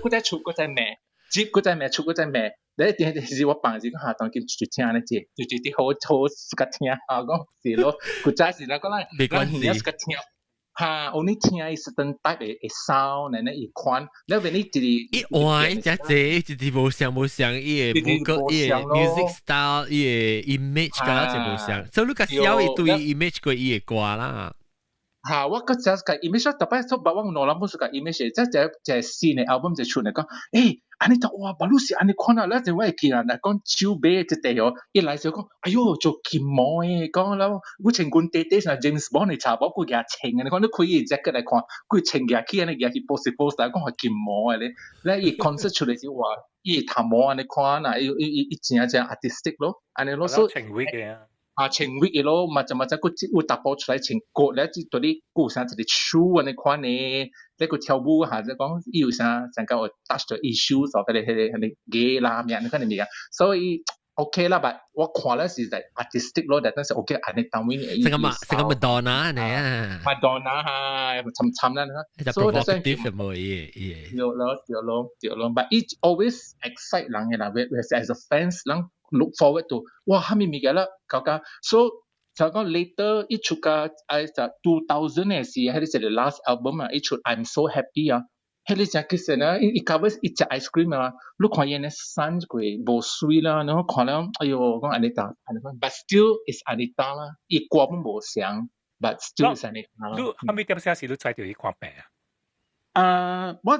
我再出，我再罵，我再罵出，我再罵，你一點時我放嘅時，下當佢就聽咧啫，就啲好個聽啊，講是咯，佢真係啦，講啦，講個聽。嚇，我呢聽係 certain type 嘅 sound，然後一款，然後你一哇，一隻冇像，伊個music style，伊個 image 個就冇像，所以你個小一對 image 個伊個歌啦。嚇，我個只個 image，特別係我攞諗冇個 image，即係就新嘅 album 就出嚟講，誒。安尼就哇，巴魯是安尼看啊，那就我見人講手尾一地哦，一來就講，哎呦做金毛誒，講啦，我穿棍地地上 James Bond 嚟查，包括嘢稱啊，你講你開伊 jacket 嚟看，佢稱嘢起安尼嘢去 post，但係講係金毛誒咧，伊 concert 出嚟就話，伊頭毛安尼看啊，伊真係 artistic 咯，安尼咯，所以情味嘅啊。情味嘅咯，咪就佢打包出嚟情歌咧，即係啲古生一啲 show 安尼款呢，你個跳舞下就講要啥，成個 touch 咗 issues，或者係 gay 啦咩你看你明啊，所以 OK 啦，但我看咧是係 artistic 咯，但係 OK 安尼當面嘅。成個 Madonna 呢啊 ，Madonna 嚇，沉啦，所以就 provocative 冇嘢。有咯 ，but it always excite 人嘅啦，as a fans 人。look forward to 哇，哈咪咪嘅啦，搞所以就講 later 一出個2000嘅時，係啲係 last album 啊，一出 I'm So Happy 啊，係啲就其實呢，一 cover 一隻 ice cream 啊，你看嘢呢生過無水啦，然後看了，哎呦，講 Anita，but still is Anita 啦，伊歌本無像 ，but still is Anita 啦。你後尾點寫時你再條去看病我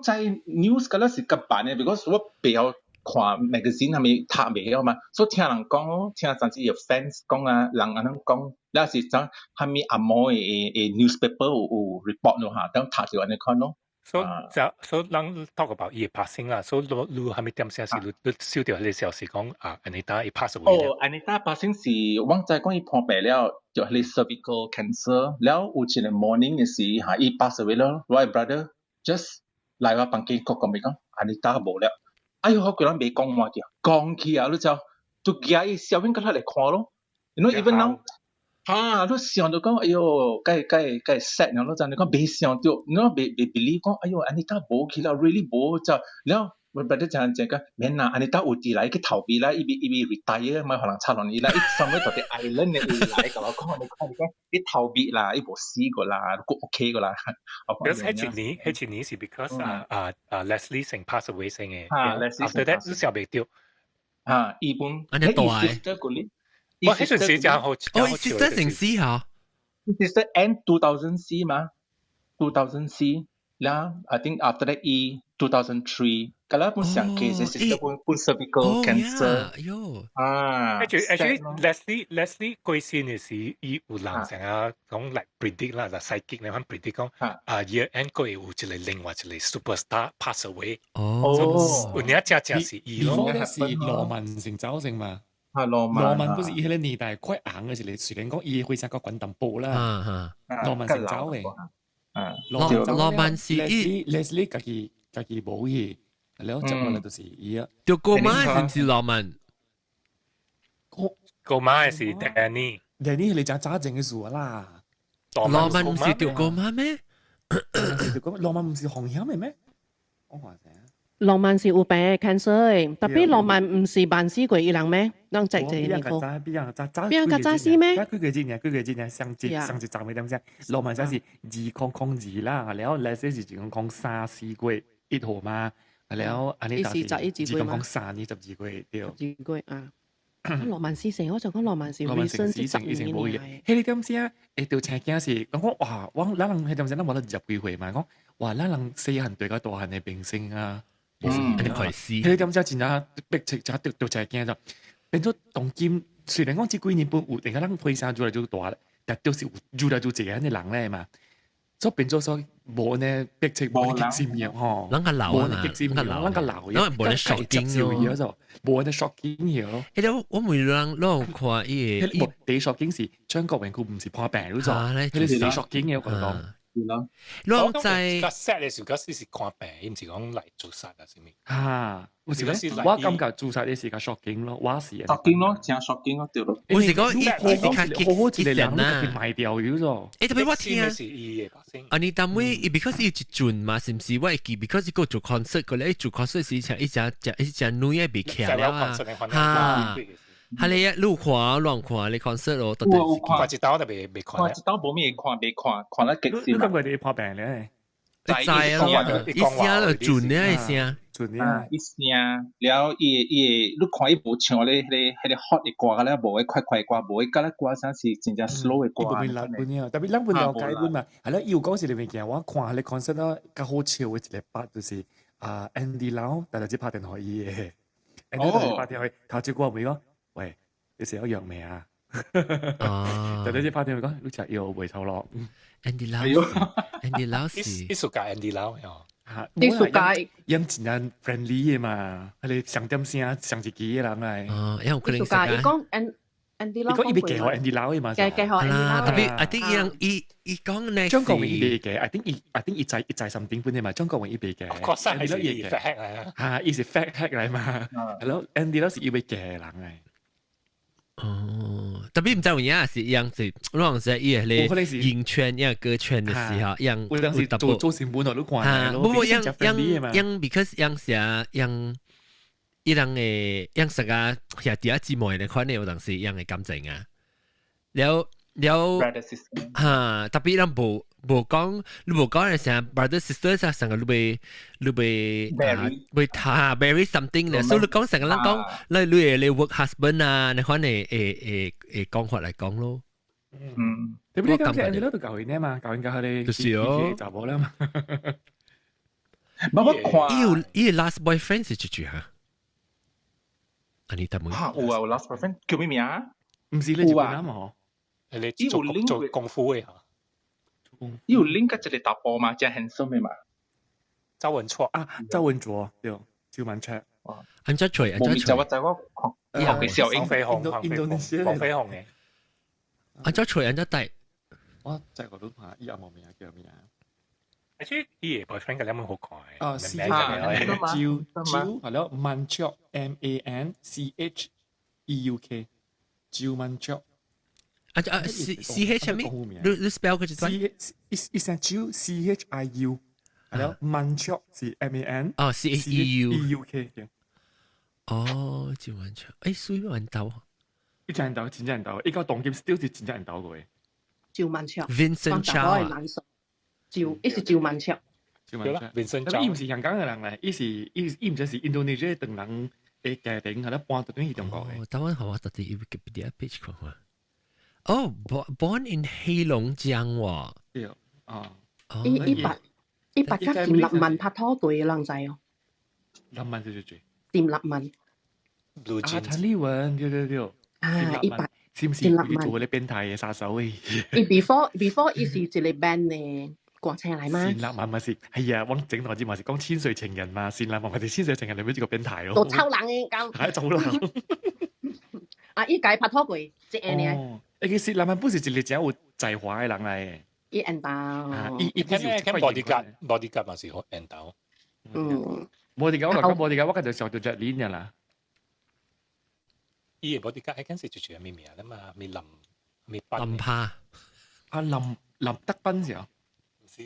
在 news 嗰陣時個版呢 ，because 我比較看 magazine 係咪讀未曉嘛，所以聽人講，聽甚至有 fans 講啊，人咁樣講，有時就係咪阿摩嘅 newspaper 有 report 咯嚇，等讀就安尼看咯。所以人 talk about 伊嘅 passing 啦，所以你後尾點寫時你收到啲消息講Anita 伊 pass away 哦 ，Anita passing 是我知講伊破病了，就係 cervical cancer，แล้ว有一個 morning 嘅時嚇，伊 pass away 咯，我 brother just 嚟我房間講講咪講 Anita 冇了。哎呦，我個人未講話嘅，講起啊，你就叫伊小編佢嚟看咯。You know even now，你想到講，哎呦，該 sad 咯，就你講未想到，你講未 believe 講，哎呦 ，Anita 冇去啦 ，really 冇就，แล้ว我覺得就係個，免啦 ，Anita 有啲嚟去逃避啦，伊 retire 咪可能差落嚟啦，伊 somewhere 到啲 island 嘅嚟㗎，我講你逃避啦，伊冇死過啦，都 OK 㗎啦。嗰年是 because Leslie Singh pass away 先嘅，after that 你想未掉伊本安尼大我迄陣時就好sister 成絲嚇 ，sister end 2004嘛，2004啦 ，I think after that 2003。Kalau pun siang case, sister pun cervical cancer. Actually, Leslie 過身嘅時，伊有人成日講嚟 predict 啦，就 psychic 嚟講 predict 講year end 過有一個另外一個 superstar pass away。有呢一隻是伊咯。那是羅文成走成嘛？羅文不是伊迄個年代快硬嘅時嚟，雖然講伊會成個滾蛋布啦。羅文成走嘅。羅文是伊 Leslie 家己冇去。แล้วจังหวะ就是伊啊，就哥媽係唔是羅文，哥媽係 Danny 你講揸正嘅事啦。羅文唔是條哥媽咩？羅文唔是紅曉嘅咩？我話聲。羅文是有病 cancer，特別羅文唔是辦死過伊人咩？讓仔仔呢個。邊個渣死咩？佢幾年上一站咪點先？羅文真是2002啦，แล้ว Leslie 是講34過一號嘛。แล้วอันนี้จีกง3นี่12個月對12個月啊羅曼史城我就講羅曼史成以前冇嘢迄個點先會到請驚是講哇我咱人迄點先咱冇得20幾歲嘛講哇咱人細漢對個大漢嘅明星啊安尼開始迄個點先真係逼切就到請驚就變咗當今雖然講這幾年半有定個人飛山做嚟做大啦但都是做嚟做這樣嘅人咧嘛所以變咗所冇呢逼切冇呢激戰嘅嗬，啷個流啊？啷個流？因為冇人 shocking 咗就冇人 shocking 嘢咯。誒，我每人攞看伊個第 shocking 是張國榮佢唔是破病咗咗，佢係 shocking 嘅我講。攞在個 set 嘅時候，嗰時是看病，唔是講嚟做殺啊，是咪？嚇，我是咧，我感覺做殺嘅時個 shocking 咯，我是 shocking 咯，正 shocking 咯，對咯。我是講伊好好似你兩個賣掉咗咗。誒，特別我聽啊，你當尾，because 伊一轉嘛，是唔是？我會記 ，because 佢做 concert 個咧，做 concert 時請一隻女嘅被騎了啊，嚇。係你一路看亂看你 concert 咯，看一刀都未看，看一刀冇咩看得極少。你感覺你破病咧？知啊，一聲就轉咧一聲，一聲，แล้ว伊你看伊無唱咧，迄個 hot 嘅歌咧，無會快歌，無會嗰啲歌聲是真正 slow 嘅歌。伊無會爛特別爛本了解本嘛。係啦，要講是裏面嘅，我看迄個 concert 咯，較好笑嘅一個part就是Andy Lau，但係只拍電話伊嘅，Andy 拍電話頭一個咪講。喂，你食咗藥未啊？就你只拍電話講，你食藥未臭落 ？Andy Lau，Andy Lau 是藝術家 Andy Lau 嚇，藝術家因真係 friendly 嘅嘛，佢哋上點聲上自己嘅人嚟。因為佢哋藝術家，講 Andy Lau 講伊別嘅 Andy Lau 嘅嘛，嘅 Andy Lau。特別，I think 伊講咧，張國榮伊別嘅 ，I think 伊在甚點本嘅嘛，張國榮伊別嘅。確實係伊 fact 嚟啊。嚇，伊是 fact 嚟嘛，係咯 ，Andy Lau 是伊別嘅人嚟。哦，特別唔知有影是樣子，可能是伊個咧影圈、樣歌圈嘅時候，樣有當時做新聞我都看咯。不過樣 because 樣是樣伊人嘅樣實啊，兄弟姊妹嘅款咧，有當時樣嘅感情啊。了哈，特別人無講，你無講係成 brother sister 就成個你被他 marry something 咧，所以你講成個人講，你 work husband 啊，你可能會講法嚟講咯。你唔知咁嘅，你都教佢呢嘛，教佢哋就是哦，就冇啦嘛。冇乜看。伊 last boyfriend 是住嚇，安妮塔妹。嚇，有啊 last boyfriend 叫咩名啊？唔是你做啱嘛？你做功夫嘅嚇。有另個一個大波嘛，真 handsome 嘅嘛。周文卓啊，周文卓對，趙文卓。安卓翠，冇面就我佢小英黃飛鴻嘅。安卓翠，安卓弟。我真係我都怕，依家冇名叫咩啊？而且啲 boyfriend 嘅兩好怪。哦，是趙係咯，曼卓 MANCHEUK，趙曼卓。CH 係咩？你 spell 佢就係 CHIU，係咯，曼卓是 MAN。哦，CHEUK。 哦，趙曼卓，屬於人鬥。一隻人鬥，真人鬥，依個當劍 still 是真人鬥嘅。趙曼卓 Vincent Chow，伊是趙曼卓。Vincent Chow，伊唔是香港嘅人嚟，伊唔是印度尼西亞等人嘅家庭，係咧搬到邊去中國嘅。台灣好啊，特啲 Wikipedia page 講話。哦 ，born in 黑龍江喎。對啊。伊白甲佔立文拍拖對嘅人仔哦。立文對。佔立文。啊，陳立文，對。啊，伊白。是唔是佢做嗰啲變態嘅殺手誒？伊 before 伊是一個 band 嘅國青嚟嘛？善立文咪是係啊，我整台節目是講千歲情人嘛，善立文咪係千歲情人裏面一個變態咯。做臭人嘅咁。係做人。啊，伊介拍拖過，即係呢？哦，其實男人本是一個真有才華嘅人嚟。伊緣投。伊bodyguard 嘛是好緣投。bodyguard 我就上到隻鏈嘅啦。伊個 bodyguard 嗰陣時就咩名啦嘛，咪林帕。啊林德斌時候。唔是。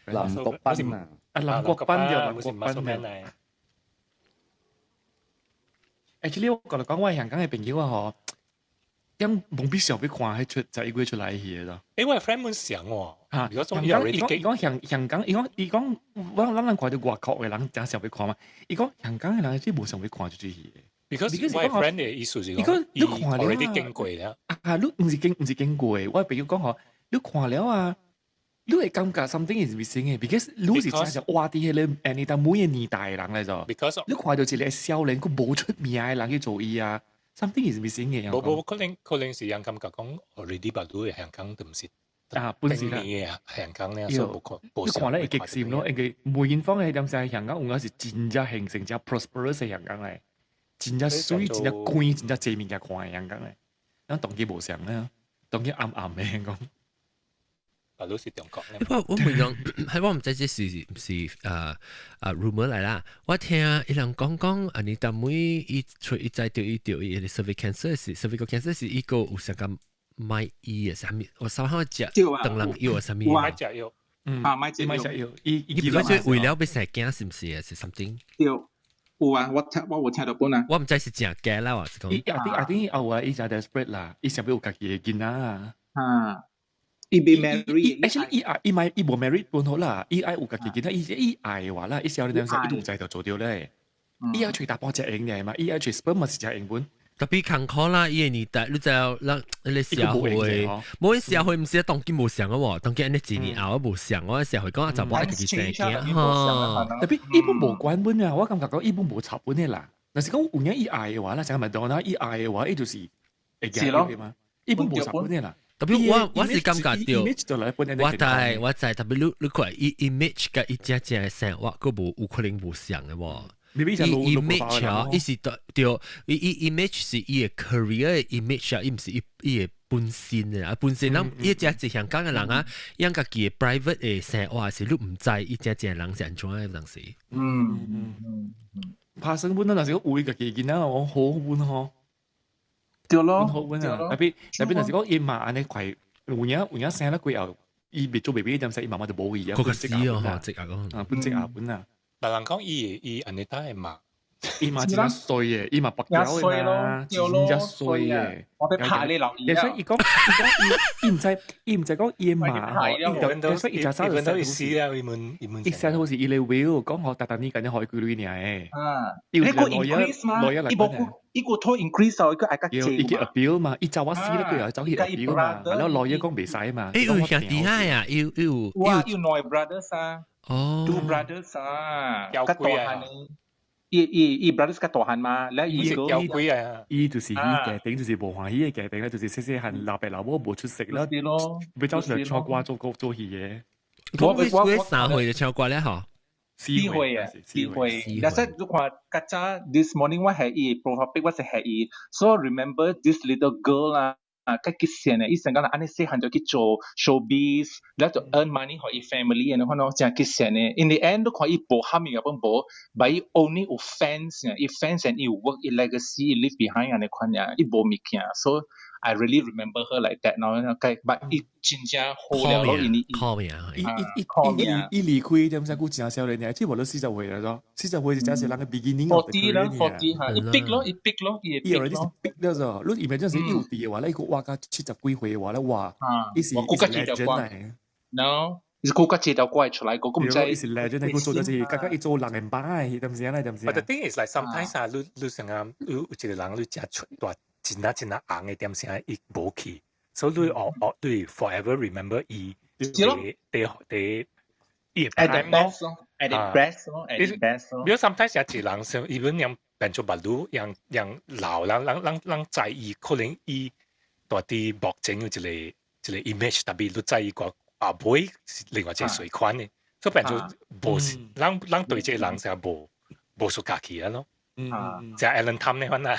林國斌啊。啊林國斌就林國斌啊。Actually 我覺得講我香港嘅朋友啊，因冇必要俾看喺出就一個出嚟去咯。因為 friend 們想喎，嚇，如果香港，伊講我諗看到外國嘅人真想俾看嘛。伊講香港嘅人真冇想俾看出去嘅。Because 我 friend 嘅意思是講，你看了你經過啦。啊，你唔是經過嘅，我朋友講嗬，你看了啊。你會感覺 something is missing 嘅 ，because 你是真係話啲嘢咧，誒你當每一年代嘅人嚟咗。Because 你看到一個少年，佢冇出名嘅人去做伊啊 ，something is missing 嘅。冇，可能是人感覺講 already 把到香港都唔是啊，本是啦，香港咧，所以你看咧係極閃咯，因為梅艷芳嘅點就係香港，我是真正形成只 prosperous 嘅香港嚟，真正水、真正貴、真正正面嘅看嘅香港嚟，咁當佢無上咧，當佢暗暗嘅香港。都是中國咧。我唔講，係我唔知這是rumor 嚟啦。我聽伊人講，安妮塔妹伊在掉伊 cervical cancer 是 cervical cancer 是一個有啥個買醫嘅啥物，我稍後食等人藥啊啥物。買隻藥，買隻藥。伊如果係為了要生驚是唔是啊？是 something。有啊，我有聽到本啊。我唔知是正假啦，我是講。I think 有啊，伊就 desperate 啦，伊想要有家己嘅囡仔啊。啊。伊被 marry，actually 伊冇 marry 本好啦，伊愛有家己囡仔，伊愛嘅話啦，伊少年陣時伊都在度做掉咧，伊愛隨大波隻影嘅嘛，伊愛隨 sperm 是隻影本。特別坎坷啦，伊個年代你就讓你社會，冇啲社會唔是當今冇上嘅喎，當今你幾年後冇上，我社會講就冇自己正嘅特別伊本冇關本啊，我感覺講伊本冇插本嘅啦。但是講有人伊愛嘅話啦，成日問到啦，伊愛嘅話，伊就是會驚嘅嘛，伊本冇插本嘅啦。特別我是感覺到，我知，特別你看image 嘅一隻隻嘅生活，佢冇有可能冇上嘅喎。image 啊，伊是對，伊 image 是伊嘅 career 嘅 image 啊，伊唔是伊嘅本身嘅啊，本身人伊隻隻香港嘅人啊，因家己嘅 private 嘅生活是你唔知，伊隻隻人是安怎嘅當時。拍生本啊，但是我會家己見啊，我好本嗬。對咯，好本啊！特別那時講伊媽安尼快，有人生得貴後，伊未做 BB 點使伊媽媽就冇伊啊。嗰個死啊！嚇，積啊講，本積啊本啊。但人講伊安尼打係嘛，伊嘛真係衰嘅，伊嘛白膠嘅啦，真係衰嘅。我哋拍你留意啊！所以伊唔使講伊嘛，所以伊就收到意思啊！伊成好似伊嚟 will 講我特登呢緊啲海龜女呢誒。你個 increase 嘛？伊個拖 increase 啊，伊個嗌家借。伊個 appeal 嘛，伊就話死咧，佢又走去 appeal 嘛，然後內嘢講未使嘛。誒，有兄弟啊，有內 brothers 啊。Two brothers 啊，有貴啊！伊 brothers 嘅大漢嘛，咧伊有貴啊！伊就是伊嘅頂，就是無歡喜嘅頂咧，就是細漢老爸老母無出息啦，俾走出嚟唱歌做戲嘅。我3歲就唱歌咧嗬，4歲啊，4歲。但係如果家陣 this morning 我係伊 profile pic 我係係伊 ，so remember this little girl 啊。佢幾時呢？伊成個人安尼細漢就去做 showbiz， แล้ว就 earn money for 伊 family， 然後呢，就幾時呢 ？In the end 都可以無蝦米嘅本無，但伊 only 有 fans 啊，伊 fans and 伊 work 伊 legacy 伊 leave behind 安尼款呀，伊無物件。So I really remember her like that。然後佢，但伊真正好了咯，伊離開點解？佢真少年嘅，只無到40歲啦，咗40歲就真係人嘅 beginning。40啦，40嚇，伊逼咯，伊逼咯，伊逼咗咗。你而家真係要啲嘅話咧，佢話佢70幾歲嘅話咧，哇！伊是 legend 嚟。No，伊個家姐就怪出來個，咁唔知。伊是 legend 嚟，佢做就是家家伊做人人版嘅，點先咧？點先？ But the thing is like sometimes 啊，你成日有一個人你食出大真啊硬嘅點先，伊無去，所以你 forever remember 伊。they at the best 咯 ，at the best 咯 ，at the best 咯。比如 sometimes 有啲人想，even 人變做白路，人老人在意，可能伊大啲目前有一個 image， 特別你在意個阿妹是另外一個水款嘅，所以變做無人對這個人就無熟家己啊咯。就 Alan Tam 呢款啊。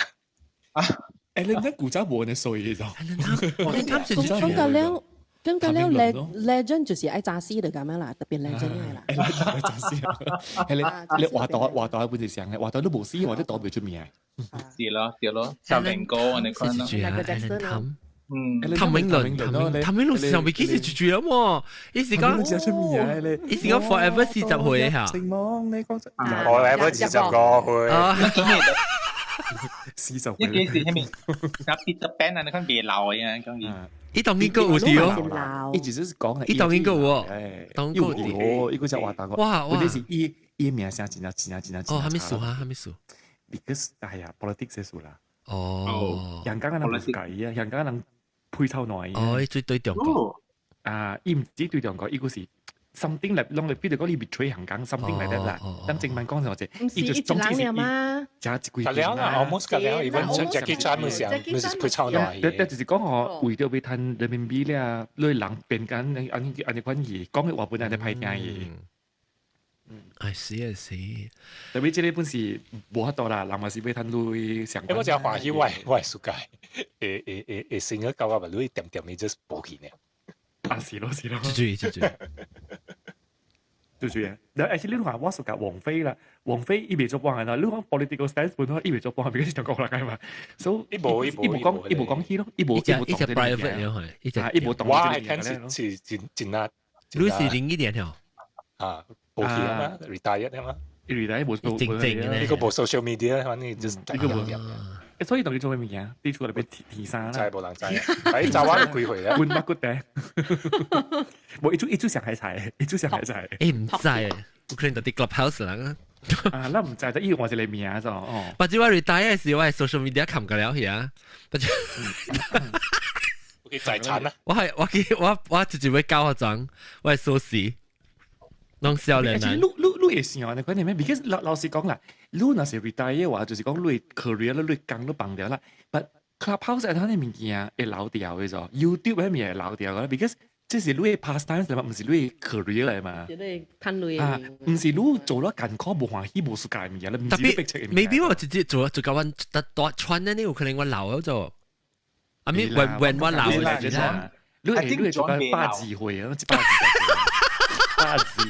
Alan Tam 古早無人衰嘅就。咁咁了 legend 就是愛詐屍嚟咁樣啦，特別 legend 係啦。詐屍，係你話代本就上嘅，話代都無屍，或者代未出面係咯，小明哥你看咯。譚詠麟上面幾時住啊嘛？伊時講forever 40歲嚇。forever 40歲。40一幾時喺面？那 Peter Pan 啊，你看別老嘅啊，講嘢。伊當然個有啲哦，伊就是講伊當然個有，當個有，伊個就話當個。哇！嗰啲是伊名聲真啊。哦，還沒數啊，還沒數。Because 哎呀 ，politics 係數啦。哦。人家人唔計啊，人家人配套內。哦，伊最對中國。伊唔止對中國，伊個是。something 嚟，啷嚟比如講你 betray 香港 something 嚟得啦。當正文講就係，伊就總之是加一句。隔了啦 ，almost 隔了，even Jackie Chan 咪上，咪是配抄來。但就是講我為咗俾趁人民幣咧，你人變緊安尼款嘢，講嘅話本來係派驚嘢。I see。特別即係本是無法度啦，人嘛是俾趁你上。我就歡喜我係世界，成日教我話你點你 just 保險呢？是咯。對啊！但係actually 你話我屬夾王菲啦，王菲伊未做幫人啦，你講 political stance 本來伊未做幫人，變咗中國啦，係嘛？所以伊無講起咯，伊無 private 嘅係，伊無動。我係聽是真啊，你是01年喎？啊，保險啊嘛 ，retire 啊嘛 ，retire 冇正嘅咧，呢個冇 social media，反正就是呢個冇。所以同你做咩物件？啲出嚟俾提生啦，真係冇人知。喺炸灣幾回啊？換乜骨頂？冇一早上海菜，一早上海菜。誒唔知啊，我可能到啲 clubhouse 啦。那唔知，就依個我係你名啊，就哦。或者我 retire 時，我係 social media 冚㗎了呀。我財產啊！我直接會教學長，我係數字。弄少年人。你會想你講啲咩 ？Because 老實講啦，你那時 retire 嘅話，就是講你 career 你工都綁掉啦。But clubhouse 係睇啲物件會老掉嘅啫 ，YouTube 嗰啲嘢係老掉嘅 ，because 即是你 pastime 嚟嘛，唔是你 career 嚟嘛。即係攤類啊，唔是你做咗艱苦無歡喜無世界嘅嘢，特別，maybe 我直接做個温多穿呢，有可能我老咗做。I mean when 我老嘅時候，你係做緊8字會啊，8字。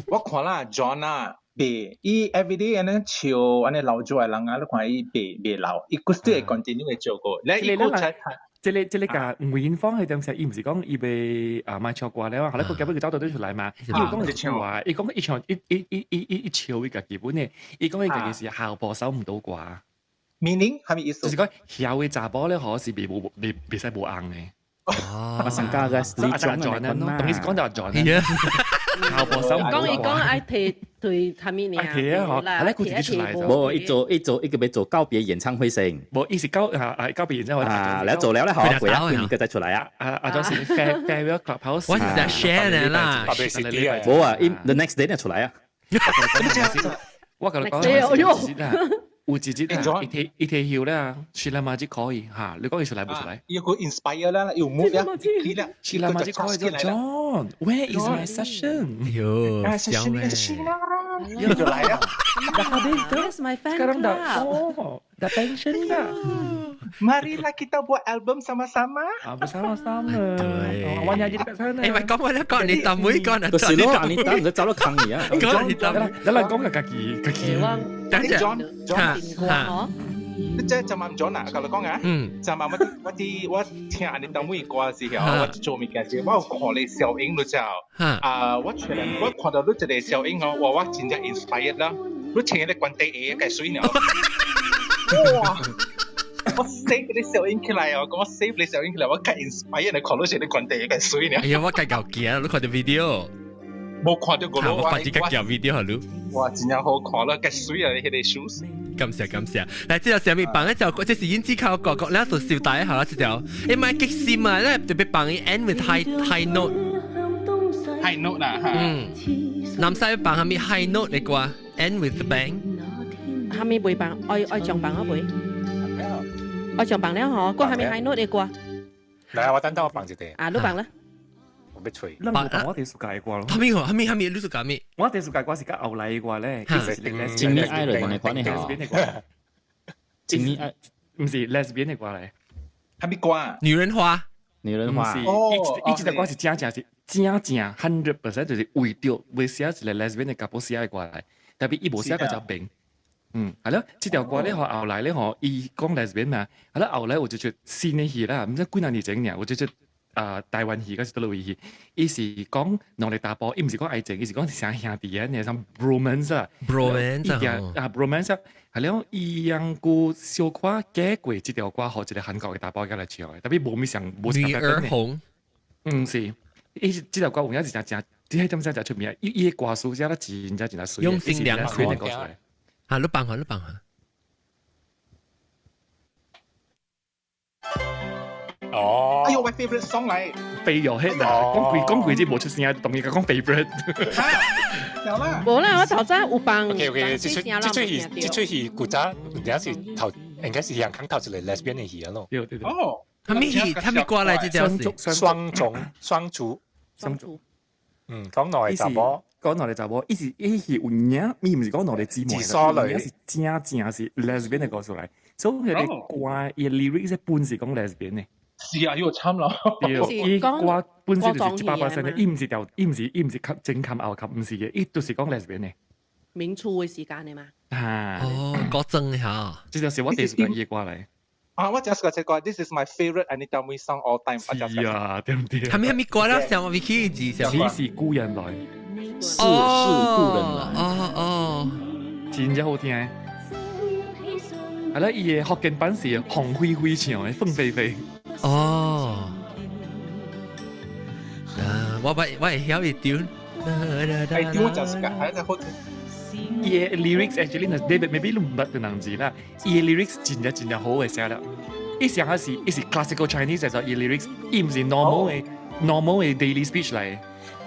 我看啦 ，John 啊，別伊 everyday 安尼笑安尼老做嘅人啊，你看伊別老，伊個 still continue 會做過。你個才即係個梅艷芳係點寫？伊唔是講伊被賣唱歌了，後來佢基本佢找到對出來嘛。伊講係唱話，伊講一唱一唱伊個基本嘅，伊講伊個是校播收唔到歌。meaning 係咪意思？就是講校嘅查甫咧，可是未使無硬嘅。哦，上家嘅阿 John 啦，同意講就阿 John 啦。校播收唔到歌。講愛提係咪呢？提啊，嗬，係咧佢自己出嚟就。冇一個要做告別演唱會先。冇，伊是告別演唱會。你做了咧，好，過一年佢就出嚟啊。阿 John 是 farewell clubhouse。我係 share 啦。冇啊 ，the next day 就出嚟啊。我同你講。有自己一條橋咧，雪蘭馬子可以嚇。你講佢出嚟冇出嚟？要佢 inspire 啦，要 mood 啦，雪蘭馬子可以咗 John，where is my session？ 喲，小咩？要就嚟啊 ！That's my fan club。Dah pension dah. Marilah kita buat album sama-sama. Bersama-sama. Awaknya aja dekat sana. Kau mana kau ni tamu kau nak cakap ni tamu. Anita, dia cakap kang ni ya. Kau ni tamu. Dalam kau kat kaki. John. 即係就問咗嗱，舊嚟講啊，就問我聽你當妹過嘅時候，我做咩嘅時候，我看你小影咗之後，我全人我看到你一個小影我真正 inspired 啦，你聽你滾地嘢嘅水鳥，哇！我 save 你小影起來我 save 你小影起來，我更 inspired 你看到你滾地嘢嘅水鳥。哎呀，我計舊見，你看到 video。冇看到個咯，我發自己條 video 好咯。哇，真係好看啦，嘅水啊，你哋 shoes。感謝。嗱，之後上面綁咧就即係胭脂扣角角咧，就笑帶下啦，之後你買激線啊，咧特別綁嘅 end with high note。high note 啊，男仔綁下面 high note 嚟啩 end with the bang。下面背綁，愛長綁一背。愛長綁咧嗬，個下面 high note 嚟啩。嚟，我等我綁住你。啊，都綁啦。要吹，我哋暑假嘅歌咯。後面你暑假咩？我哋暑假歌是講牛奶嘅歌咧，經歷愛人嘅歌你好。經歷愛唔是 lesbian 嘅歌嚟，係咩歌啊？女人花，一隻歌是正 100% 就是為咗為寫一個 lesbian 嘅 couple 寫嘅歌嚟，特別伊無寫個就病。係咯，這條歌咧學牛奶咧學伊講 lesbian 嘛，係咯牛奶我就覺新嘅戲啦，唔知幾多年整嘅，我就覺台灣戲嗰時都類戲，伊是講能力打波，伊唔是講愛情，伊是講成兄弟嘅，你像 bromance 啊 ，bromance 係咯，伊樣個小可幾貴，這條歌學一個韓國嘅打波嘅嚟唱嘅，特別冇咩上冇成個紅，是，伊這條歌有影是正，啲點解就出名？伊歌數寫得真水，用心良苦嘅歌出嚟，嚇，你幫下。哦，哎呦，我 favorite song 嚟，飛咗 head 啊！講句冇出聲啊，同你講 favorite。有啦，冇啦，我頭先有幫。OK， 這出戲古早應該是香港頭一個 lesbian 嘅戲咯。哦，他們過來這條是雙族。講內查某，伊是有影，伊唔是講內姊妹，伊是正是 lesbian 嘅歌出嚟，所以佢哋歌嘅 lyrics 本是講 lesbian 嘅。是啊，要參咯。伊歌本身就是100%嘅，伊唔是正琴後琴，唔是嘅，伊都是講 lesbian 嘅。明初嘅時間嚟嘛？嗰陣嚇，這就是我第一嘅歌嚟。我只係講 This is my favorite Anita Mui song all time。是啊，對唔對？係咪歌啦？上我 Vicky 字上。只是故人來。是故人來。真正好聽。係啦，伊嘅福建版是紅灰灰唱嘅，鳳飛飛。我係曉會調。係調就係㗎，係就好聽。伊嘅 lyrics actually 係 maybe 唔捌嘅能字啦。伊嘅 lyrics 真好嘅寫啦。伊上下是 classical Chinese 就伊 lyrics， 伊唔是 normal 嘅 daily speech 嚟。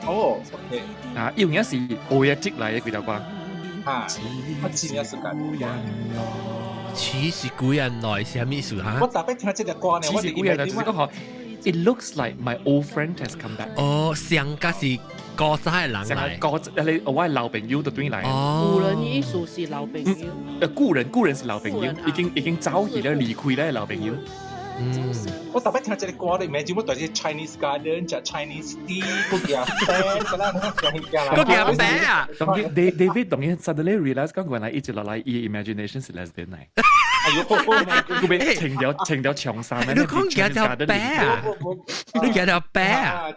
哦，OK。有影是 poetic 嚟嘅幾條歌。我知影是㗎。似是古人來是咩意思嚇？我特別聽這隻歌呢，似是古人來就是講It looks like my old friend has come back。上家是歌仔嘅人嚟。我係老朋友就對嚟。古人意思是老朋友。古人是老朋友，已經走去了離開了老朋友。我特別聽這隻歌咧，唔知乜對啲 Chinese garden 就 Chinese tea 嗰啲飯啦，嗰啲飯啊。David 當然 suddenly realize 講原來一直落來，伊 imagination 是 lesbian 嚟。哎呦，佢俾情條長衫咧。你講夾條啤啊？你夾條啤啊？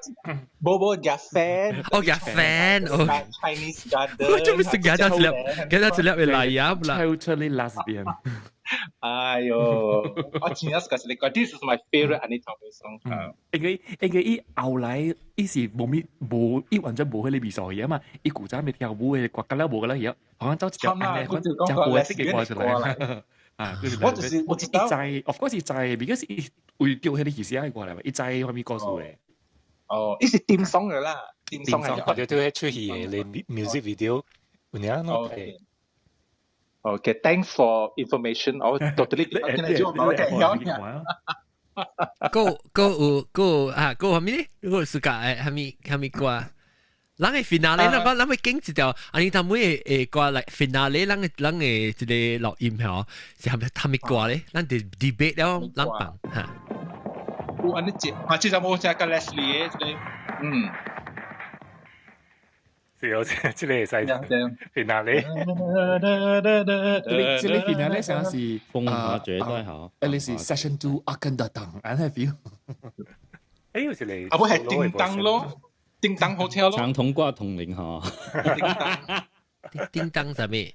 冇夾 fan。哦，夾 fan。哦 ，Chinese garden。我做咩食夾條嚟呀？Totally lesbian。哎呦，我前日嗰時你講 ，This is my favorite Anita Mui song。應該伊後來伊是冇伊完全冇去你比賽嘅嘛，伊古仔咪跳舞嘅，國家啦冇噶啦，而家好像走一條就過啲嘅過出嚟。啊，我知，of course 知 ，because 會叫佢啲意思係過嚟嘛，一知可以告訴你。哦，呢是點son嘅啦，點 song 係。或者都係出戲嘅，你 music video，有啲咯。Okay, thanks for information. Oh, totally. Go 係咪？個暑假係咪過？咱嘅 finale 咱會經一條，你睇每個過嚟 finale，咱嘅一個錄音嗬，是係咪過咧？咱哋 debate 了，咱辦嚇。我安尼接，即係冇隻個 Leslie 嘅，是有這個係使 finale。這裡 finale 像是風華絕對好。你是 session 2 akan datang，安係 feel？ 誒，好似你啊，不係叮當咯，叮當 hotel 咯。長筒掛銅鈴嗬。叮當係咩？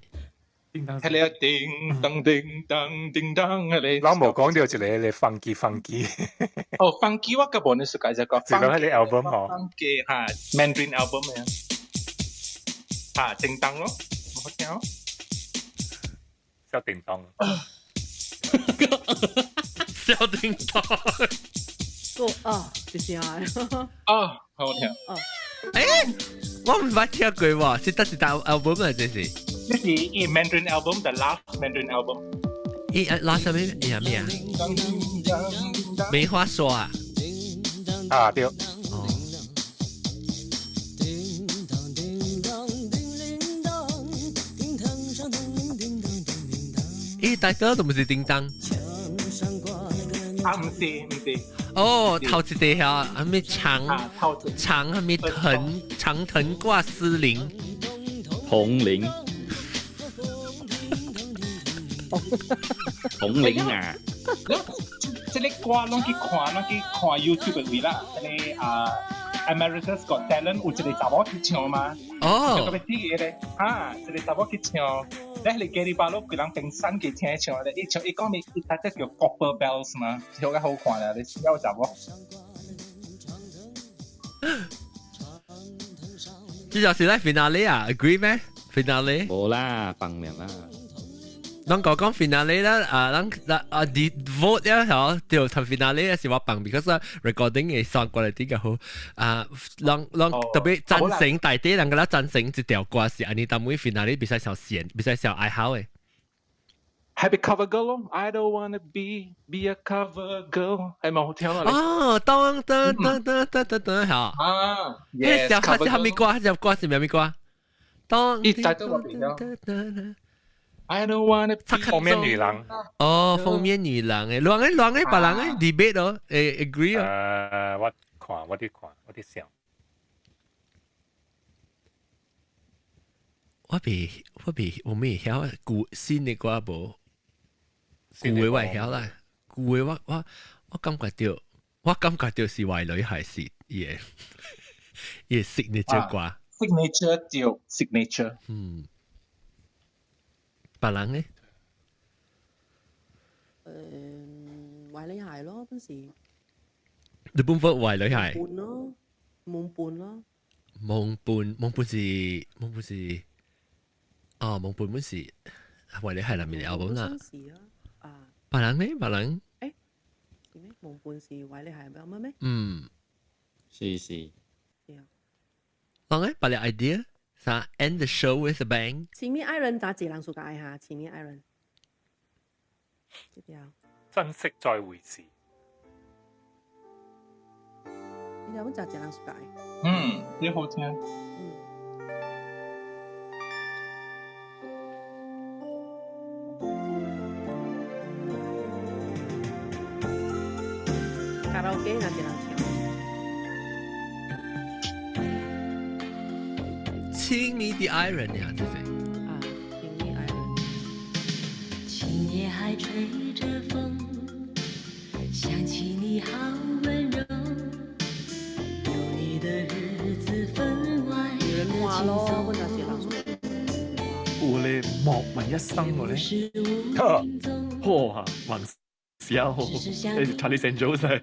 叮當係你啊！叮當叮當叮當係你。我冇講到一個你 funky。哦 ，funky 我根本你識解釋個。是講係你 album 嗬。funky 嚇 Mandarin album 嘅。啊，叮當咯，冇聽咯。小叮當。小叮當。就是啊。好聽。我唔捌聽過喎，是但 album 啊，這是。呢是一 Mandarin album，the last Mandarin album。last 咩？係咩啊？沒話說啊。啊，對。大家都唔是叮當。啊，唔是。哦，頭一地下係咪長係咪長藤掛絲綾？紅綾。紅綾啊！即係你掛攏去看 YouTube 嘅位啦，你America's Got Talent 有一個查某去唱嘛？哦。特別啲嘢咧，一個查某去唱。咧你幾日巴佬佢人平山嘅聽唱咧，一唱一講咪一搭隻叫 Copper Bells 嘛，跳得好看啊！你有集喎？呢就是咧 finale 啊 ，agree 咩 ？finale 冇啦，放命啦。咱講 finale 啦，咱vote 咧嗬，就同 finale 咧是我放 because recording 嘅 sound quality 嘅好咱特別贊成大啲，人個啦贊成一條歌是安尼，但每 finale 比較少線，比較少愛好嘅。Happy cover girl 咯 ，I don't wanna be a cover girl， 係咪好聽啊？哦，當嚇。啊，呢條係係咪歌？呢條歌是咩歌？當。一大都我比較。I don't wanna be 封面女郎。哦，封面女郎誒，亂誒，別人誒 debate 咯，agree 哦。我啲想。我未曉舊新嘅歌無，舊嘅我曉啦，舊嘅我感覺到是壞女孩是嘢signature 歌。signature 就 signature。別人呢？壞女孩咯，嗰時。你本身壞女孩。夢伴咯，夢伴咯。夢伴是。哦，夢伴本是壞女孩裡面嘅 album 啦。別人呢？別人。誒，是咩？夢伴是壞女孩 album 咩？是。講咧，別嘅 idea。啥 end the show with a bang？ 前面 Iron 打字冷數解下，前面 Iron 呢條珍惜再回事。呢條本就字冷數解。呢好聽。卡拉 OK 那字冷唱。親密的愛人呀，這是。親密愛人。今夜还吹着风，想起你好温柔，有你的日子分外的轻松。有咧莫問一生嘅咧，哇，還笑，你查理成早勢。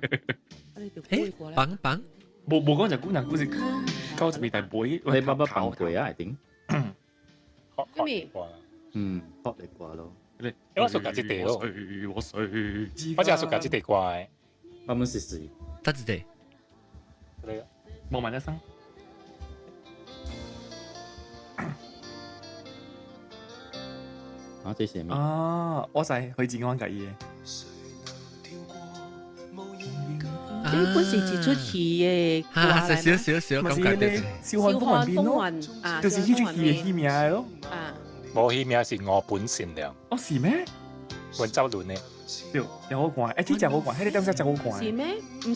棒棒，冇講就姑娘故事，交就未大杯，你爸爸棒攰啊？I think。咩？學你啩咯。因為屬格之地咯，我誰？我只係屬格之地怪。我們試試。得之地。莫問一生。啊，這是咩？啊，我就係許志安嘅嘢。呢本是自出戲嘅，少咁解嘅。笑看風雲啊，就是呢出戲嘅戲名咯。啊，我戲名是我本善良。哦，是咩？溫州亂呢？有好怪，誒，真係好怪，喺你當時真好怪。是咩？唔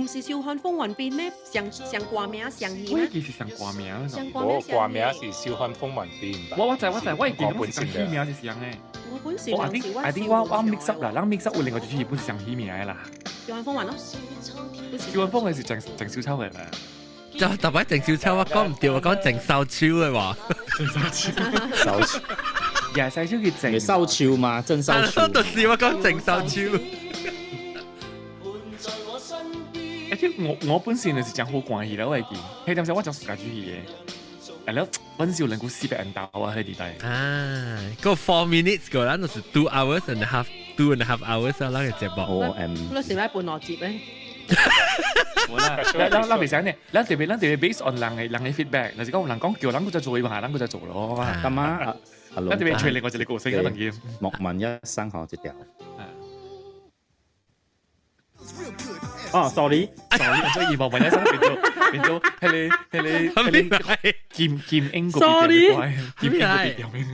是笑看風雲變咩？上掛名上戲咩？幾時上掛名？我掛名是笑看風雲變。我就我記得上戲名是上嘅。我本善良是I think 我 mix up 啦，咱 mix up 有另外一出戲本是上戲名嘅啦。笑看風雲咯。笑看風雲是鄭少秋嘅嘛？就特別鄭少秋，我講唔掂，我講鄭秀超嘅話。鄭秀超。廿細超叫鄭秀超嘛，鄭秀超。就是我講鄭秀超。我本身就是講好關係啦，我係見，喺當時我就自家煮嘢，係咯，溫少能夠400人鬥啊喺地底。啊，嗰個4 minutes 個啦，就是 2 and a half hours 啦嘅節目。嗰時咧半落節咧。冇啦，咱未想呢，咱特別 base on 人嘅 feedback，嗱，如果人講叫咱就做，要下咱就做咯。咁啊，咱特別吹另外一個歌星嗰樣嘢。莫問一生學一條。哦，sorry，所以莫問一生變咗係你劍英個別怪，劍英個別有咩？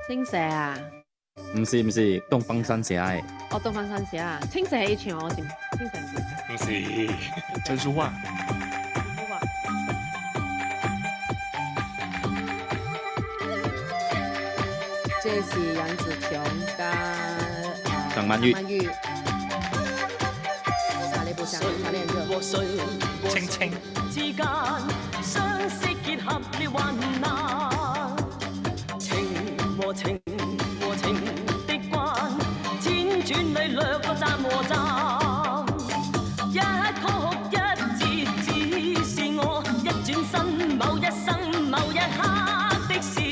青蛇啊？唔是，東方三俠係。哦，東方三俠啊，青蛇係唱我先，青蛇唔是，陳淑樺。這是楊紫瓊跟鄧曼玉。啥你不想？啥你很熱？青青。之間相識結合了患難，情和情的關，輾轉裏掠過站和站，一曲一節只是我一轉身某一生某一刻的事，一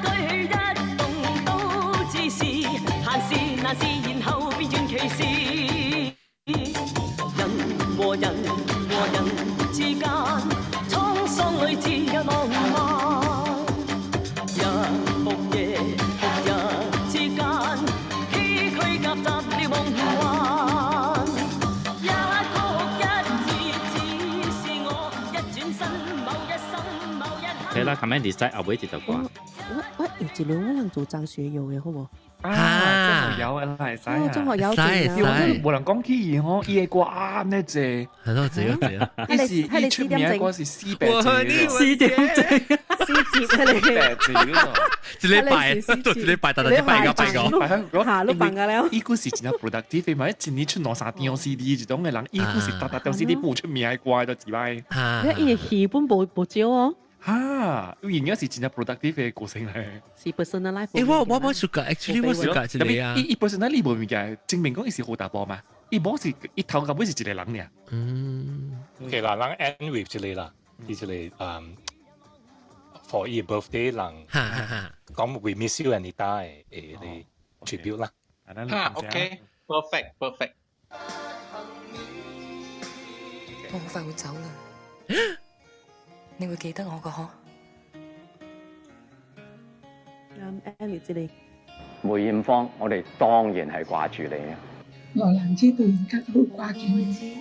舉一動都只是閒事難事，然後變轉其事，人和人之間，滄桑裏自有浪漫。日復夜之間，崎嶇夾雜了夢幻。一曲一節只是我一轉身某一生某一刻。係啦，咁樣 decide 後尾就講。我有一輪可能做張學友嘅好冇？啊，中學友啊，係使啊，中學友勁冇人講起兒呵，嘢掛呢隻，係咯，自己啊，係你出名嗰時400字4點正，4節啊你，400字嗰度，自己拜，都自己拜，但係拜個，下都辦㗎了。依個時真係 productive，咪一前年出攞3張 CD 這種嘅人，依個時搭張 CD 播出名係怪到自歪。你一戲本報招哦。嚇，而家是真係 productive 嘅歌星嚟。是 personal life。我 suka，actually 我 suka 之類啊。伊 personal life 冇嘅，證明講伊是好大波嘛。伊冇是伊頭夾尾是一個人嘅。其實人 end with 之類啦，伊之類for your birthday 人講 we miss you and 你帶誒 tribute 啦。OK，perfect。我好快會走啦。你會記得我個呵？Annie 知你梅艷芳，我哋當然係掛住你啊！羅蘭知道而家都好掛住你。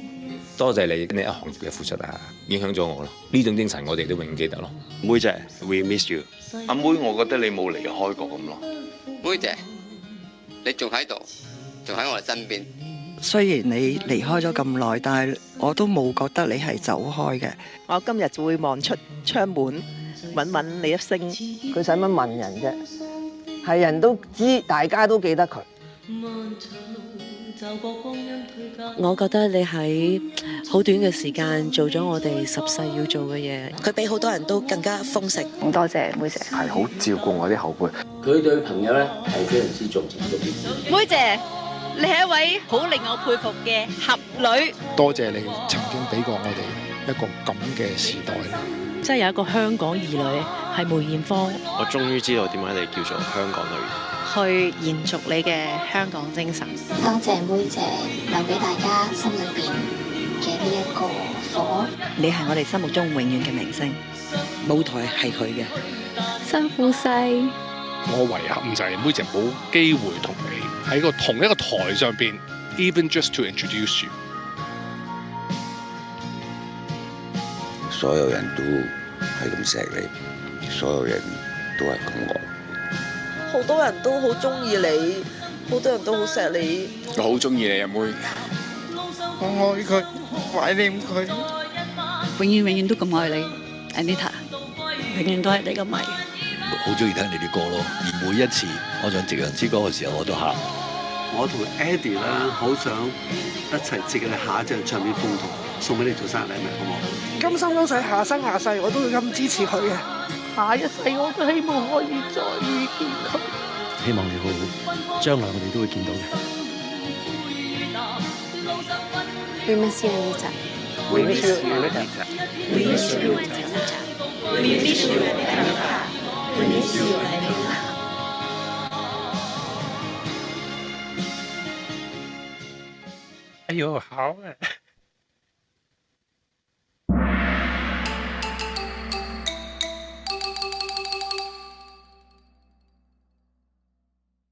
多謝你呢一行業嘅付出啊，影響咗我咯。呢種精神我哋都永記得咯。妹姐 ，we miss you。阿妹，我覺得你冇離開過咁咯。妹姐，你仲喺度，仲喺我哋身邊。雖然你離開咗咁耐，但係我都冇覺得你係走開嘅。我今日就會望出窗門，揾你一聲。佢使乜問人啫？係人都知，大家都記得佢。我覺得你喺好短嘅時間做咗我哋十世要做嘅嘢，佢比好多人都更加豐盛。好多謝妹姐，係好照顧我啲後輩。佢對朋友咧係非常之重情重義。妹姐，你係一位好令我佩服嘅俠女。多謝你曾經俾過我哋一個咁嘅時代啦。即係有一個香港兒女係梅艷芳。我終於知道點解你叫做香港女兒。去延續你嘅香港精神。多謝妹姐留俾大家心裏邊嘅呢一個火。你係我哋心目中永遠嘅明星，舞台係佢嘅。辛苦晒。我遺憾就係妹姐冇機會同你喺同一個台上邊 ，even just to introduce you。所有人都係咁錫你，所有人都係咁愛。好多人都好中意你，好多人都好錫你。我好中意你啊，妹！我愛佢，懷念佢，永遠都咁愛你 ，Anita， 永遠都係你個迷。好中意聽你啲歌咯，而每一次我唱《夕陽之歌》嘅時候，我都喊。我同 Eddie 咧，好想一齊接你下一張唱片封圖，送俾你做生日禮物，好唔好？今生今世，下生下世，我都會咁支持佢嘅。下一世我都希望可以再遇見佢。希望你好，將來我哋都會見到嘅。We miss you, Anita. We miss you, Anita. We miss you, Anita. We miss you, Anita. We miss you, Anita. 哎呦，好啊！